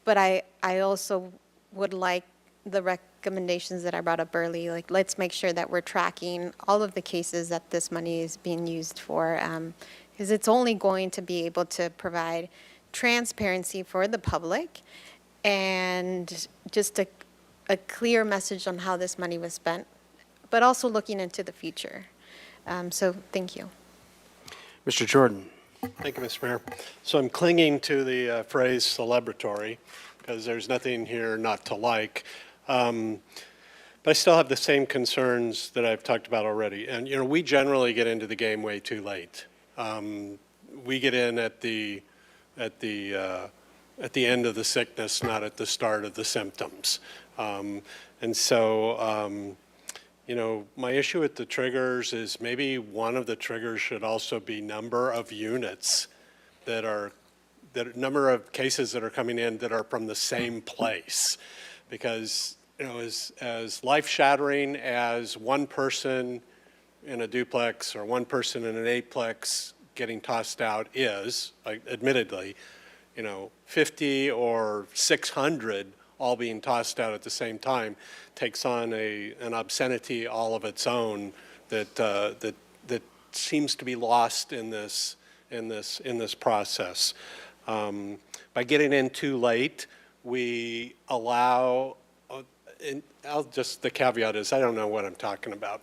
but I also would like the recommendations that I brought up early, like let's make sure that we're tracking all of the cases that this money is being used for, because it's only going to be able to provide transparency for the public and just a clear message on how this money was spent, but also looking into the future. So thank you. Mr. Jordan. Thank you, Mr. Mayor. So I'm clinging to the phrase celebratory because there's nothing here not to like. But I still have the same concerns that I've talked about already. And, we generally get into the game way too late. We get in at the end of the sickness, not at the start of the symptoms. And so, my issue with the triggers is maybe one of the triggers should also be number of units number of cases that are coming in that are from the same place. Because, as life-shattering as one person in a duplex or one person in an eightplex getting tossed out is, admittedly, 50 or 600 all being tossed out at the same time takes on an obscenity all of its own that seems to be lost in this process. By getting in too late, we allow, and the caveat is I don't know what I'm talking about.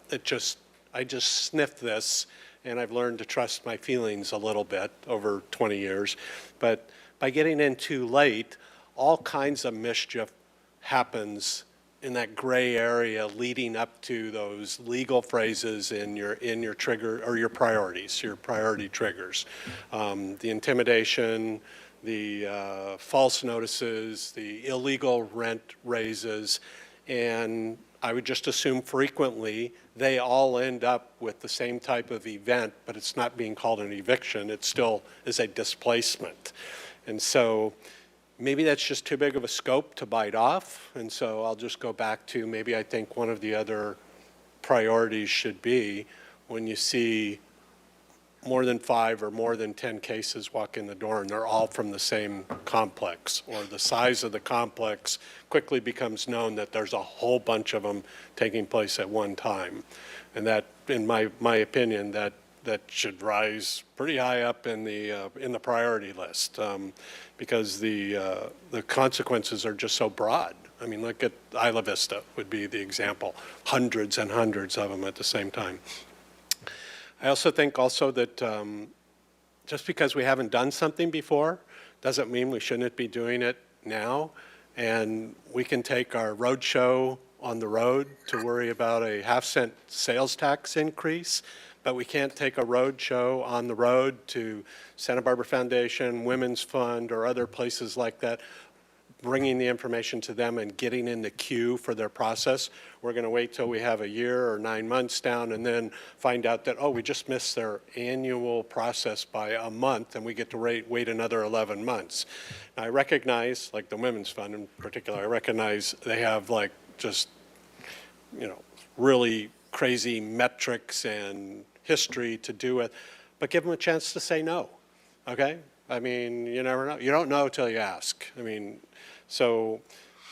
I just sniffed this, and I've learned to trust my feelings a little bit over 20 years. But by getting in too late, all kinds of mischief happens in that gray area leading up to those legal phrases in your trigger or your priorities, your priority triggers. The intimidation, the false notices, the illegal rent raises, and I would just assume frequently they all end up with the same type of event, but it's not being called an eviction, it still is a displacement. And so maybe that's just too big of a scope to bite off, and so I'll just go back to maybe I think one of the other priorities should be when you see more than 5 or more than 10 cases walk in the door and they're all from the same complex, or the size of the complex quickly becomes known that there's a whole bunch of them taking place at one time. And that, in my opinion, that should rise pretty high up in the priority list, because the consequences are just so broad. I mean, look at Isla Vista would be the example. Hundreds and hundreds of them at the same time. I also think that just because we haven't done something before doesn't mean we shouldn't be doing it now. And we can take our road show on the road to worry about a half-cent sales tax increase, but we can't take a road show on the road to Santa Barbara Foundation, Women's Fund, or other places like that, bringing the information to them and getting in the queue for their process. We're going to wait till we have a year or 9 months down and then find out that, oh, we just missed their annual process by a month and we get to wait another 11 months. Now, I recognize, like the Women's Fund in particular, I recognize they have really crazy metrics and history to do it, but give them a chance to say no, okay? I mean, you never know. You don't know till you ask. I mean, so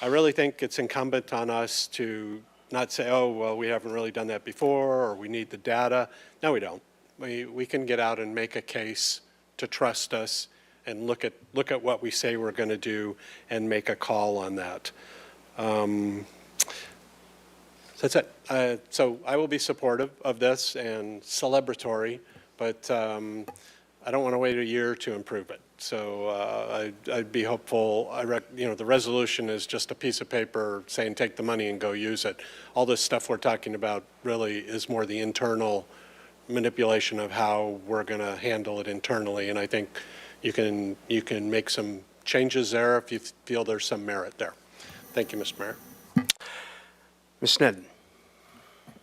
I really think it's incumbent on us to not say, oh, well, we haven't really done that before, or we need the data. No, we don't. We can get out and make a case to trust us and look at what we say we're going to do and make a call on that. That's it. So I will be supportive of this and celebratory, but I don't want to wait a year to improve it. So I'd be hopeful. The resolution is just a piece of paper saying take the money and go use it. All this stuff we're talking about really is more the internal manipulation of how we're going to handle it internally. And I think, you can make some changes there if you feel there's some merit there. Thank you, Mr. Mayor. Ms. Sneddon.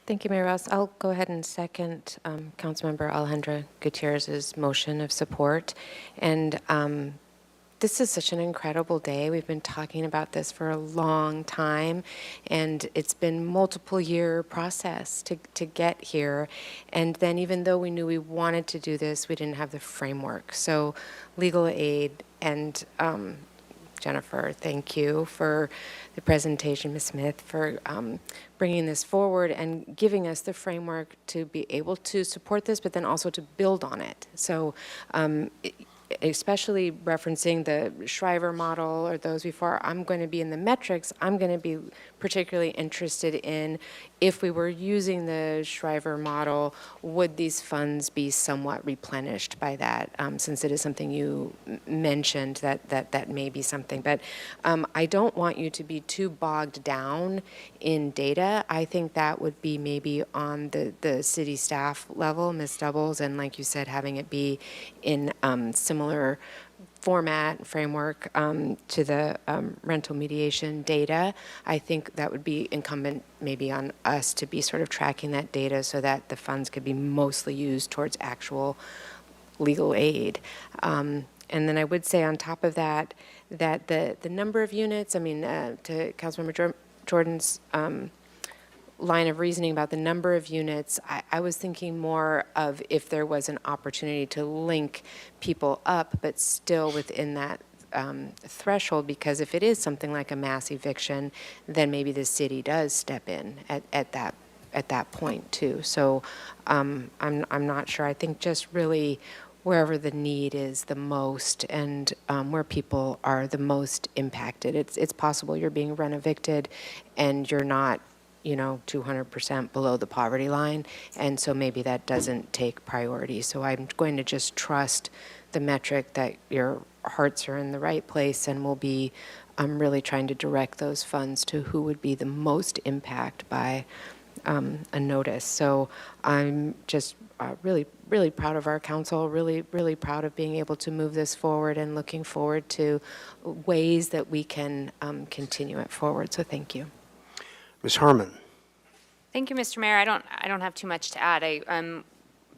Thank you, Mayor Rouse. I'll go ahead and second Councilmember Alejandra Gutierrez's motion of support. And this is such an incredible day. We've been talking about this for a long time, and it's been multiple year process to get here. And then even though we knew we wanted to do this, we didn't have the framework. So legal aid and Jennifer, thank you for the presentation, Ms. Smith, for bringing this forward and giving us the framework to be able to support this, but then also to build on it. So especially referencing the Shriver model or those before, I'm going to be in the metrics. I'm going to be particularly interested in if we were using the Shriver model, would these funds be somewhat replenished by that? Since it is something you mentioned, that may be something. But I don't want you to be too bogged down in data. I think that would be maybe on the city staff level, Ms. Doubles, and like you said, having it be in similar format, framework to the rental mediation data. I think that would be incumbent maybe on us to be sort of tracking that data so that the funds could be mostly used towards actual legal aid. And then I would say on top of that, that the number of units, I mean, to Councilmember Jordan's line of reasoning about the number of units, I was thinking more of if there was an opportunity to link people up, but still within that threshold, because if it is something like a mass eviction, then maybe the city does step in at that point too. So I'm not sure. I think just really wherever the need is the most and where people are the most impacted. It's possible you're being rent evicted and you're not 200% below the poverty line, and so maybe that doesn't take priority. So I'm going to just trust the metric that your hearts are in the right place, and we'll be really trying to direct those funds to who would be the most impact by a notice. So I'm just really, really proud of our council, really, really proud of being able to move this forward and looking forward to ways that we can continue it forward. So thank you. Ms. Harmon. Thank you, Mr. Mayor. I don't have too much to add.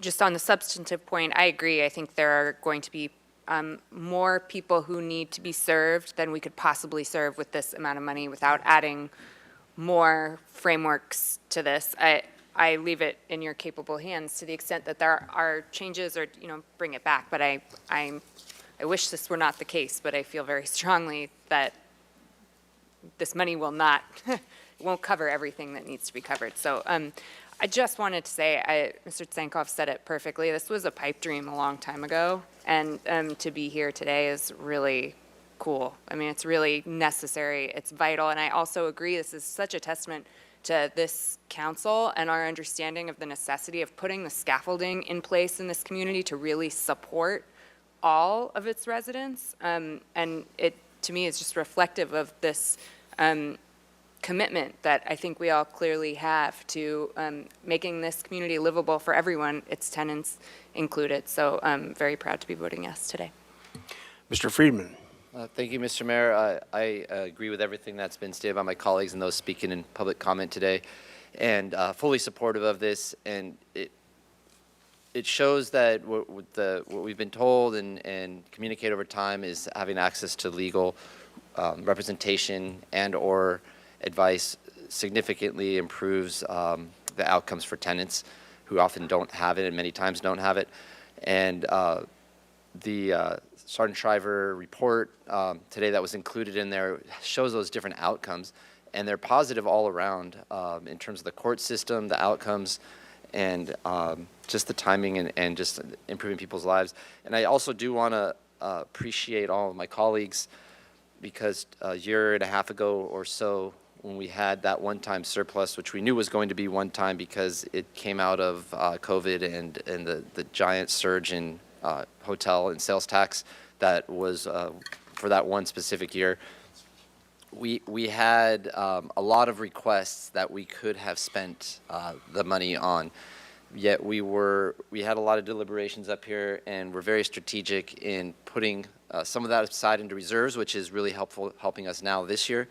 Just on the substantive point, I agree. I think there are going to be more people who need to be served than we could possibly serve with this amount of money without adding more frameworks to this. I leave it in your capable hands to the extent that there are changes or bring it back. But I wish this were not the case. But I feel very strongly that this money will not. Won't cover everything that needs to be covered. So I just wanted to say, Mr. Tsankov said it perfectly. This was a pipe dream a long time ago, and to be here today is really cool. I mean, it's really necessary. It's vital, and I also agree this is such a testament to this council and our understanding of the necessity of putting the scaffolding in place in this community to really support all of its residents. And it, to me, is just reflective of this commitment that I think we all clearly have to making this community livable for everyone, its tenants included. So I'm very proud to be voting yes today. Mr. Friedman. Thank you, Mr. Mayor. I agree with everything that's been stated by my colleagues and those speaking in public comment today, and fully supportive of this. And it shows that what we've been told and communicate over time is having access to legal representation and/or advice significantly improves the outcomes for tenants who often don't have it and many times don't have it. And the Sergeant Shriver report today that was included in there shows those different outcomes, and they're positive all around in terms of the court system, the outcomes, and just the timing and just improving people's lives. And I also do want to appreciate all of my colleagues, because a year and a half ago or so, when we had that one-time surplus, which we knew was going to be one-time because it came out of COVID and the giant surge in hotel and sales tax that was for that one specific year, we had a lot of requests that we could have spent the money on. Yet we had a lot of deliberations up here, and we're very strategic in putting some of that aside into reserves, which is really helping us now this year.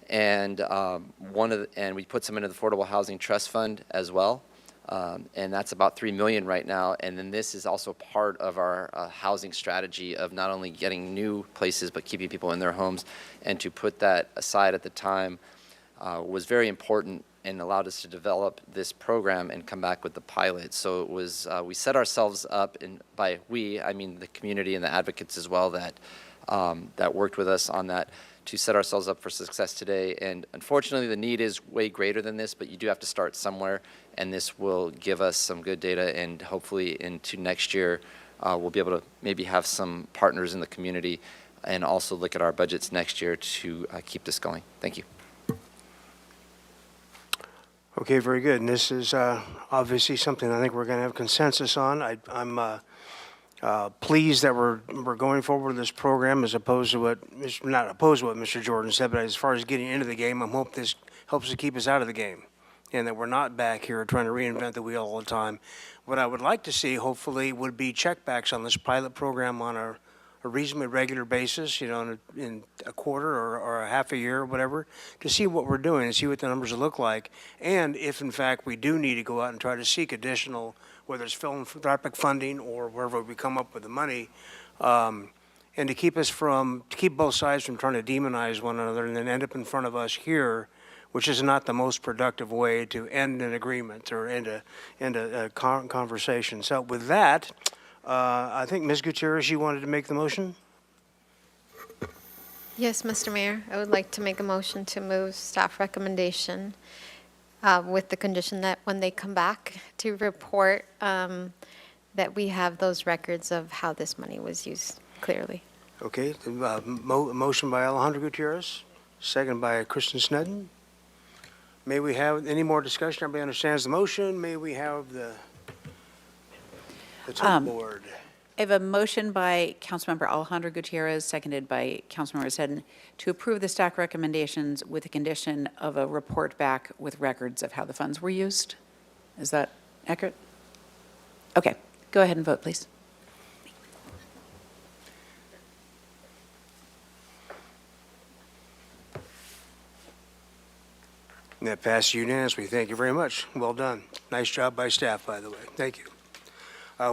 And and we put some into the Affordable Housing Trust Fund as well, and that's about $3 million right now. And then this is also part of our housing strategy of not only getting new places but keeping people in their homes. And to put that aside at the time was very important and allowed us to develop this program and come back with the pilot. So it was we set ourselves up, and by we I mean the community and the advocates as well that that worked with us on that, to set ourselves up for success today. And unfortunately, the need is way greater than this, but you do have to start somewhere, and this will give us some good data, and hopefully into next year, we'll be able to maybe have some partners in the community and also look at our budgets next year to keep this going. Thank you. Okay, very good. And this is obviously something I think we're going to have consensus on. I'm pleased that we're going forward with this program as opposed to not opposed to what Mr. Jordan said, but as far as getting into the game, I hope this helps to keep us out of the game and that we're not back here trying to reinvent the wheel all the time. What I would like to see, hopefully, would be checkbacks on this pilot program on a reasonably regular basis, in a quarter or a half a year or whatever, to see what we're doing and see what the numbers look like. And if, in fact, we do need to go out and try to seek additional, whether it's philanthropic funding or wherever we come up with the money, and to keep both sides from trying to demonize one another and then end up in front of us here, which is not the most productive way to end an agreement or end a conversation. So with that, I think Ms. Gutierrez, you wanted to make the motion? Yes, Mr. Mayor, I would like to make a motion to move staff recommendation with the condition that when they come back to report, that we have those records of how this money was used clearly. Okay, motion by Alejandro Gutierrez, second by Kristen Snedden. May we have any more discussion? Everybody understands the motion. May we have the top board? I have a motion by Councilmember Alejandro Gutierrez, seconded by Councilmember Seddon, to approve the staff recommendations with the condition of a report back with records of how the funds were used. Is that accurate? Okay, go ahead and vote, please. And that passed unanimously. Thank you very much. Well done. Nice job by staff, by the way. Thank you.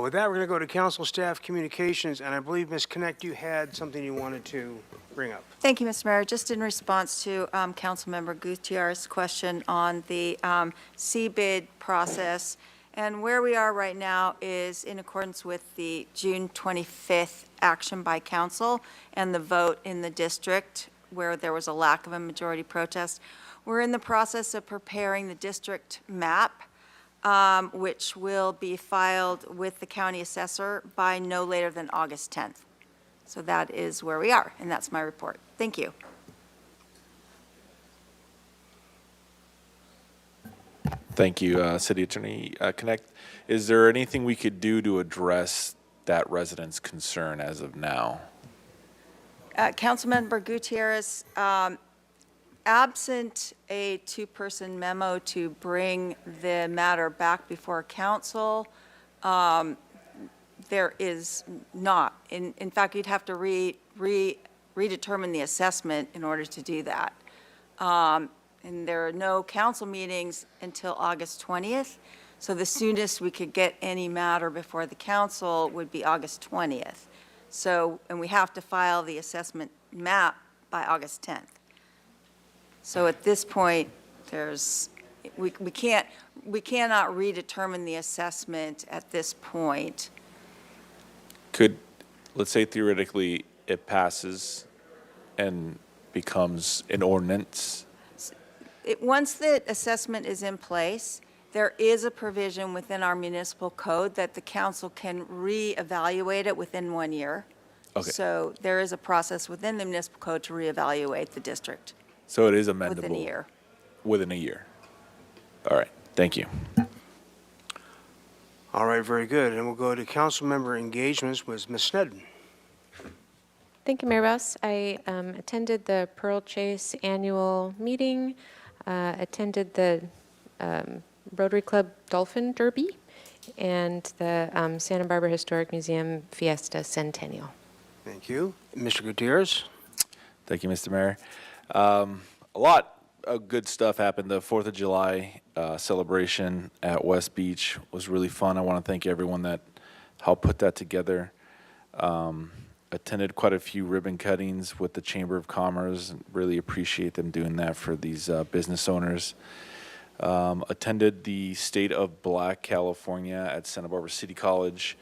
With that, we're going to go to council staff communications, and I believe, Ms. Connect, you had something you wanted to bring up. Thank you, Mr. Mayor. Just in response to Councilmember Gutierrez's question on the CBID process, and where we are right now is in accordance with the June 25th action by council and the vote in the district where there was a lack of a majority protest. We're in the process of preparing the district map, which will be filed with the county assessor by no later than August 10th. So that is where we are, and that's my report. Thank you. Thank you, City Attorney Connect. Is there anything we could do to address that resident's concern as of now? Councilmember Gutierrez, absent a two-person memo to bring the matter back before council, there is not. In fact, you'd have to redetermine the assessment in order to do that. And there are no council meetings until August 20th. So the soonest we could get any matter before the council would be August 20th. So, and we have to file the assessment map by August 10th. So at this point, we cannot redetermine the assessment at this point. Could, let's say theoretically, it passes and becomes an ordinance? Once the assessment is in place, there is a provision within our municipal code that the council can reevaluate it within 1 year. Okay. So there is a process within the municipal code to reevaluate the district. So it is amendable? Within a year. Within a year. All right, thank you. All right, very good. And we'll go to council member engagements with Ms. Snedden. Thank you, Mayor Rouse. I attended the Pearl Chase annual meeting, attended the Rotary Club Dolphin Derby, and the Santa Barbara Historic Museum Fiesta Centennial. Thank you. Mr. Gutierrez? Thank you, Mr. Mayor. A lot of good stuff happened. The 4th of July celebration at West Beach was really fun. I want to thank everyone that helped put that together. Attended quite a few ribbon cuttings with the Chamber of Commerce. Really appreciate them doing that for these business owners. Attended the State of Black California at Santa Barbara City College.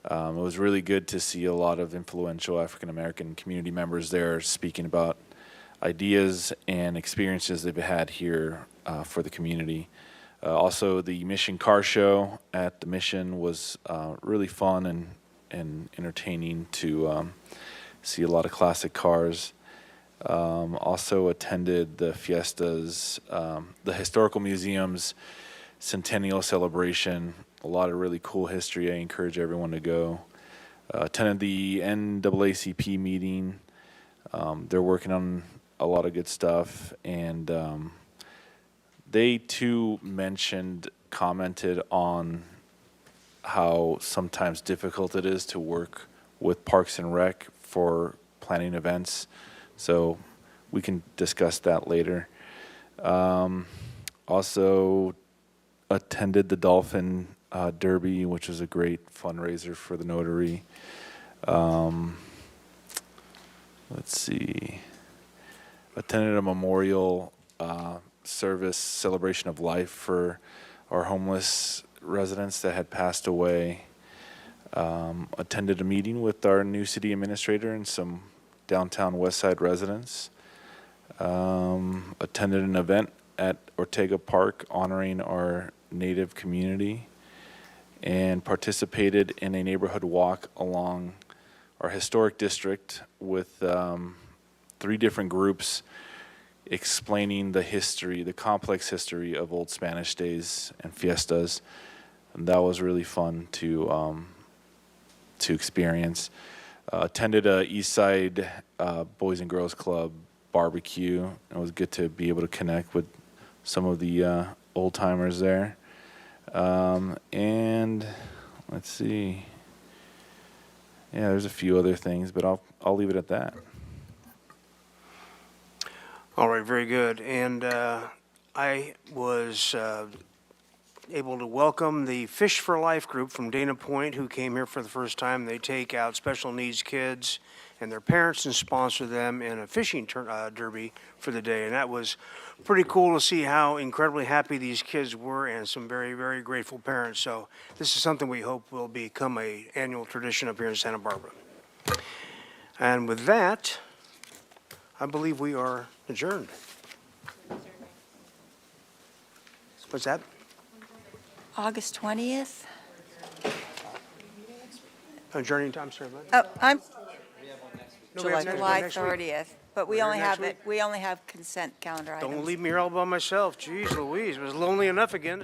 It was really good to see a lot of influential African American community members there speaking about ideas and experiences they've had here for the community. Also, the Mission Car Show at the Mission was really fun and entertaining to see a lot of classic cars. Also attended the Fiestas, the Historical Museum's Centennial Celebration. A lot of really cool history. I encourage everyone to go. Attended the NAACP meeting. They're working on a lot of good stuff, and they too commented on how sometimes difficult it is to work with Parks and Rec for planning events. So we can discuss that later. Also attended the Dolphin Derby, which was a great fundraiser for the Notary. Let's see. Attended a memorial service celebration of life for our homeless residents that had passed away. Attended a meeting with our new city administrator and some downtown West Side residents. Attended an event at Ortega Park honoring our Native community, and participated in a neighborhood walk along our historic district with 3 different groups explaining the history, the complex history of Old Spanish days and fiestas. And that was really fun to experience. Attended a East Side Boys and Girls Club barbecue. It was good to be able to connect with some of the old timers there. And let's see. Yeah, there's a few other things, but I'll leave it at that. All right, very good. And I was able to welcome the Fish for Life group from Dana Point, who came here for the first time. They take out special needs kids and their parents and sponsor them in a fishing derby for the day. And that was pretty cool to see how incredibly happy these kids were, and some very, very grateful parents. So this is something we hope will become an annual tradition up here in Santa Barbara. And with that, I believe we are adjourned. What's that? August 20th? Adjourning time, sorry, what? Oh, I'm No, we have July next week. 30th, but we We're only here next have it, we only have consent calendar items. Don't leave me here all by myself. Jeez Louise, it was lonely enough again.